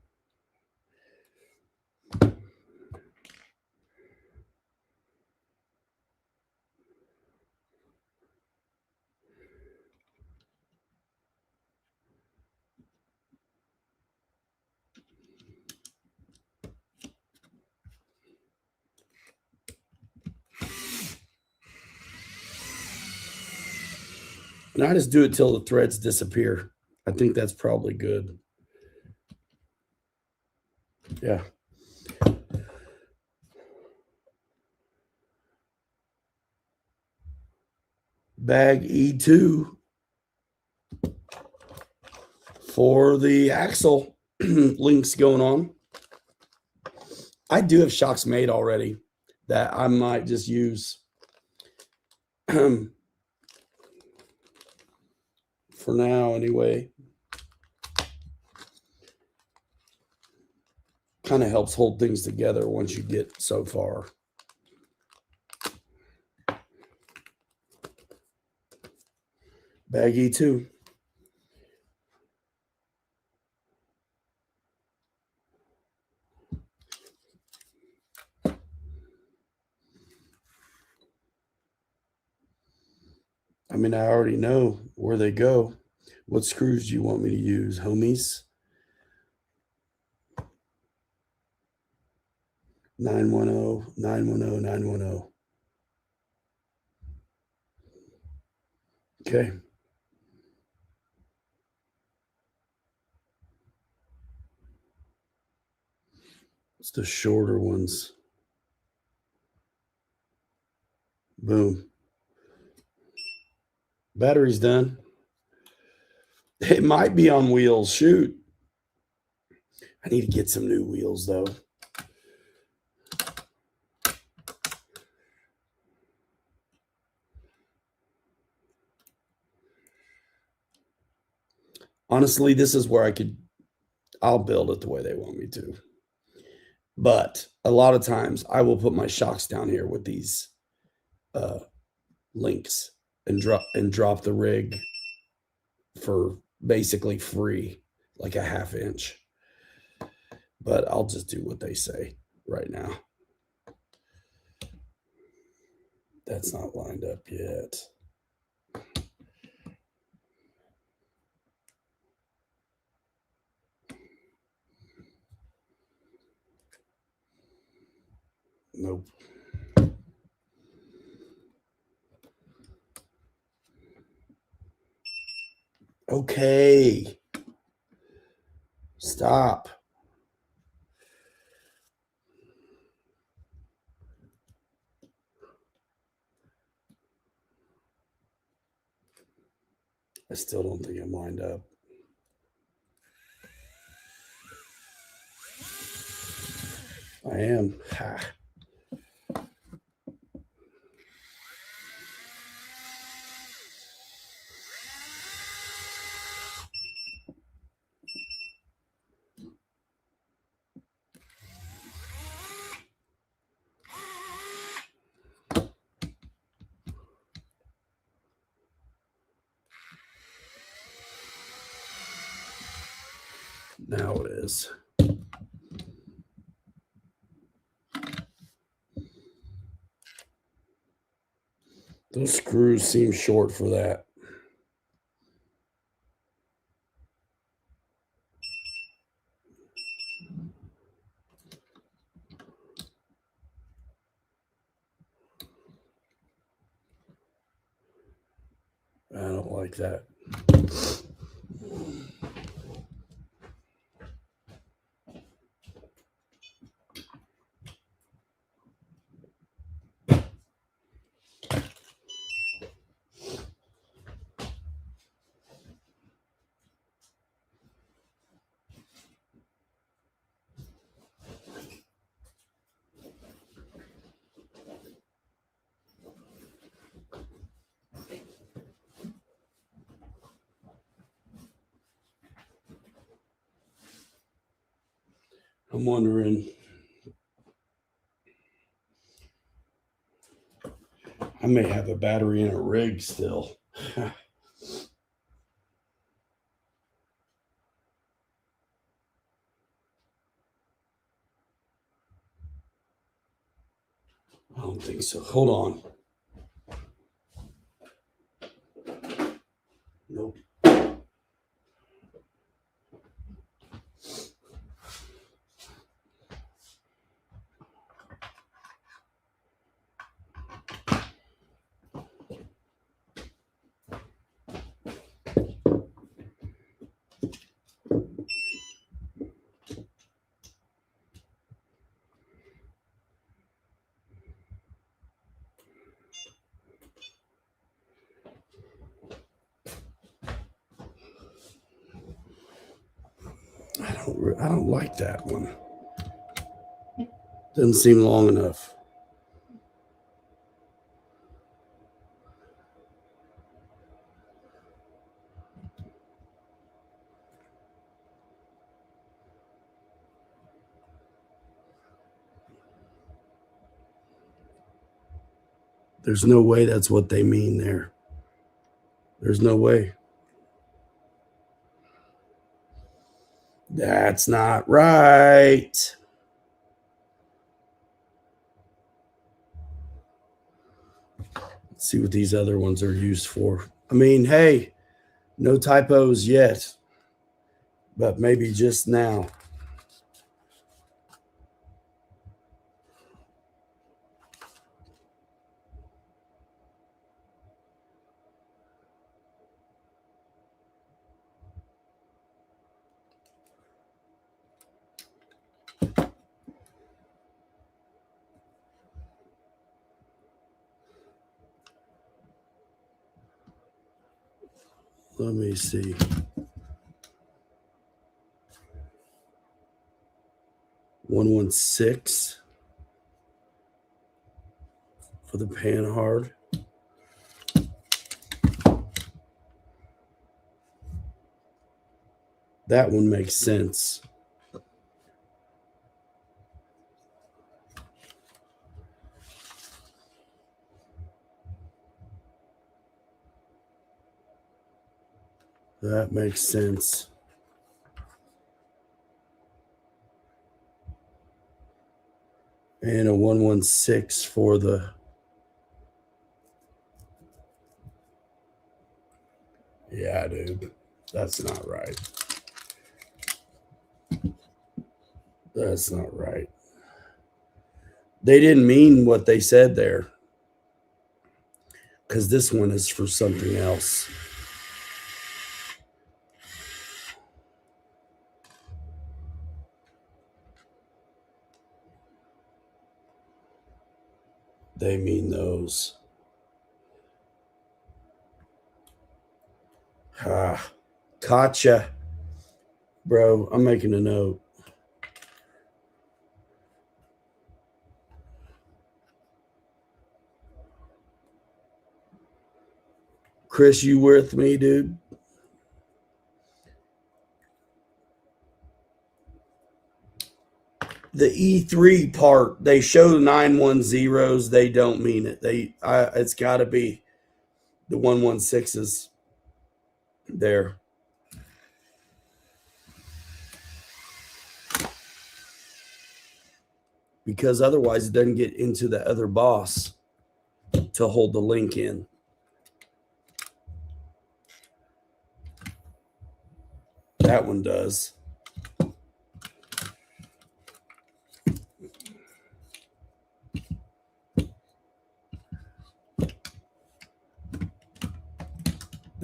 And I just do it till the threads disappear. I think that's probably good. Yeah. Bag E2 for the axle links going on. I do have shocks made already that I might just use for now anyway. Kind of helps hold things together once you get so far. Bag E2. I mean, I already know where they go. What screws do you want me to use, homies? 910, 910, 910. Okay. It's the shorter ones. Boom. Battery's done. It might be on wheels. Shoot. I need to get some new wheels, though. Honestly, this is where I'll build it the way they want me to. But a lot of times I will put my shocks down here with these links and drop the rig for basically free, like a ½ inch. But I'll just do what they say right now. That's not lined up yet. Nope. Okay. Stop. I still don't think I'm lined up. I am. Ha. Now it is. Those screws seem short for that. like that. I'm wondering, I may have a battery in a rig still. I don't think so. Hold on. Nope. I don't like that one. Doesn't seem long enough. There's no way that's what they mean there. There's no way. That's not right. Let's see what these other ones are used for. I mean, hey, no typos yet, but maybe just now. Let me see. 116 for the panhard. That one makes sense. That makes sense. And a 116 for the, yeah, dude, that's not right. That's not right. They didn't mean what they said there, because this one is for something else. They mean those. Ah, gotcha. Bro, I'm making a note. Chris, you with me, dude? The E3 part, they show 910s. They don't mean it. It's got to be the 116s there. Because otherwise it doesn't get into the other boss to hold the link in. That one does.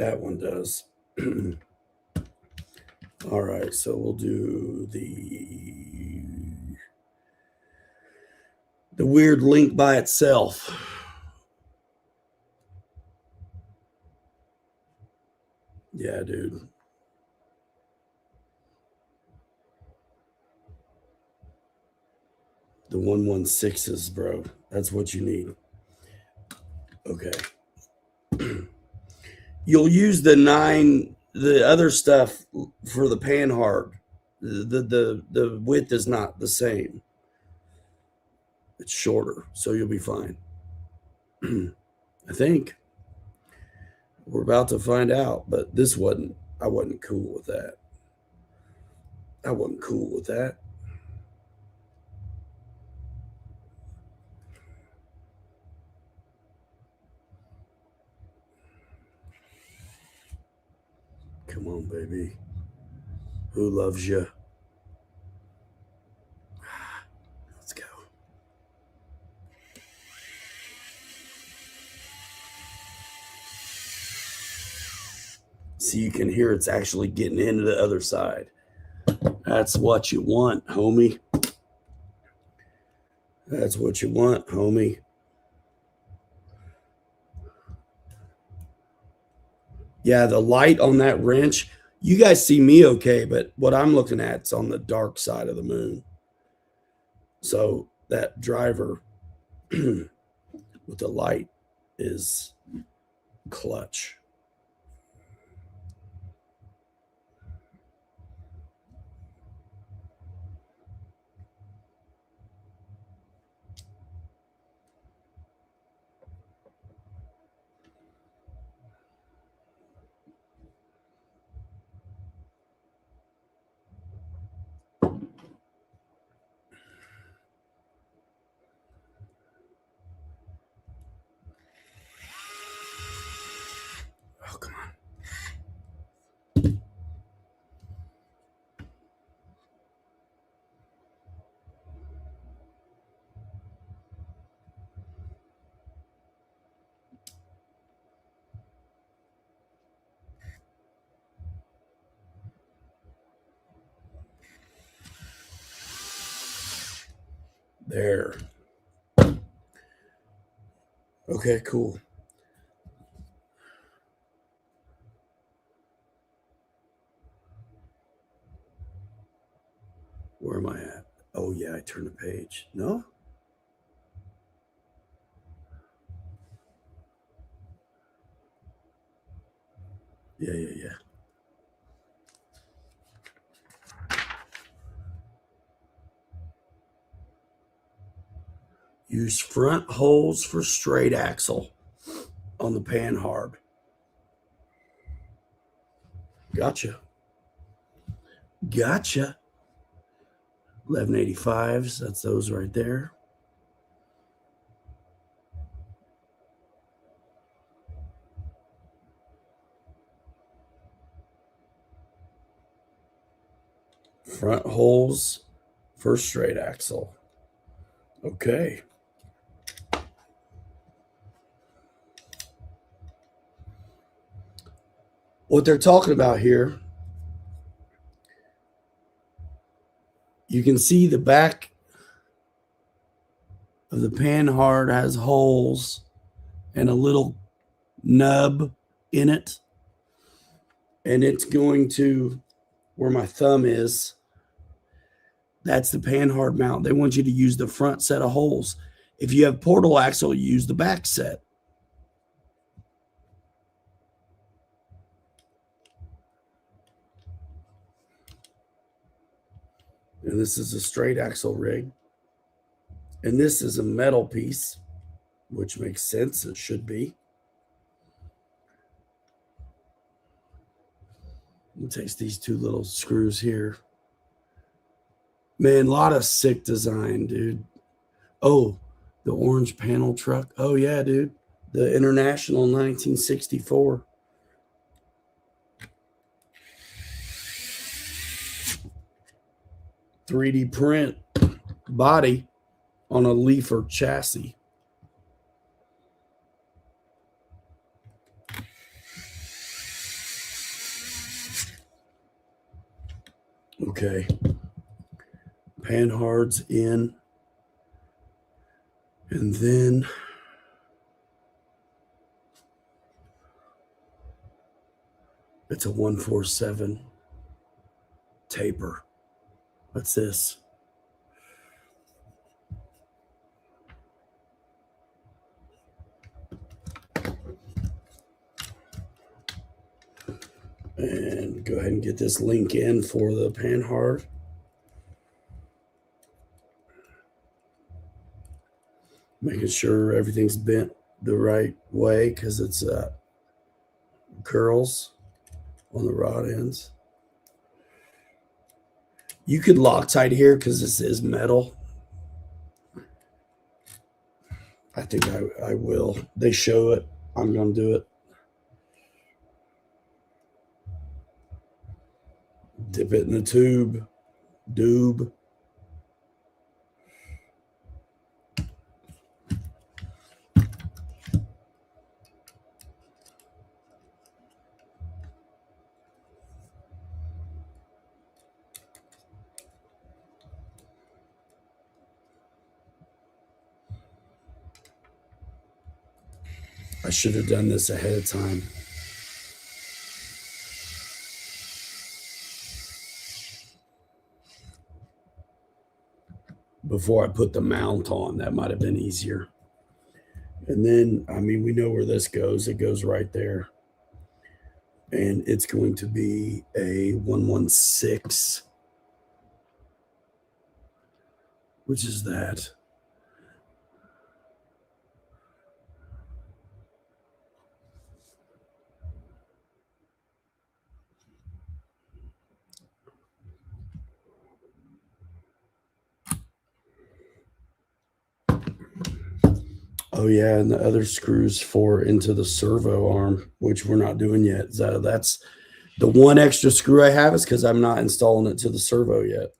That one does. All right, so we'll do the weird link by itself. Yeah, dude. The 116s, bro. That's what you need. Okay. You'll use the other stuff for the panhard. The width is not the same. It's shorter, so you'll be fine. I think. We're about to find out, but I wasn't cool with that. I wasn't cool with that. Come on, baby. Who loves you? Let's go. See, you can hear it's actually getting into the other side. That's what you want, homie. That's what you want, homie. Yeah, the light on that wrench, you guys see me okay, but what I'm looking at is on the dark side of the moon. So that driver with the light is clutch. Oh, come on. There. Okay, cool. Where am I at? Oh, yeah, I turned the page. No? Yeah. Use front holes for straight axle on the panhard. Gotcha. 1185s, that's those right there. Front holes for straight axle. Okay. What they're talking about here, you can see the back of the panhard has holes and a little nub in it. And it's going to, where my thumb is, that's the panhard mount. They want you to use the front set of holes. If you have portal axle, you use the back set. And this is a straight axle rig. And this is a metal piece, which makes sense. It should be. It takes these two little screws here. Man, a lot of sick design, dude. Oh, the orange panel truck. Oh, yeah, dude. The International 1964. .3D print body on a leafer chassis. Okay. Panhard's in. And then it's a 147 taper. What's this? And go ahead and get this link in for the Panhard. Making sure everything's bent the right way because it's curls on the rod ends. You could Loctite here because this is metal. I think I will. They show it. I'm going to do it. Dip it in the tube. Doob. I should have done this ahead of time. Before I put the mount on, that might have been easier. And then, I mean, we know where this goes. It goes right there. And it's going to be a 116. Which is that? Oh yeah, and the other screws for into the servo arm, which we're not doing yet. So that's the one extra screw I have is because I'm not installing it to the servo yet.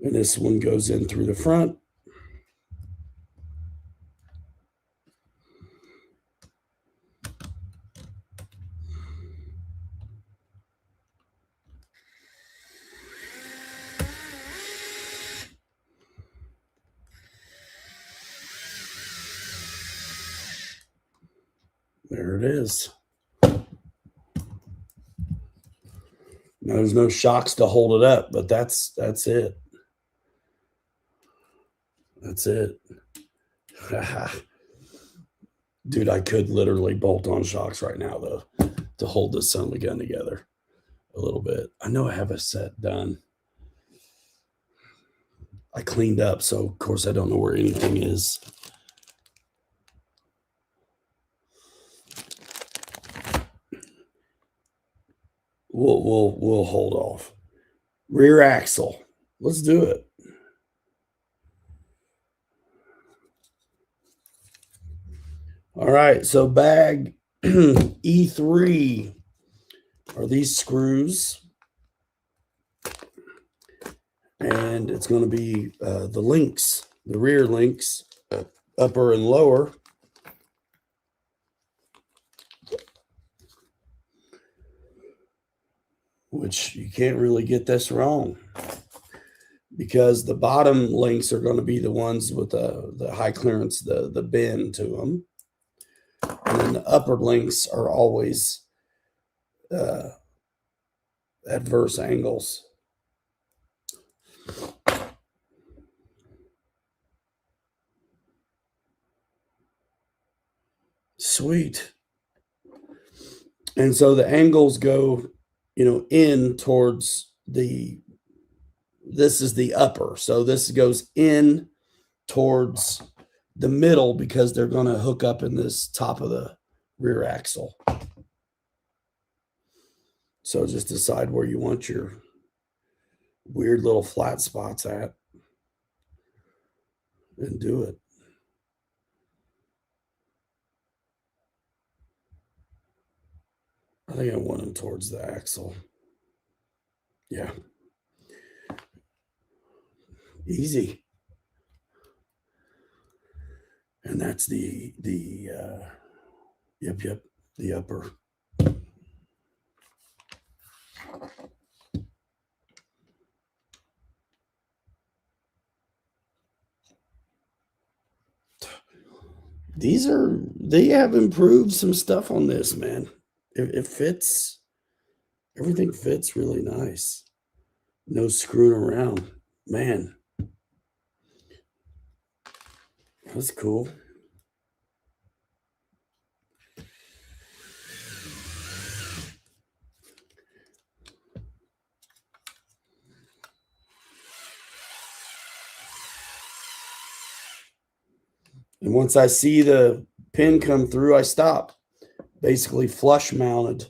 And this one goes in through the front. There it is. Now, there's no shocks to hold it up, but that's it. That's it. Dude, I could literally bolt on shocks right now, though, to hold this son of a gun together a little bit. I know I have a set done. I cleaned up, so of course I don't know where anything is. We'll hold off. Rear axle. Let's do it. All right, so bag E3 are these screws. And it's going to be the links, the rear links, upper and lower. Which you can't really get this wrong because the bottom links are going to be the ones with the high clearance, the bend to them. And then the upper links are always adverse angles. Sweet. And so the angles go, in towards this is the upper. So this goes in towards the middle because they're going to hook up in this top of the rear axle. So just decide where you want your weird little flat spots at and do it. I think I want them towards the axle. Yeah. Easy. And that's the upper. They have improved some stuff on this, man. It fits. Everything fits really nice. No screwing around. Man, that's cool. And once I see the pin come through, I stop. Basically flush mounted.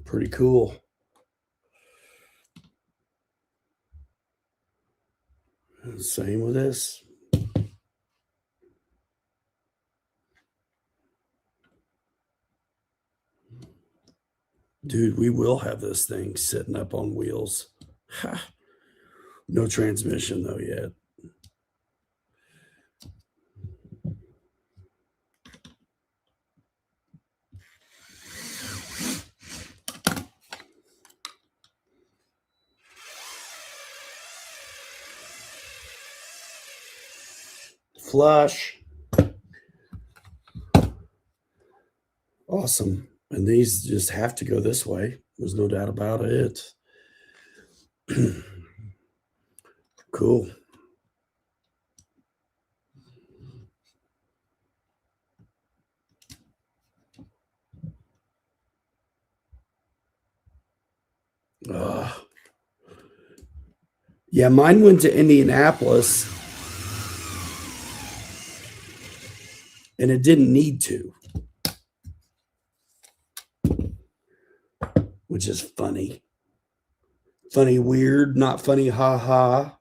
Pretty cool. Same with this. Dude, we will have this thing sitting up on wheels. No transmission though yet. Flush. Awesome. And these just have to go this way. There's no doubt about it. Cool. Yeah, mine went to Indianapolis and it didn't need to, which is funny. Funny, weird, not funny, ha ha.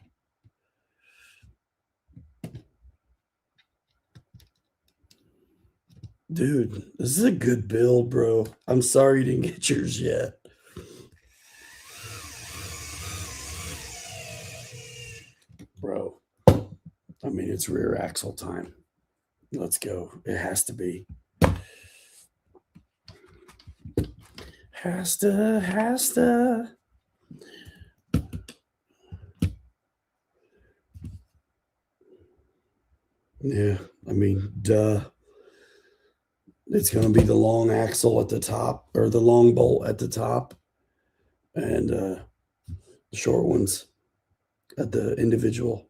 Dude, this is a good build, bro. I'm sorry you didn't get yours yet. Bro, I mean, it's rear axle time. Let's go. It has to be. Has to. Yeah, I mean, duh. It's going to be the long axle at the top, or the long bolt at the top, and the short ones at the individual.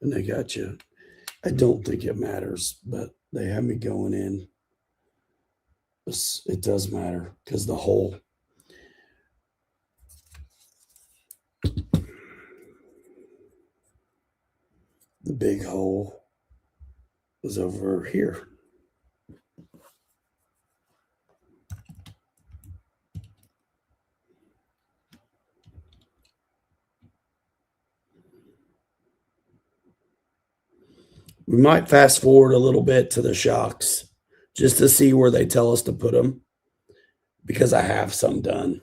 And they got you. I don't think it matters, but they have me going in. It does matter because the hole. The big hole is over here. We might fast forward a little bit to the shocks just to see where they tell us to put them because I have some done.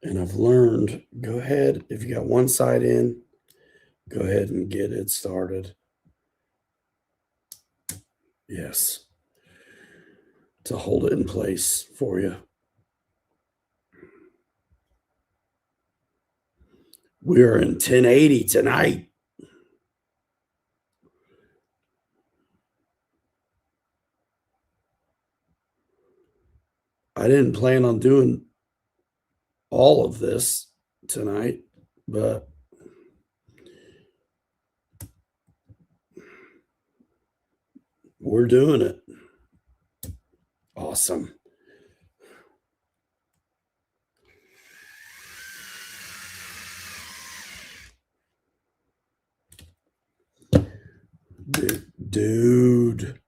And I've learned, go ahead, if you got one side in, go ahead and get it started. Yes. To hold it in place for you. We are in 1080 tonight. I didn't plan on doing all of this tonight, but we're doing it. Awesome. Dude.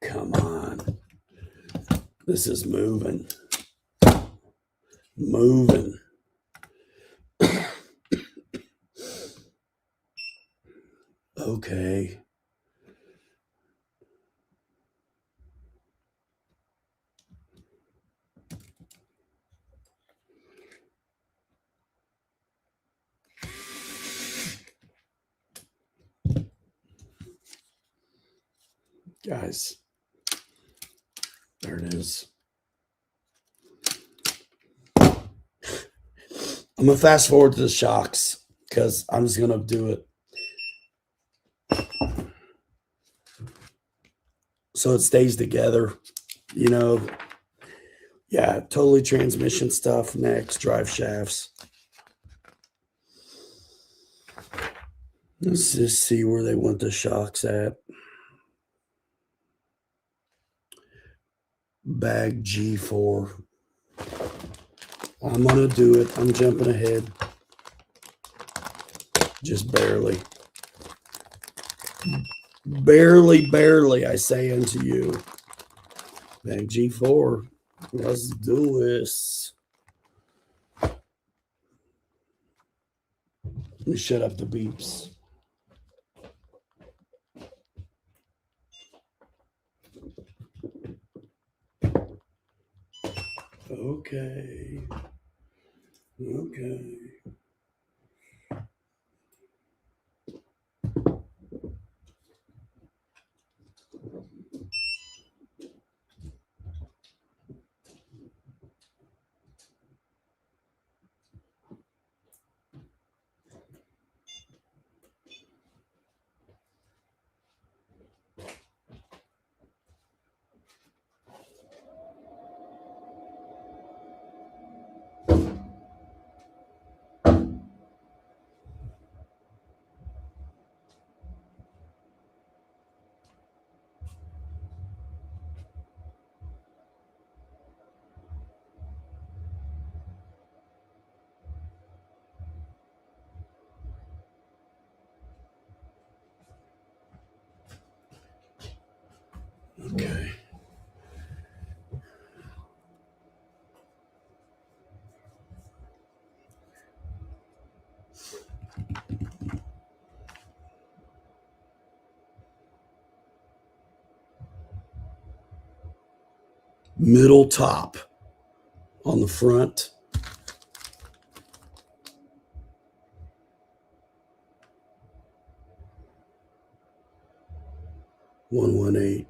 Come on. This is moving. Moving. Okay. Guys, there it is. I'm going to fast forward to the shocks because I'm just going to do it. So it stays together, you know. Yeah, totally transmission stuff. Next, drive shafts. Let's just see where they want the shocks at. Bag G4. I'm going to do it. I'm jumping ahead. Just barely. Barely, I say unto you. Bag G4. Let's do this. Let me shut up the beeps. Okay. Okay. Okay. Middle top on the front. $118.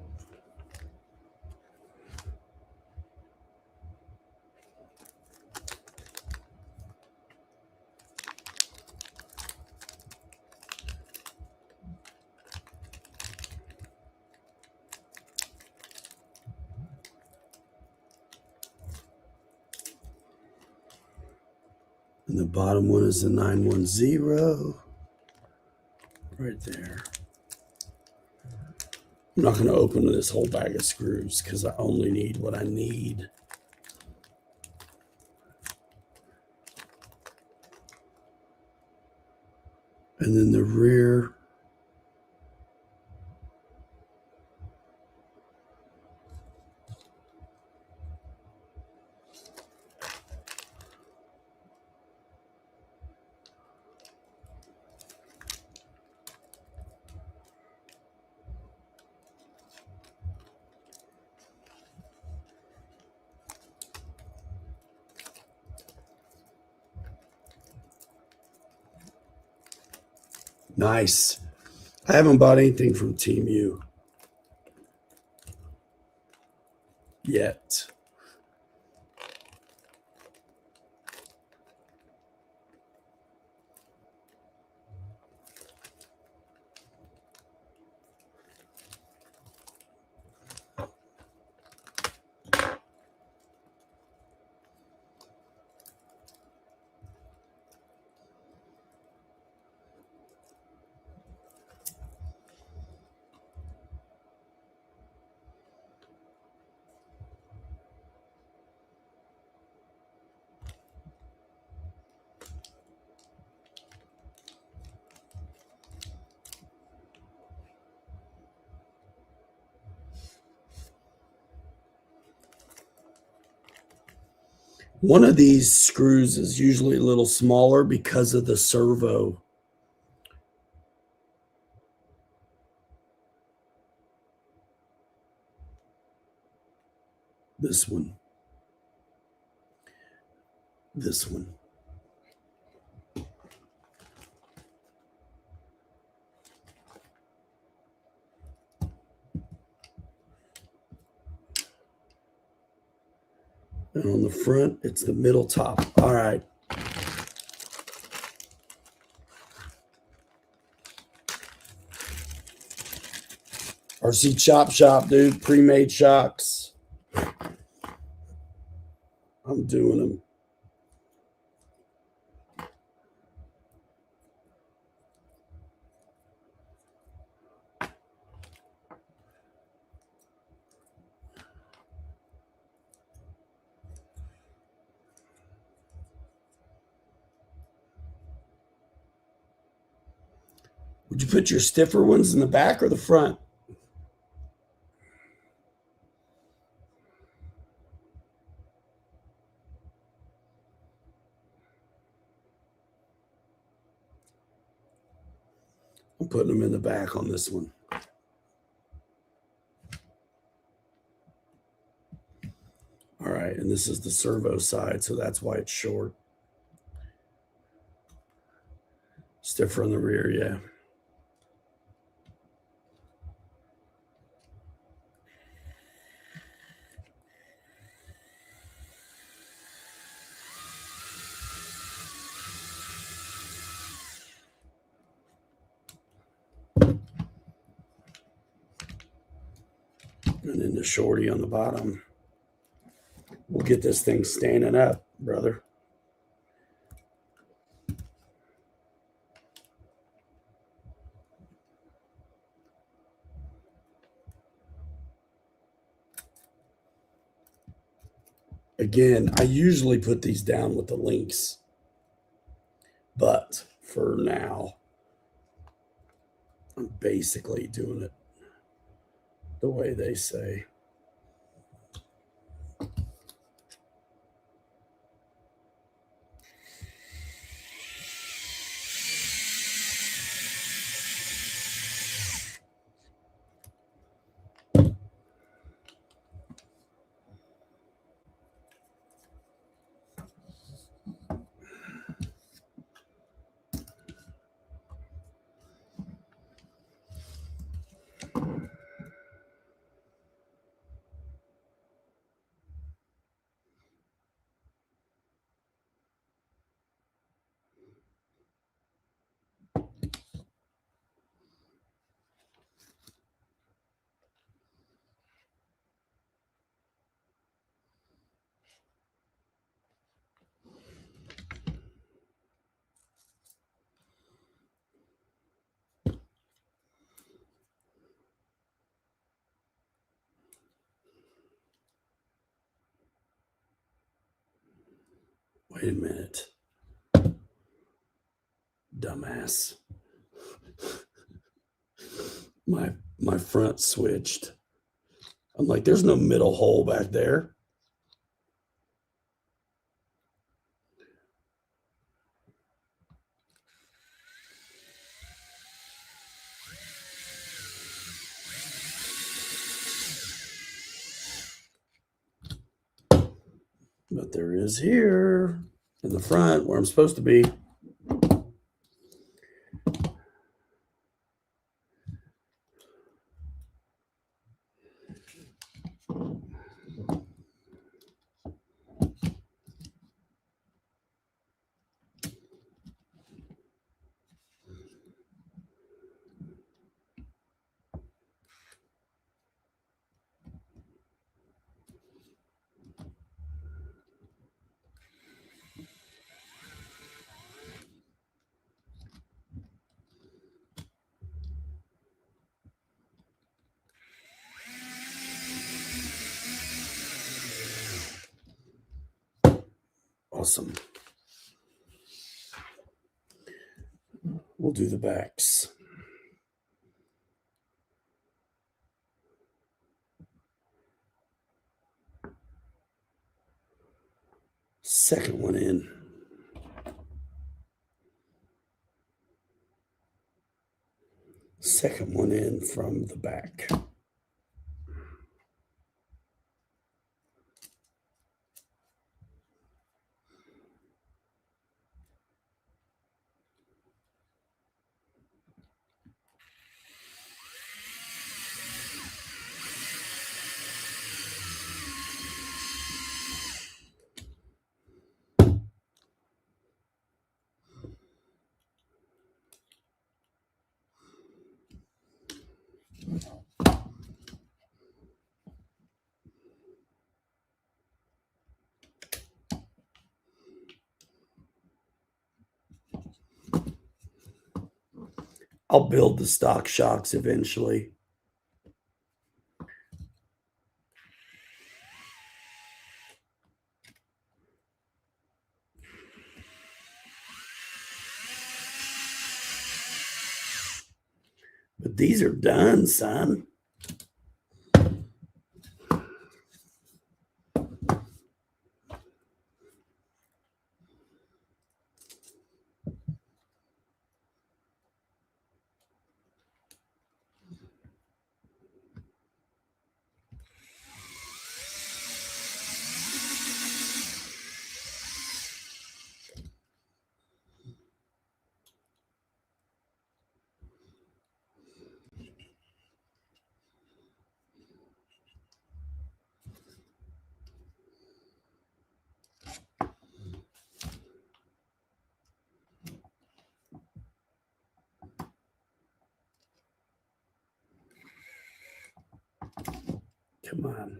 And the bottom one is the 910. Right there. I'm not going to open this whole bag of screws because I only need what I need. And then the rear. Nice. I haven't bought anything from Team U yet. One of these screws is usually a little smaller because of the servo. This one. This one. And on the front, it's the middle top. All right. RC Chop Shop, dude. Pre-made shocks. I'm doing them. Would you put your stiffer ones in the back or the front? I'm putting them in the back on this one. All right, and this is the servo side, so that's why it's short. Stiffer on the rear, yeah. And then the shorty on the bottom. We'll get this thing standing up, brother. Again, I usually put these down with the links, but for now, I'm basically doing it the way they say. Wait a minute. Dumbass. My front switched. I'm like, there's no middle hole back there. But there is here in the front where I'm supposed to be. Awesome. We'll do the backs. Second one in. Second one in from the back. I'll build the stock shocks eventually. But these are done, son. Come on.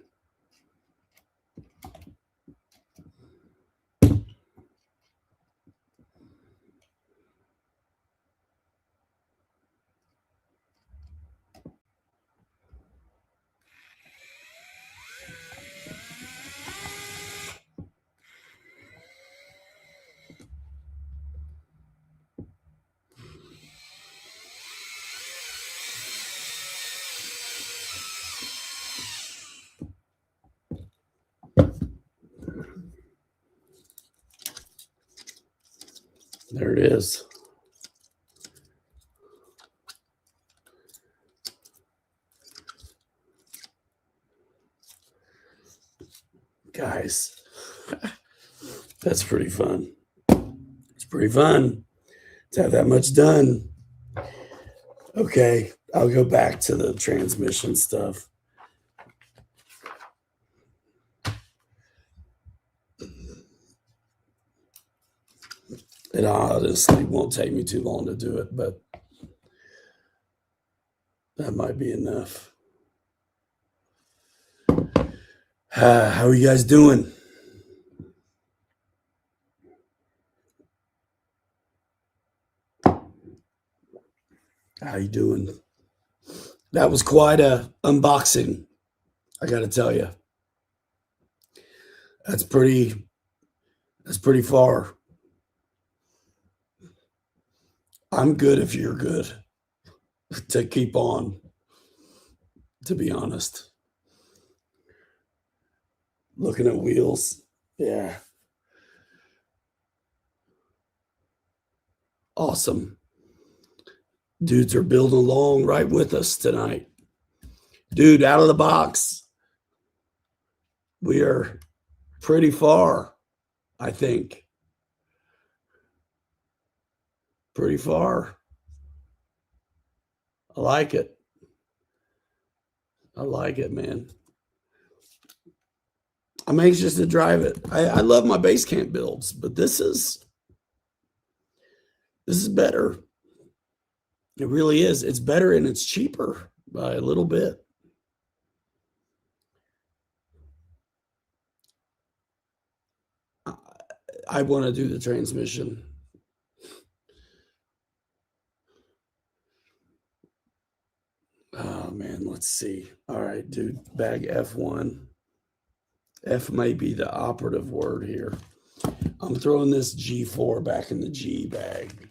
There it is. Guys, that's pretty fun. It's pretty fun to have that much done. Okay, I'll go back to the transmission stuff. It honestly won't take me too long to do it, but that might be enough. How are you guys doing? How you doing? That was quite a unboxing, I got to tell you. That's pretty far. I'm good if you're good to keep on, to be honest. Looking at wheels. Yeah. Awesome. Dudes are building along right with us tonight. Dude, out of the box, we are pretty far, I think. Pretty far. I like it. I like it, man. I'm anxious to drive it. I love my base camp builds, but this is better. It really is. It's better and it's cheaper by a little bit. I want to do the transmission. Oh man, let's see. All right, dude, bag F1. F may be the operative word here. I'm throwing this G4 back in the G bag.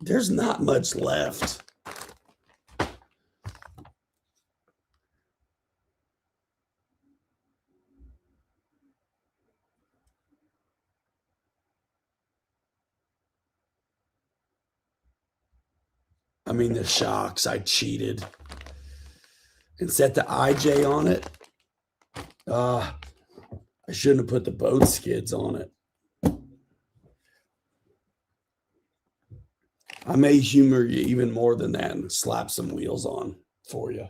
There's not much left. I mean, the shocks, I cheated and set the IJ on it. I shouldn't have put the boat skids on it. I may humor you even more than that and slap some wheels on for you.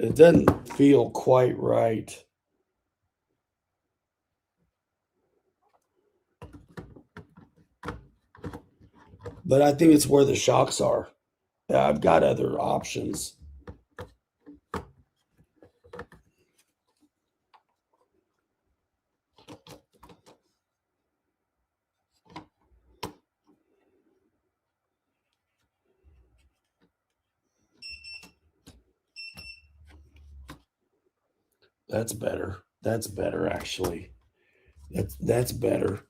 It doesn't feel quite right. But I think it's where the shocks are. I've got other options. That's better. That's better, actually. That's better.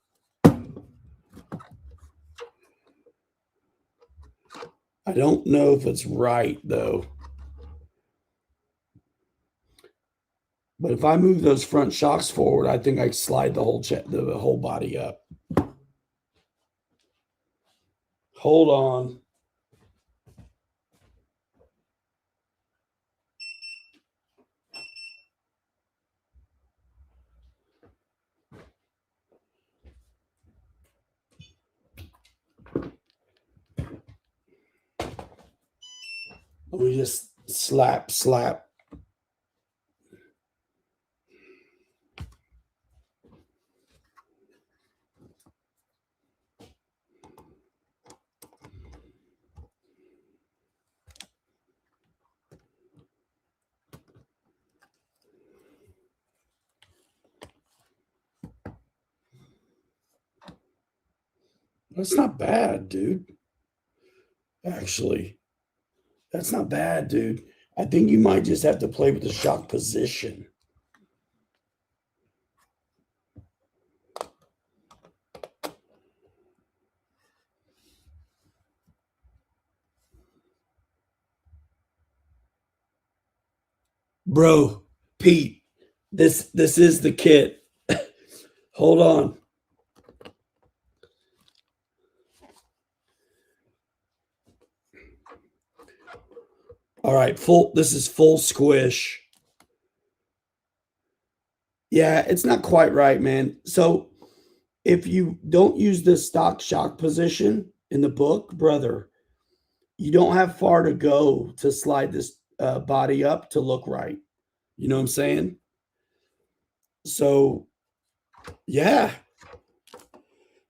I don't know if it's right, though. But if I move those front shocks forward, I think I slide the whole body up. Hold on. Let me just slap. That's not bad, dude. Actually, that's not bad, dude. I think you might just have to play with the shock position. Bro, Pete, this is the kit. Hold on. All right, this is full squish. Yeah, it's not quite right, man. So if you don't use the stock shock position in the book, brother, you don't have far to go to slide this body up to look right. You know what I'm saying? So, yeah.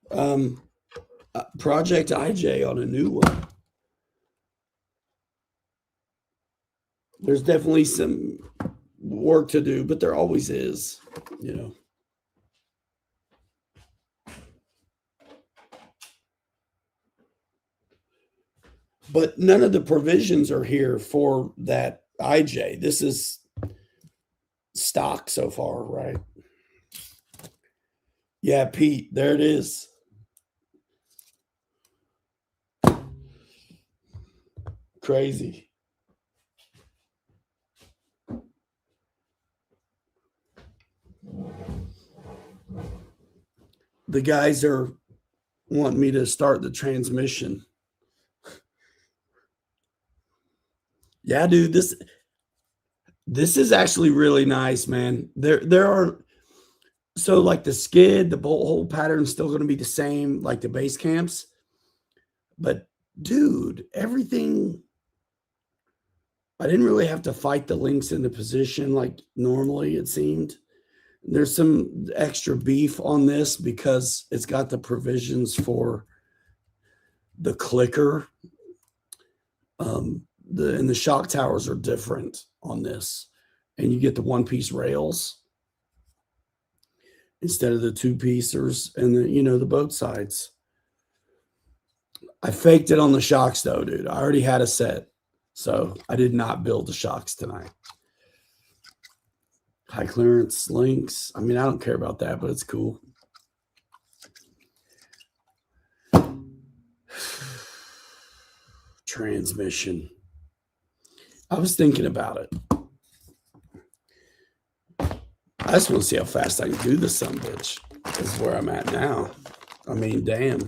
Project IJ on a new one. There's definitely some work to do, but there always is, you know. But none of the provisions are here for that IJ. This is stock so far, right? Yeah, Pete, there it is. Crazy. The guys are wanting me to start the transmission. Yeah, dude, this is actually really nice, man. There are so like the skid, the bolt hole pattern is still going to be the same, like the base camps. But dude, everything, I didn't really have to fight the links into position like normally it seemed. There's some extra beef on this because it's got the provisions for the clicker. And the shock towers are different on this. And you get the one-piece rails instead of the two-piecers and the both sides. I faked it on the shocks though, dude. I already had a set. So I did not build the shocks tonight. High clearance links. I mean, I don't care about that, but it's cool. Transmission. I was thinking about it. I just want to see how fast I can do this son of a bitch. This is where I'm at now. I mean, damn.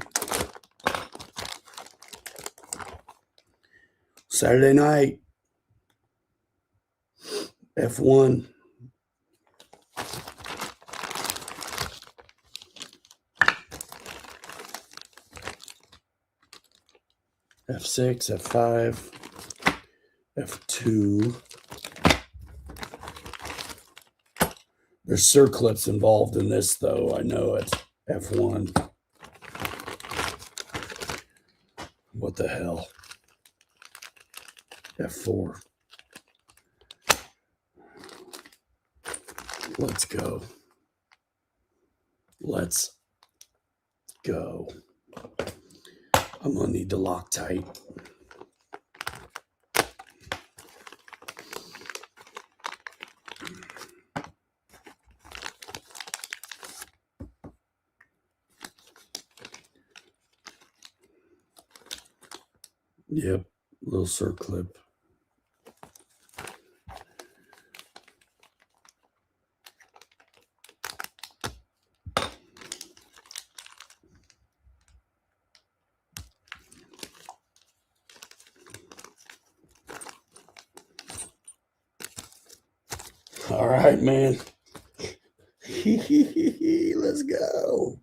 Saturday night. F1. F6, F5, F2. There's circlips involved in this, though. I know it. F1. What the hell? F4. Let's go. Let's go. I'm going to need to Loctite. Yep, little circlip. All right, man. Let's go.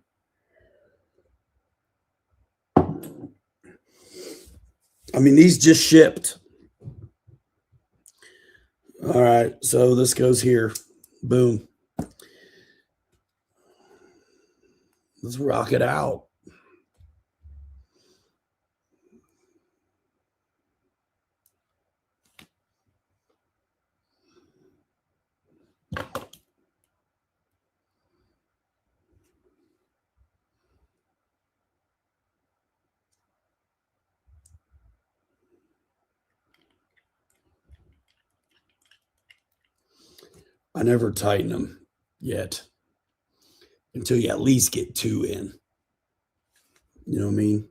I mean, these just shipped. All right, so this goes here. Boom. Let's rock it out. I never tighten them yet until you at least get 2 in. You know what I mean?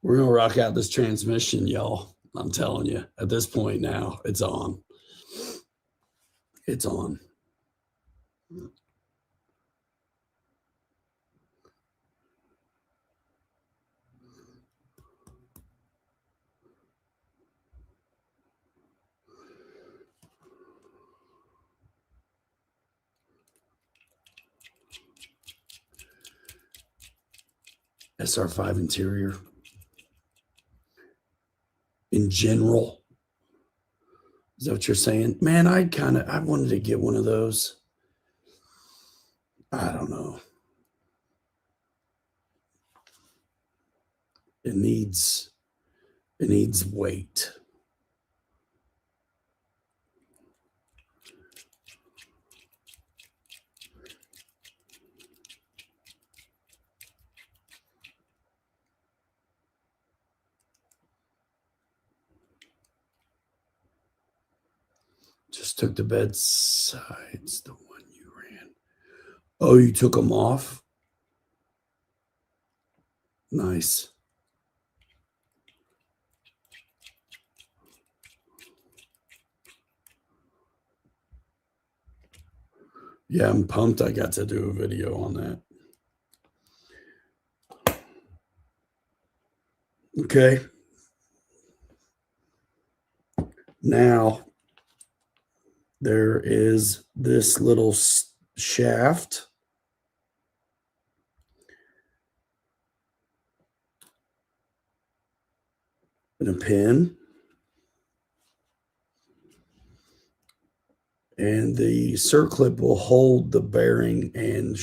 We're going to rock out this transmission, y'all. I'm telling you, at this point now, it's on. It's on. SR5 interior. In general. Is that what you're saying? Man, I wanted to get one of those. I don't know. It needs weight. Just took the bedsides, the one you ran. Oh, you took them off? Nice. Yeah, I'm pumped I got to do a video on that. Okay. Now, there is this little shaft and a pin. And the circlip will hold the bearing and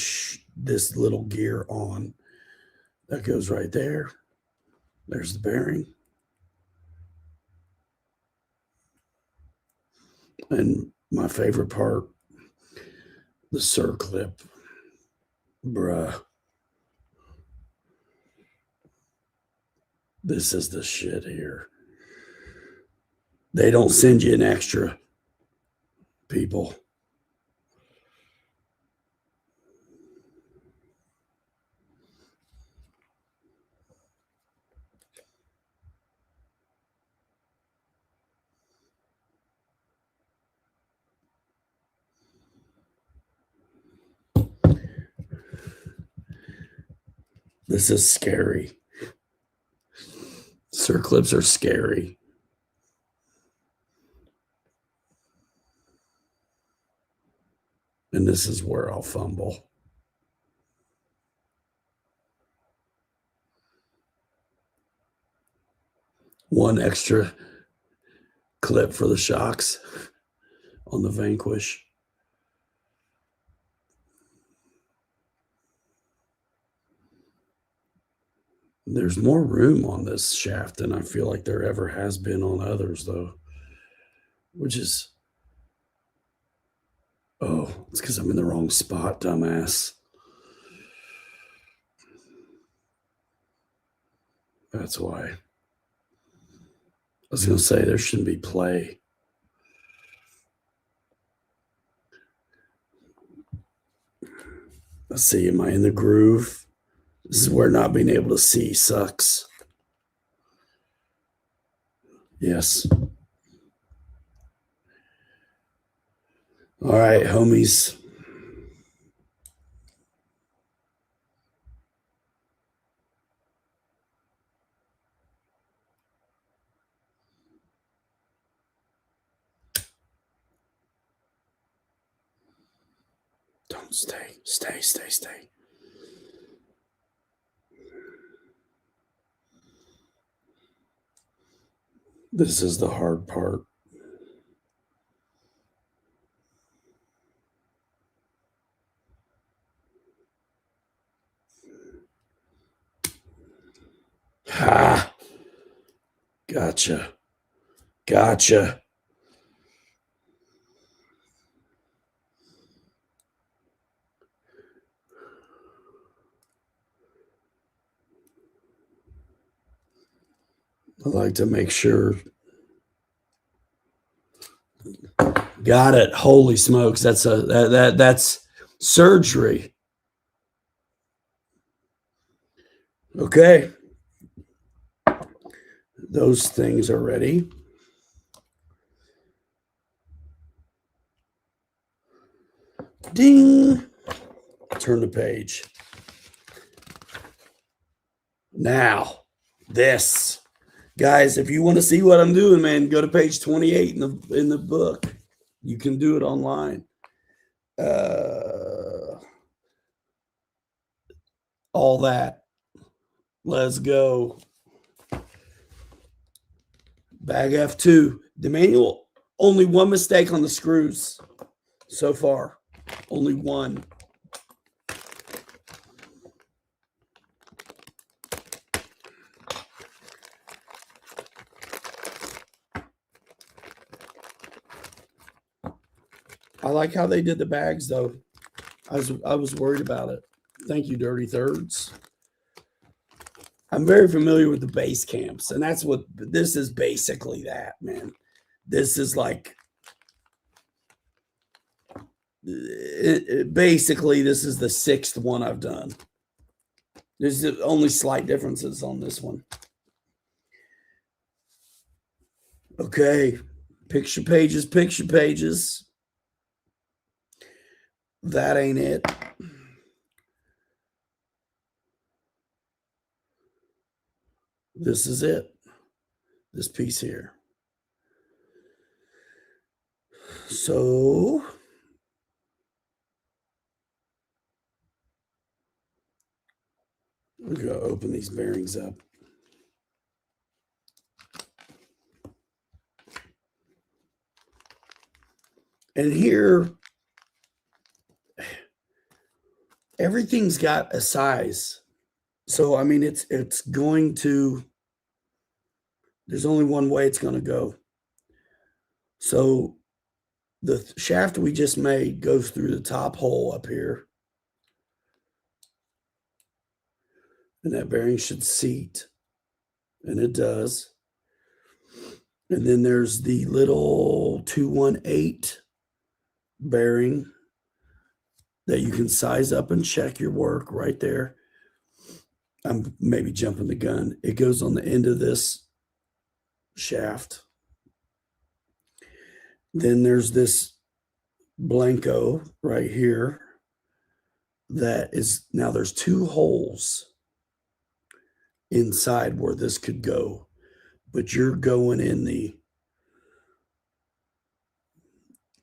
this little gear on. That goes right there. There's the bearing. And my favorite part, the circlip. Bruh. This is the shit here. They don't send you an extra, people. This is scary. Circlips are scary. And this is where I'll fumble. One extra clip for the shocks on the Vanquish. There's more room on this shaft than I feel like there ever has been on others, though, which is, oh, it's because I'm in the wrong spot, dumbass. That's why. I was going to say there shouldn't be play. Let's see, am I in the groove? This is where not being able to see sucks. Yes. All right, homies. Don't stay. Stay. This is the hard part. Ha! Gotcha. I like to make sure. Got it. Holy smokes. That's surgery. Okay. Those things are ready. Ding. Turn the page. Now, this. Guys, if you want to see what I'm doing, man, go to page 28 in the book. You can do it online. All that. Let's go. Bag F2. The manual, only one mistake on the screws so far. Only one. I like how they did the bags, though. I was worried about it. Thank you, Dirty Thirds. I'm very familiar with the base camps, and that's what this is basically that, man. This is like, basically, this is the 6th one I've done. There's only slight differences on this one. Okay, picture pages. That ain't it. This is it. This piece here. So we're going to open these bearings up. And here, everything's got a size. So, I mean, it's going to, there's only one way it's going to go. So the shaft we just made goes through the top hole up here. And that bearing should seat. And it does. And then there's the little 218 bearing that you can size up and check your work right there. I'm maybe jumping the gun. It goes on the end of this shaft. Then there's this Blanco right here that is, now there's 2 holes inside where this could go, but you're going in the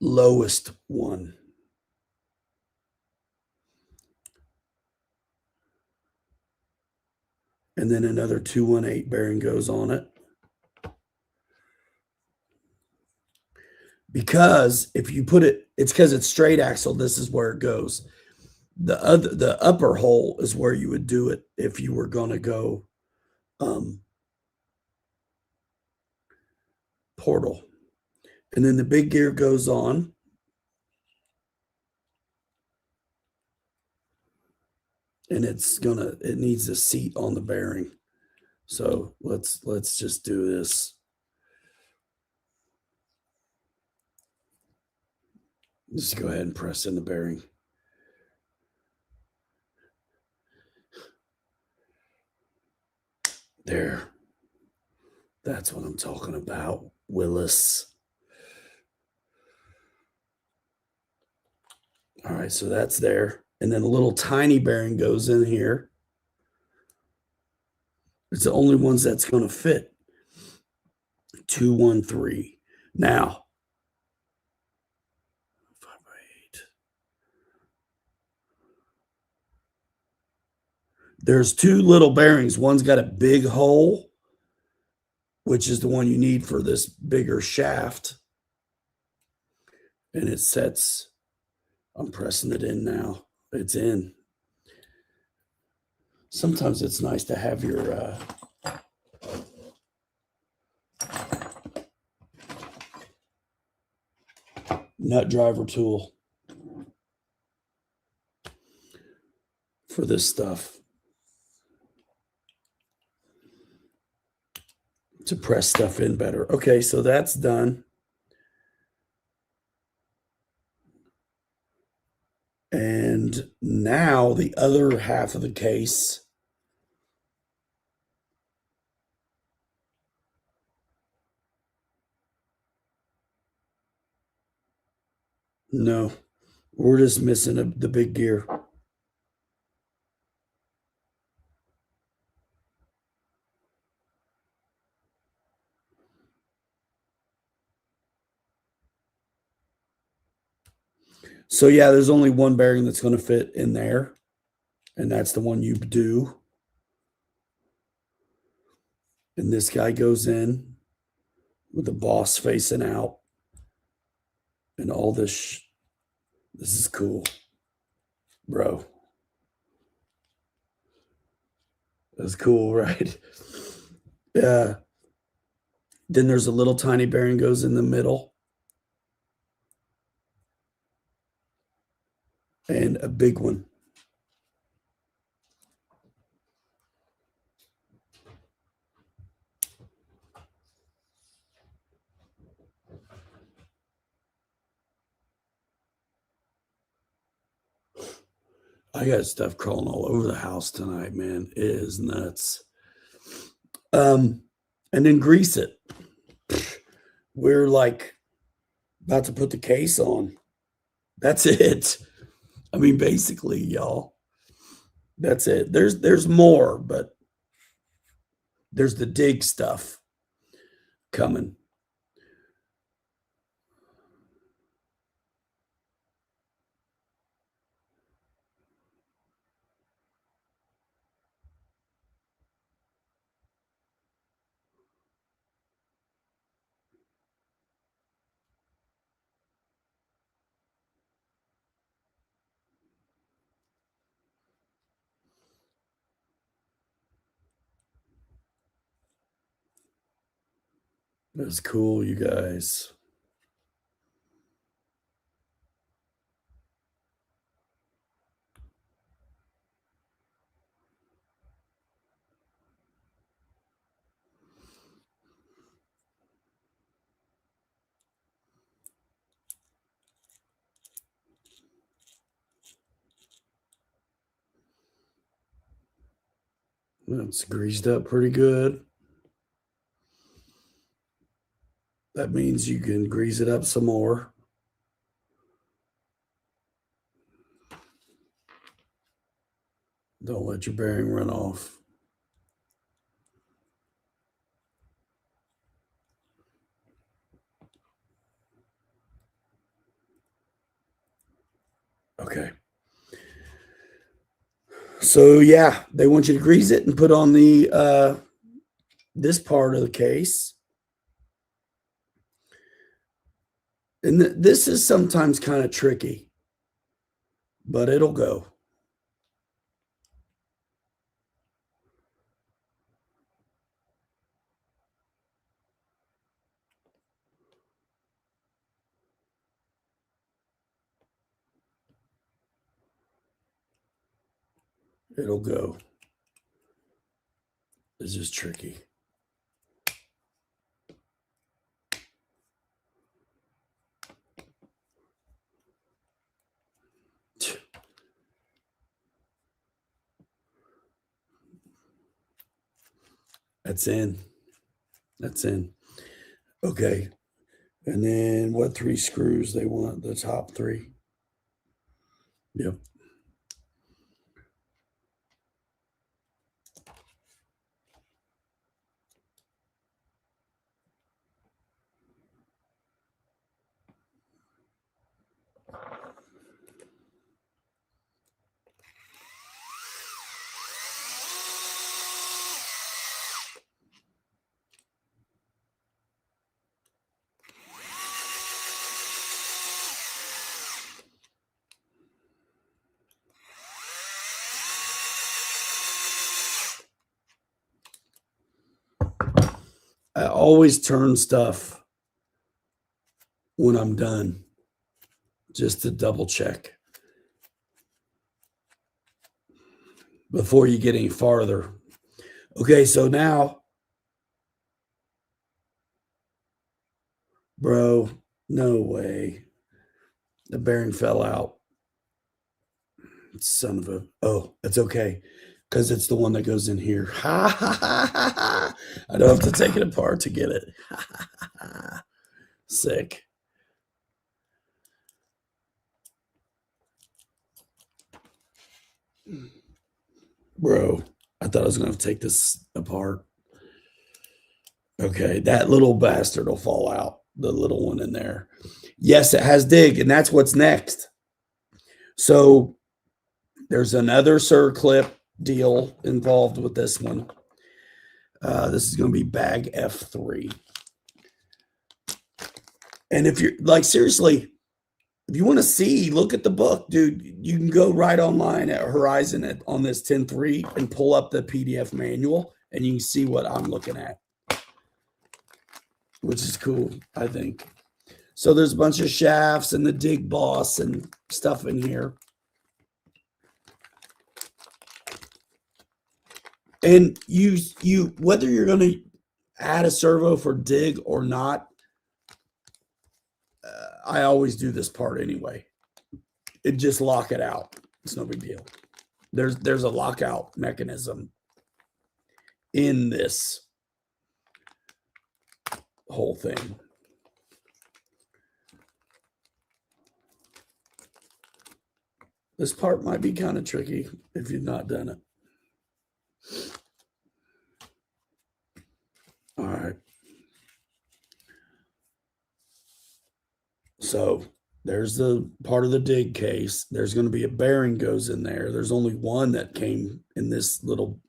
lowest one. And then another 218 bearing goes on it. Because if you put it, it's because it's straight axle, this is where it goes. The upper hole is where you would do it if you were going to go portal. And then the big gear goes on. And it needs a seat on the bearing. So let's just do this. Just go ahead and press in the bearing. There. That's what I'm talking about, Willis. All right, so that's there. And then a little tiny bearing goes in here. It's the only ones that's going to fit. 213. Now, 5x8. There's two little bearings. One's got a big hole, which is the one you need for this bigger shaft. And it sets, I'm pressing it in now. It's in. Sometimes it's nice to have your nut driver tool for this stuff to press stuff in better. Okay, so that's done. And now the other half of the case. No, we're just missing the big gear. So yeah, there's only one bearing that's going to fit in there, and that's the one you do. And this guy goes in with the boss facing out, and all this. This is cool, bro. That's cool, right? Yeah. Then there's a little tiny bearing goes in the middle, and a big one. I got stuff crawling all over the house tonight, man. It is nuts. And then grease it. We're like about to put the case on. That's it. I mean, basically, y'all. That's it. There's more, but there's the dig stuff coming. That's cool, you guys. It's greased up pretty good. That means you can grease it up some more. Don't let your bearing run off. Okay. So yeah, they want you to grease it and put on the this part of the case. And this is sometimes kind of tricky, but it'll go. It'll go. It's just tricky. That's in. That's in. Okay. And then what 3 screws they want? The top 3. Yep. I always turn stuff when I'm done just to double check before you get any farther. Okay, so now, bro, no way. The bearing fell out. Son of a, oh, it's okay. Because it's the one that goes in here. Ha ha ha ha ha. I don't have to take it apart to get it. Ha ha ha ha. Sick. Bro, I thought I was going to take this apart. Okay, that little bastard will fall out. The little one in there. Yes, it has dig, and that's what's next. So there's another circlip deal involved with this one. This is going to be bag F3. And if you're like, seriously, if you want to see, look at the book, dude. You can go right online at Horizon on this 10.3 and pull up the PDF manual, and you can see what I'm looking at, which is cool, I think. So there's a bunch of shafts and the dig boss and stuff in here. And you whether you're going to add a servo for dig or not, I always do this part anyway. It just lock it out. It's no big deal. There's a lockout mechanism in this whole thing. This part might be kind of tricky if you've not done it. All right. So there's the part of the dig case. There's going to be a bearing goes in there. There's only one that came in this little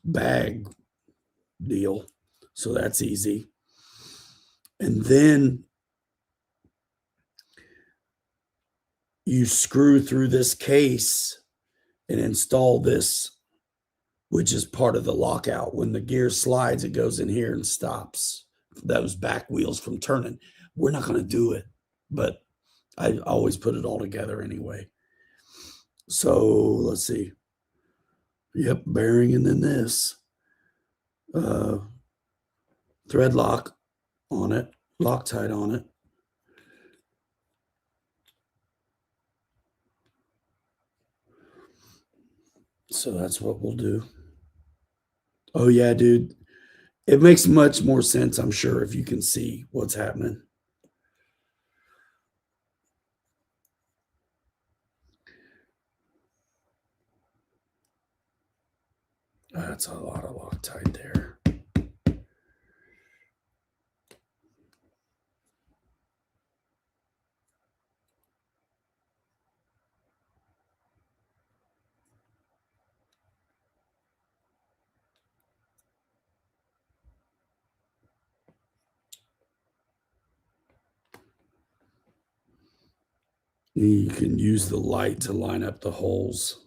bag deal. So that's easy. And then you screw through this case and install this, which is part of the lockout. When the gear slides, it goes in here and stops those back wheels from turning. We're not going to do it, but I always put it all together anyway. So let's see. Yep, bearing, and then this thread lock on it, Loctite on it. So that's what we'll do. Oh yeah, dude. It makes much more sense, I'm sure, if you can see what's happening. That's a lot of Loctite there. You can use the light to line up the holes.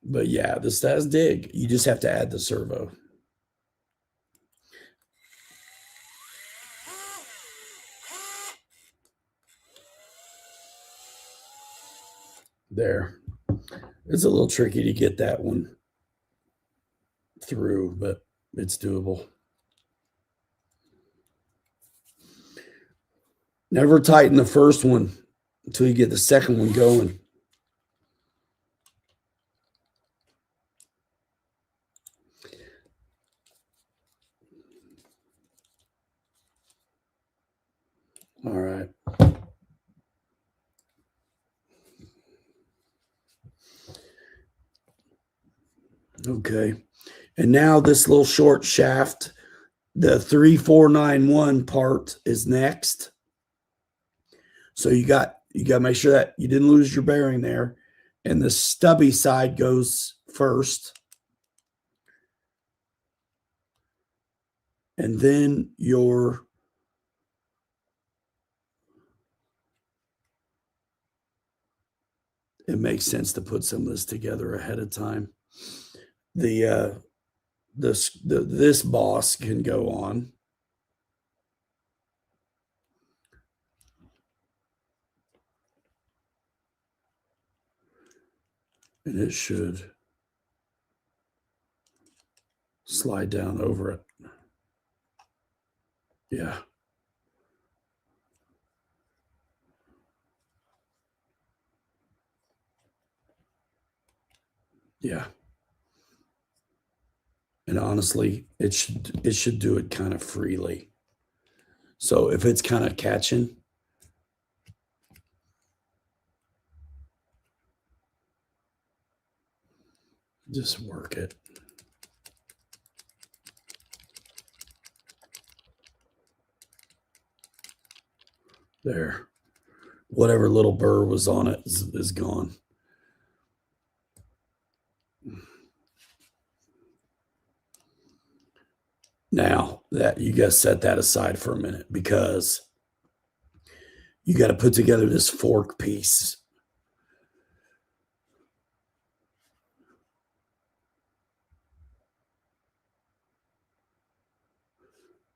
But yeah, this does dig. You just have to add the servo. There. It's a little tricky to get that one through, but it's doable. Never tighten the first one until you get the second one going. All right. Okay. And now this little short shaft, the 3491 part is next. So you got to make sure that you didn't lose your bearing there. And the stubby side goes first. And then it makes sense to put some of this together ahead of time. This boss can go on. And it should slide down over it. Yeah. Yeah. And honestly, it should do it kind of freely. So if it's kind of catching, just work it. There. Whatever little burr was on it is gone. Now that you got to set that aside for a minute because you got to put together this fork piece.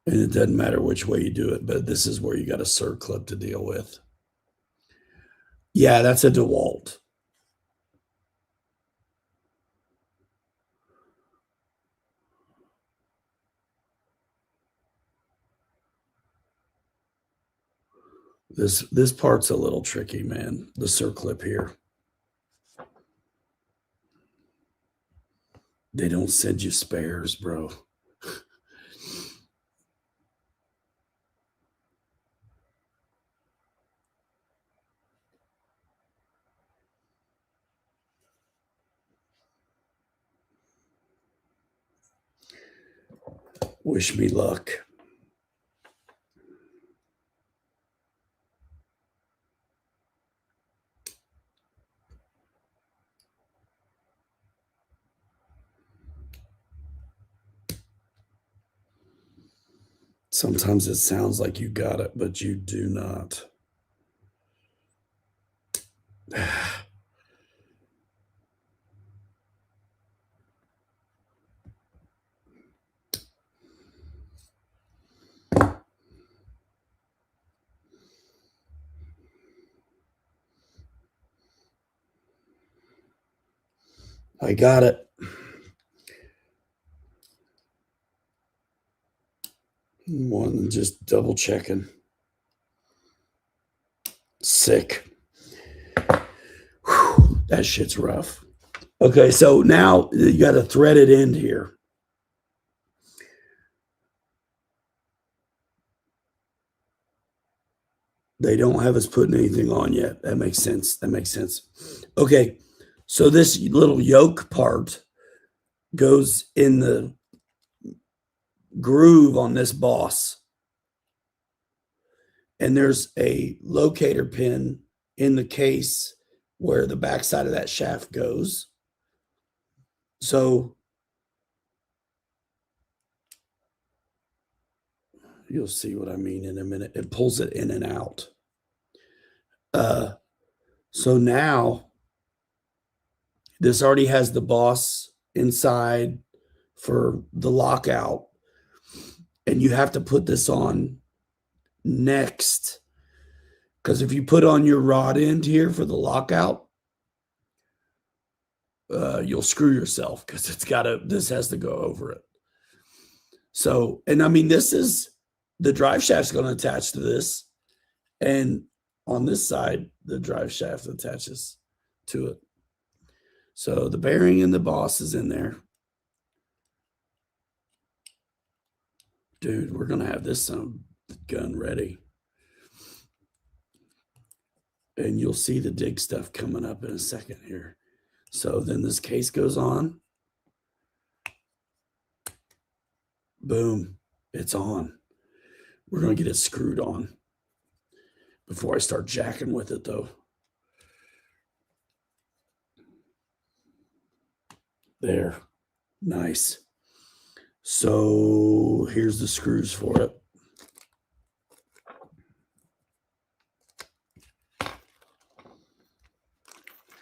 And it doesn't matter which way you do it, but this is where you got a circlip to deal with. Yeah, that's a DeWalt. This part's a little tricky, man. The circlip here. They don't send you spares, bro. Wish me luck. Sometimes it sounds like you got it, but you do not. I got it. One, just double checking. Sick. Whew, that shit's rough. Okay, so now you got a threaded end here. They don't have us putting anything on yet. That makes sense. That makes sense. Okay, so this little yoke part goes in the groove on this boss. And there's a locator pin in the case where the backside of that shaft goes. So You'll see what I mean in a minute. It pulls it in and out. So now this already has the boss inside for the lockout, and you have to put this on next, because if you put on your rod end here for the lockout, you'll screw yourself, because this has to go over it. So, and I mean, the drive shaft's going to attach to this, and on this side, the drive shaft attaches to it. So the bearing and the boss is in there. Dude, we're going to have this gun ready. And you'll see the dig stuff coming up in a second here. So then this case goes on. Boom, it's on. We're going to get it screwed on before I start jacking with it, though. There. Nice. So here's the screws for it.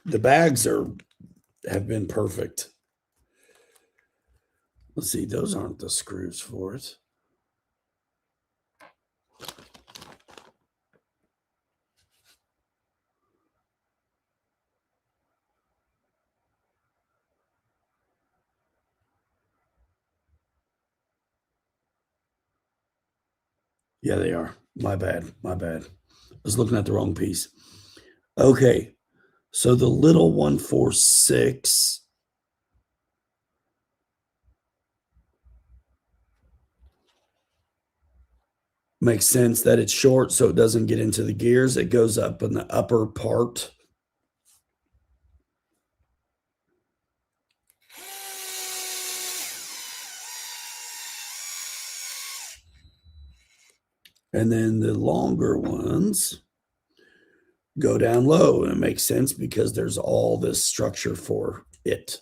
The bags have been perfect. Let's see, those aren't the screws for it. Yeah, they are. My bad. My bad. I was looking at the wrong piece. Okay. So the little 146 makes sense that it's short so it doesn't get into the gears. It goes up in the upper part. And then the longer ones go down low, and it makes sense because there's all this structure for it.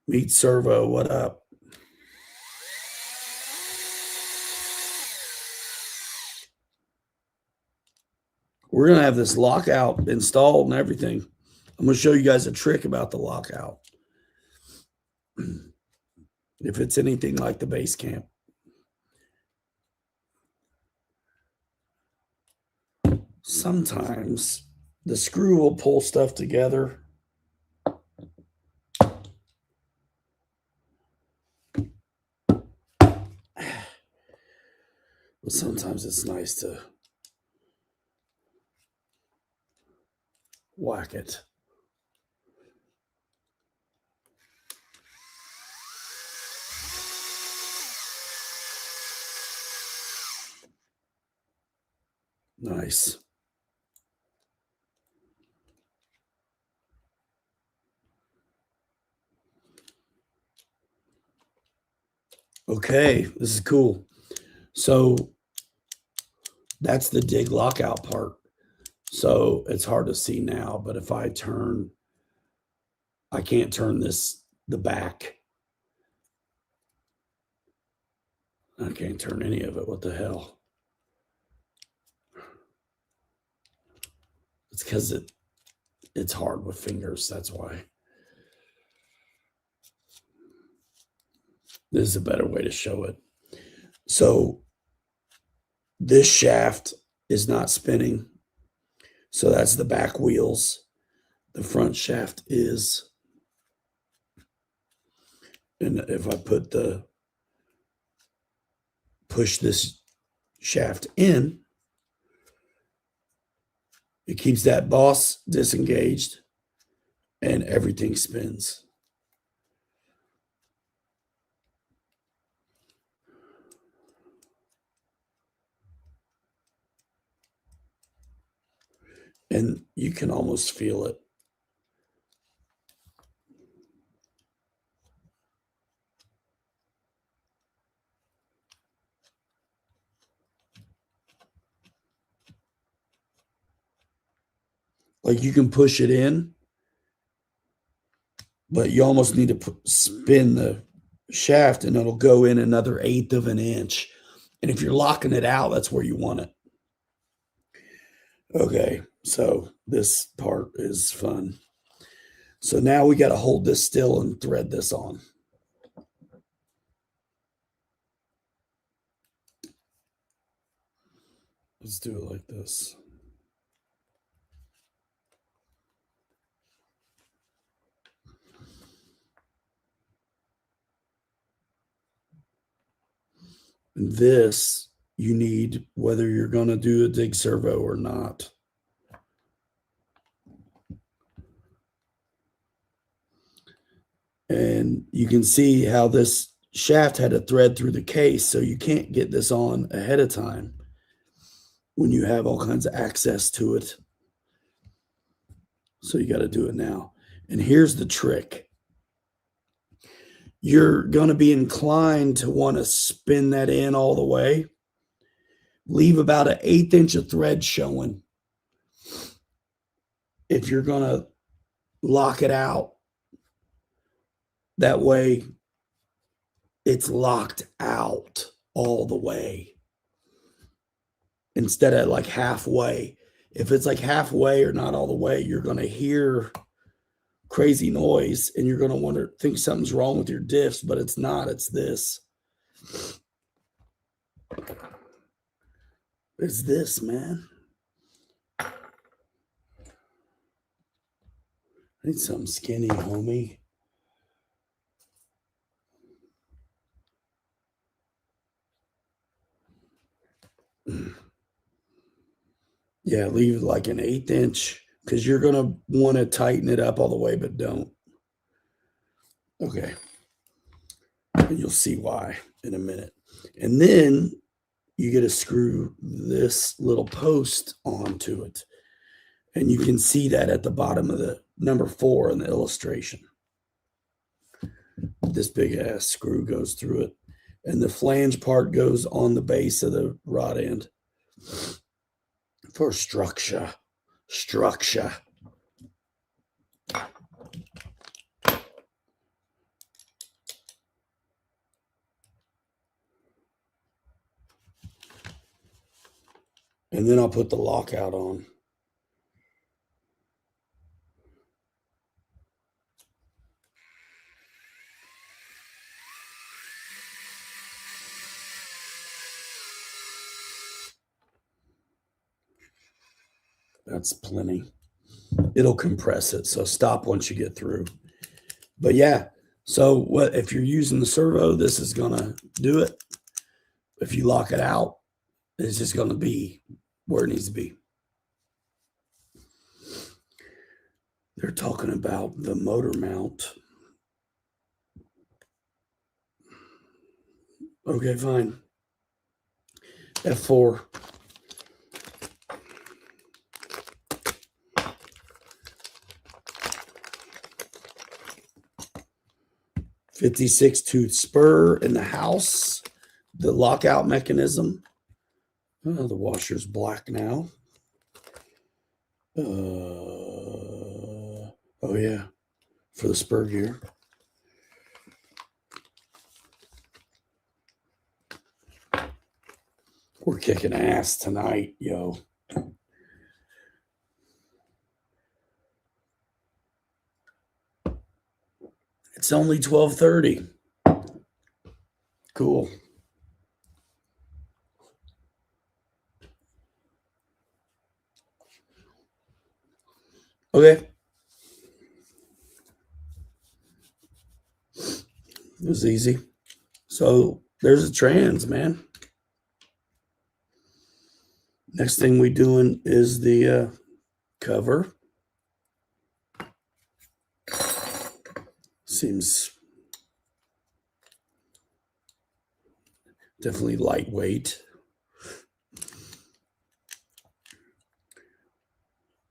Meet Servo, what up? We're going to have this lockout installed and everything. I'm going to show you guys a trick about the lockout. If it's anything like the base camp. Sometimes the screw will pull stuff together. But sometimes it's nice to whack it. Nice. Okay, this is cool. So that's the dig lockout part. So it's hard to see now, but if I turn, I can't turn the back. I can't turn any of it. What the hell? It's because it's hard with fingers. That's why. This is a better way to show it. So this shaft is not spinning. So that's the back wheels. The front shaft is. And if I push this shaft in, it keeps that boss disengaged and everything spins. And you can almost feel it. Like you can push it in, but you almost need to spin the shaft, and it'll go in another 1/8 of an inch. And if you're locking it out, that's where you want it. Okay, so this part is fun. So now we got to hold this still and thread this on. Let's do it like this. And this you need whether you're going to do a dig servo or not. And you can see how this shaft had a thread through the case, so you can't get this on ahead of time when you have all kinds of access to it. So you got to do it now. And here's the trick. You're going to be inclined to want to spin that in all the way. Leave about an 1/8 inch of thread showing if you're going to lock it out. That way it's locked out all the way instead of like halfway. If it's like halfway or not all the way, you're going to hear crazy noise and you're going to think something's wrong with your diffs, but it's not. It's this. It's this, man. I need something skinny, homie. Yeah, leave like an 1/8 inch because you're going to want to tighten it up all the way, but don't. Okay. And you'll see why in a minute. And then you get to screw this little post onto it. And you can see that at the bottom of the number 4 in the illustration. This big ass screw goes through it. And the flange part goes on the base of the rod end for structure. Structure. And then I'll put the lockout on. That's plenty. It'll compress it, so stop once you get through. But yeah, so what if you're using the servo, this is gonna do it. If you lock it out, it's just gonna be where it needs to be. They're talking about the motor mount. Okay, fine. F4. .56 tooth spur in the house. The lockout mechanism. Oh, the washer's black now. Oh yeah, for the spur gear. We're kicking ass tonight, yo. It's only 12:30. Cool. Okay. It was easy. So there's a trans, man. Next thing we doing is the cover. Seems definitely lightweight.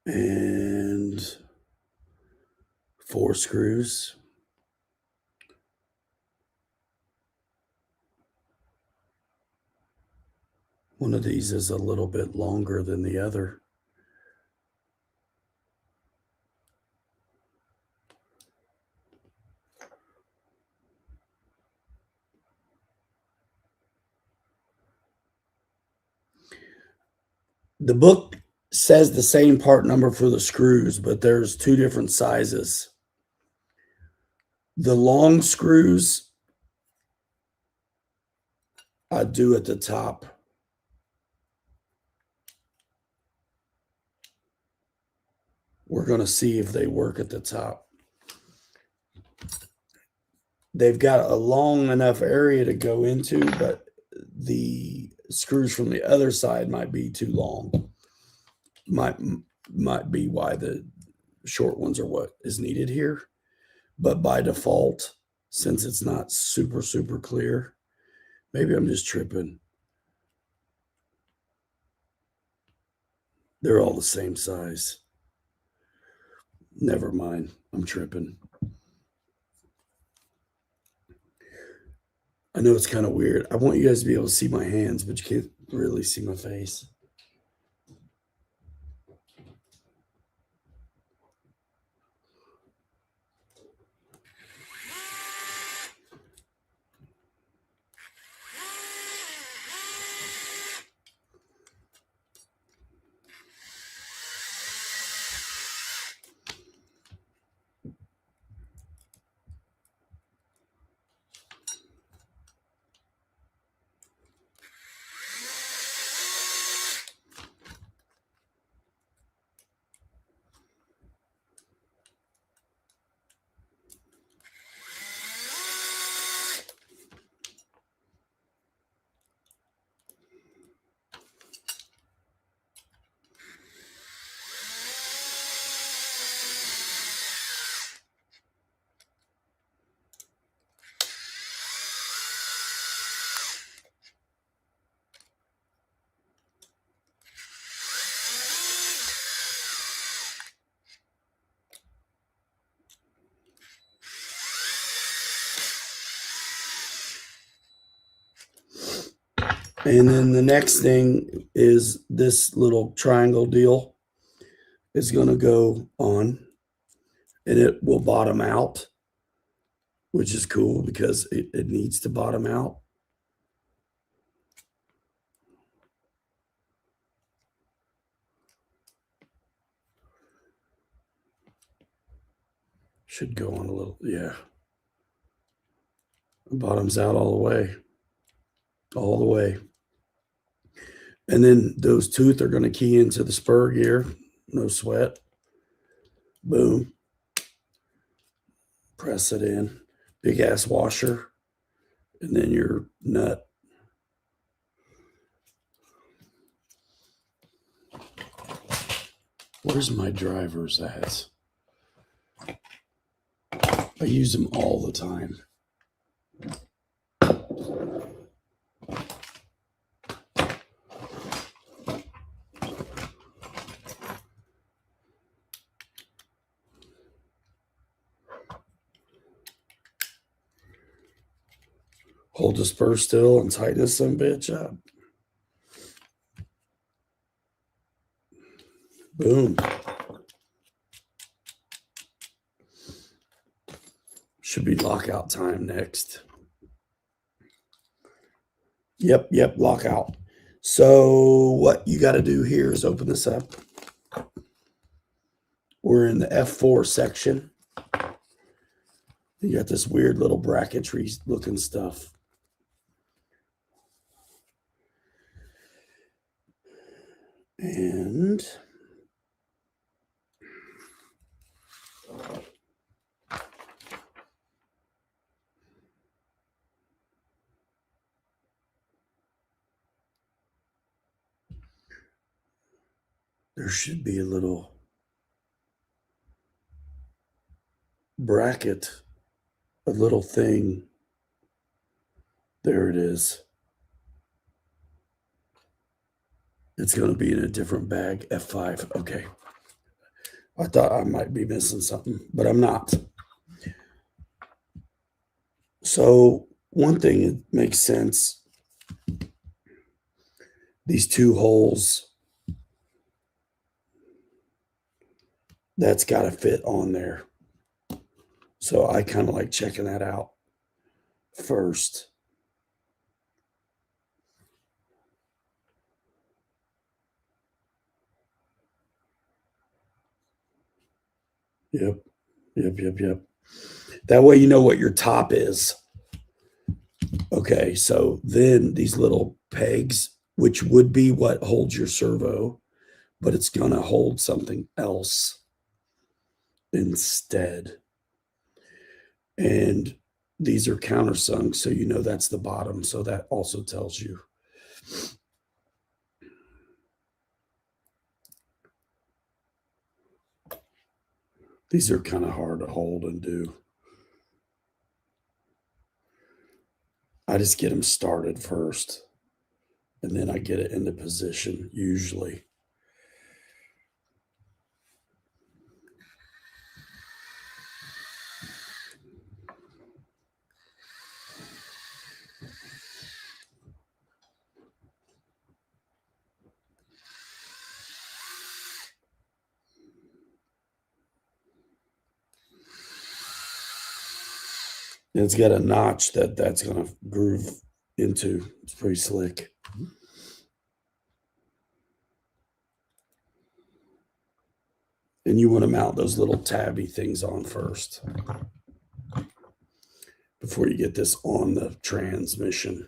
And 4 screws. One of these is a little bit longer than the other. The book says the same part number for the screws, but there's two different sizes. The long screws I do at the top. We're going to see if they work at the top. They've got a long enough area to go into, but the screws from the other side might be too long. Might be why the short ones are what is needed here. But by default, since it's not super, super clear, maybe I'm just tripping. They're all the same size. Never mind. I'm tripping. I know it's kind of weird. I want you guys to be able to see my hands, but you can't really see my face. And then the next thing is this little triangle deal is going to go on, and it will bottom out, which is cool because it needs to bottom out. Should go on a little, yeah. Bottoms out all the way. All the way. And then those tooth are going to key into the spur gear. No sweat. Boom. Press it in. Big ass washer. And then your nut. Where's my drivers at? I use them all the time. Hold the spur still and tighten this some bitch up. Boom. Should be lockout time next. Yep, lockout. So what you got to do here is open this up. We're in the F4 section. You got this weird little bracketry looking stuff. And there should be a little bracket, a little thing. There it is. It's going to be in a different bag, F5. Okay. I thought I might be missing something, but I'm not. So one thing that makes sense, these two holes, that's got to fit on there. So I kind of like checking that out first. Yep. Yep. That way you know what your top is. Okay, so then these little pegs, which would be what holds your servo, but it's going to hold something else instead. And these are countersunk, so you know that's the bottom. So that also tells you. These are kind of hard to hold and do. I just get them started first, and then I get it into position usually. And it's got a notch that's going to groove into. It's pretty slick. And you want to mount those little tabby things on first before you get this on the transmission.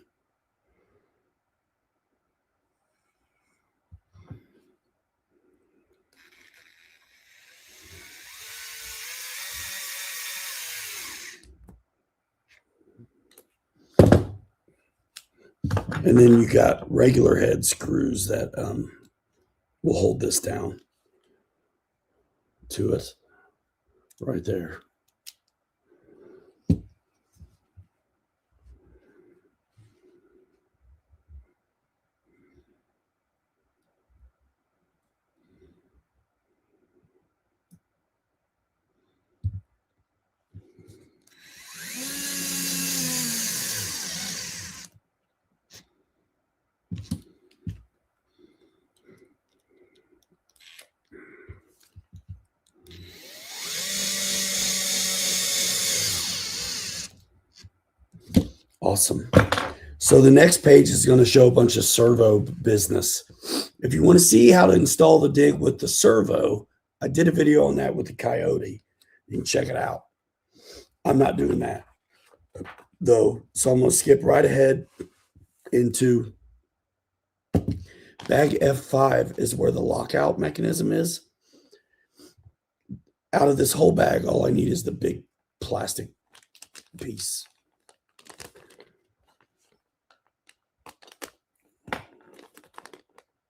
And then you got regular head screws that will hold this down to it right there. Awesome. So the next page is going to show a bunch of servo business. If you want to see how to install the dig with the servo, I did a video on that with the Coyote. You can check it out. I'm not doing that though. So I'm going to skip right ahead into bag F5 is where the lockout mechanism is. Out of this whole bag, all I need is the big plastic piece.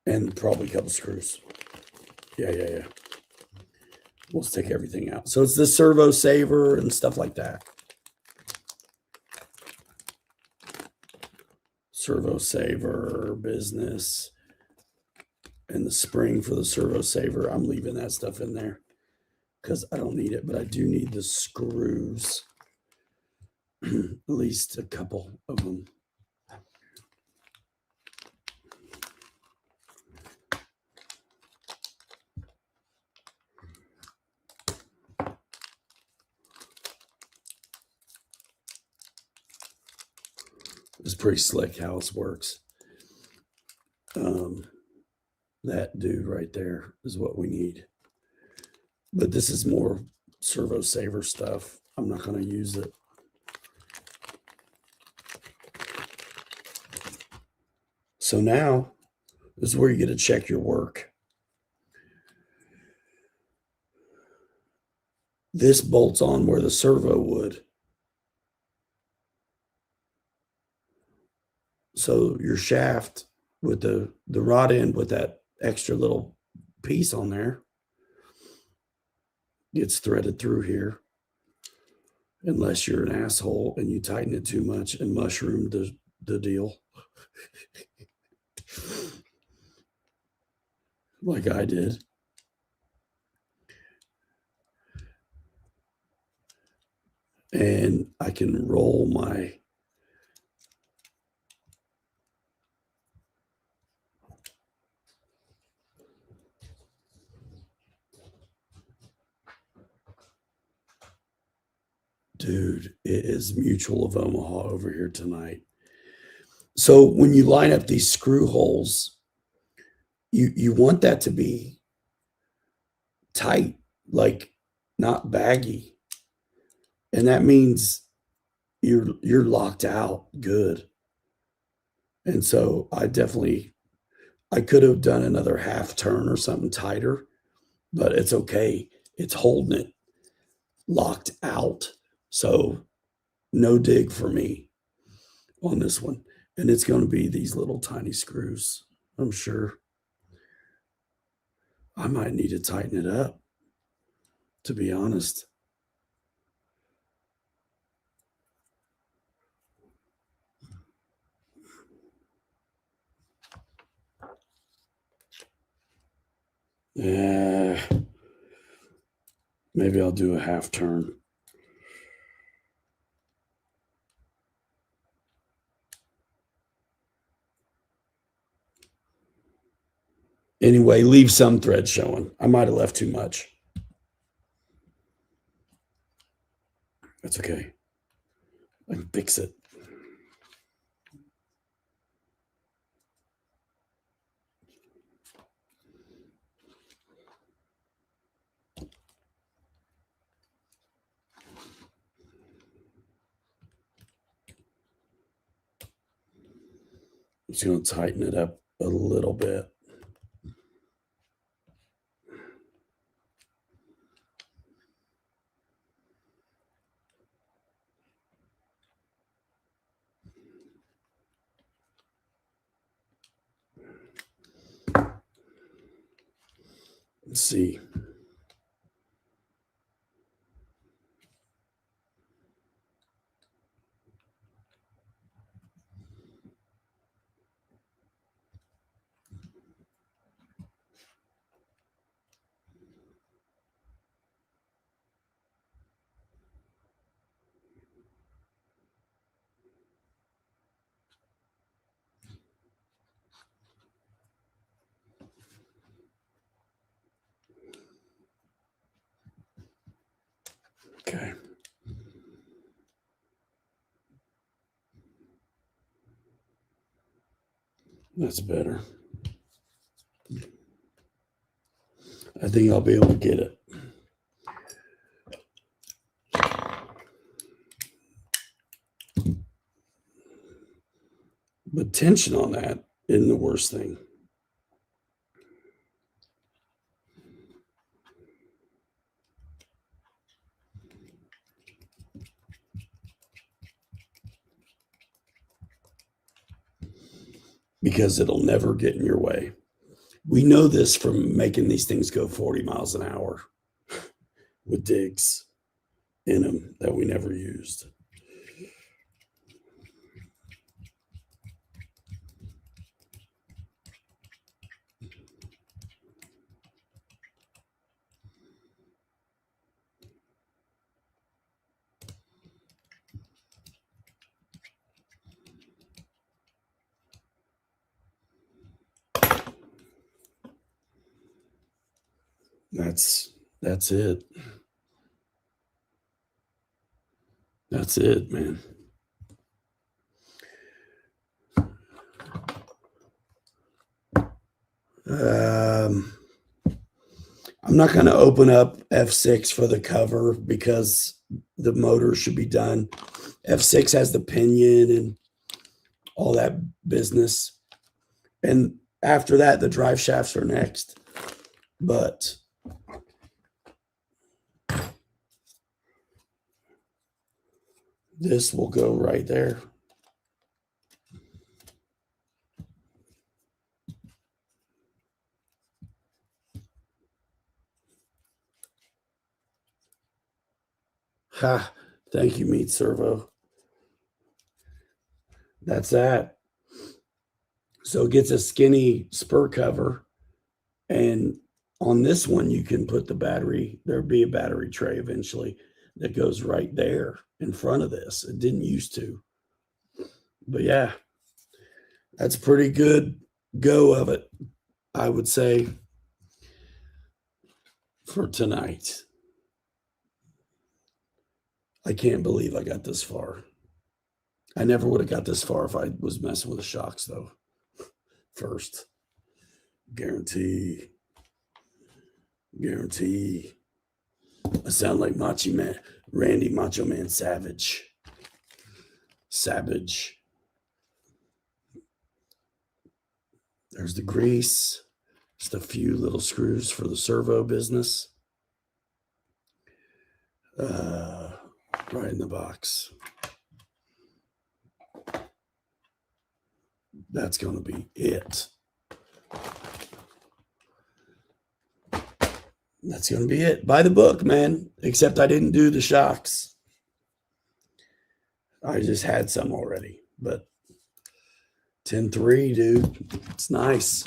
And probably a couple screws. Yeah. We'll stick everything out. So it's the servo saver and stuff like that. Servo saver business. And the spring for the servo saver. I'm leaving that stuff in there because I don't need it, but I do need the screws. At least a couple of them. It's pretty slick how this works. That dude right there is what we need. But this is more servo saver stuff. I'm not going to use it. So now, this is where you get to check your work. This bolts on where the servo would. So your shaft with the rod end with that extra little piece on there gets threaded through here. Unless you're an asshole and you tighten it too much and mushroom the deal. Like I did. And I can roll my dude, it is Mutual of Omaha over here tonight. So when you line up these screw holes, you want that to be tight. Like not baggy. And that means you're locked out good. And so I could have done another half turn or something tighter, but it's okay. It's holding it locked out. So no dig for me on this one. And it's going to be these little tiny screws, I'm sure. I might need to tighten it up, to be honest. Yeah, maybe I'll do a half turn. Anyway, leave some thread showing. I might have left too much. That's okay. I can fix it. I'm just going to tighten it up a little bit. Let's see. Okay. That's better. I think I'll be able to get it. But tension on that isn't the worst thing. Because it'll never get in your way. We know this from making these things go 40 miles an hour with digs in them that we never used. That's it. That's it, man. I'm not going to open up F6 for the cover because the motor should be done. F6 has the pinion and all that business. And after that, the drive shafts are next. But this will go right there. Ha, thank you, Meat Servo. That's that. So it gets a skinny spur cover. And on this one, you can put the battery. There'll be a battery tray eventually that goes right there in front of this. It didn't used to. But yeah, that's a pretty good go of it, I would say, for tonight. I can't believe I got this far. I never would have got this far if I was messing with the shocks, though. First. Guarantee. I sound like Macho Man, Randy Macho Man Savage. There's the grease. Just a few little screws for the servo business. Right in the box. That's going to be it. That's going to be it. By the book, man. Except I didn't do the shocks. I just had some already. But 10-3, dude. It's nice.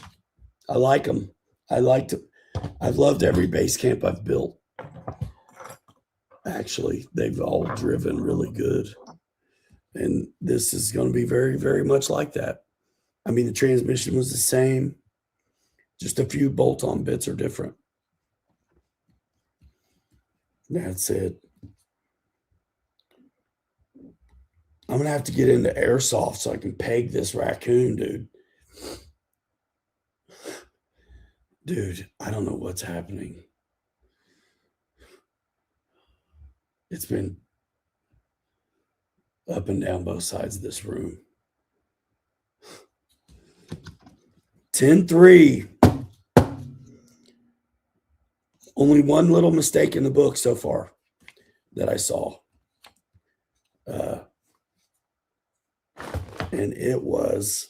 I like them. I've loved every base camp I've built. Actually, they've all driven really good. And this is going to be very, very much like that. I mean, the transmission was the same. Just a few bolt-on bits are different. That's it. I'm going to have to get into airsoft so I can peg this raccoon, dude. Dude, I don't know what's happening. It's been up and down both sides of this room. 10-3. Only one little mistake in the book so far that I saw. And it was,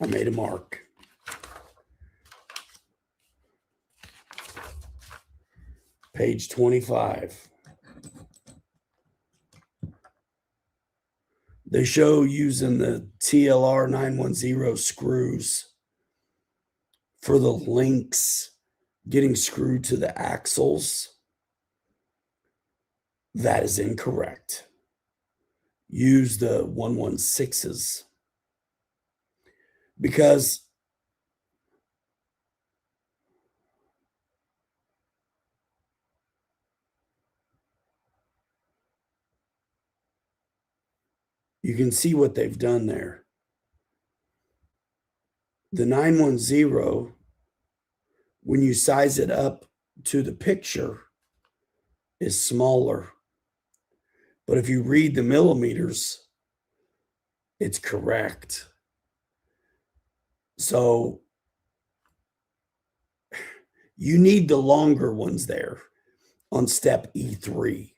I made a mark. Page 25. They show using the TLR 910 screws for the links getting screwed to the axles. That is incorrect. Use the 116s because you can see what they've done there. The 910, when you size it up to the picture, is smaller. But if you read the millimeters, it's correct. So you need the longer ones there on step E3,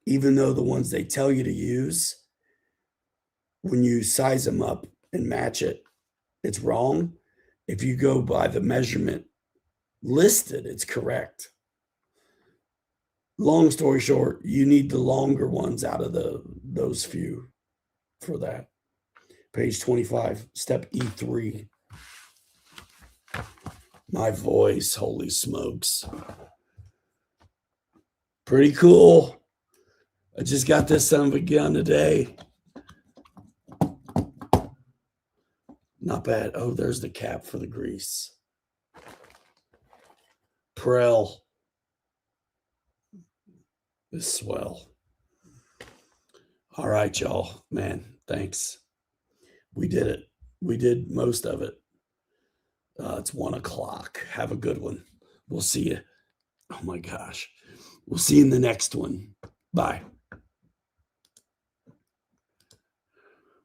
even though the ones they tell you to use, when you size them up and match it, it's wrong. If you go by the measurement listed, it's correct. Long story short, you need the longer ones out of those few for that. Page 25, step E3. My voice, holy smokes. Pretty cool. I just got this son of a gun today. Not bad. Oh, there's the cap for the grease. Prel. Is swell. All right, y'all. Man, thanks. We did it. We did most of it. It's 1 o'clock. Have a good one. We'll see you. Oh my gosh. We'll see you in the next one. Bye.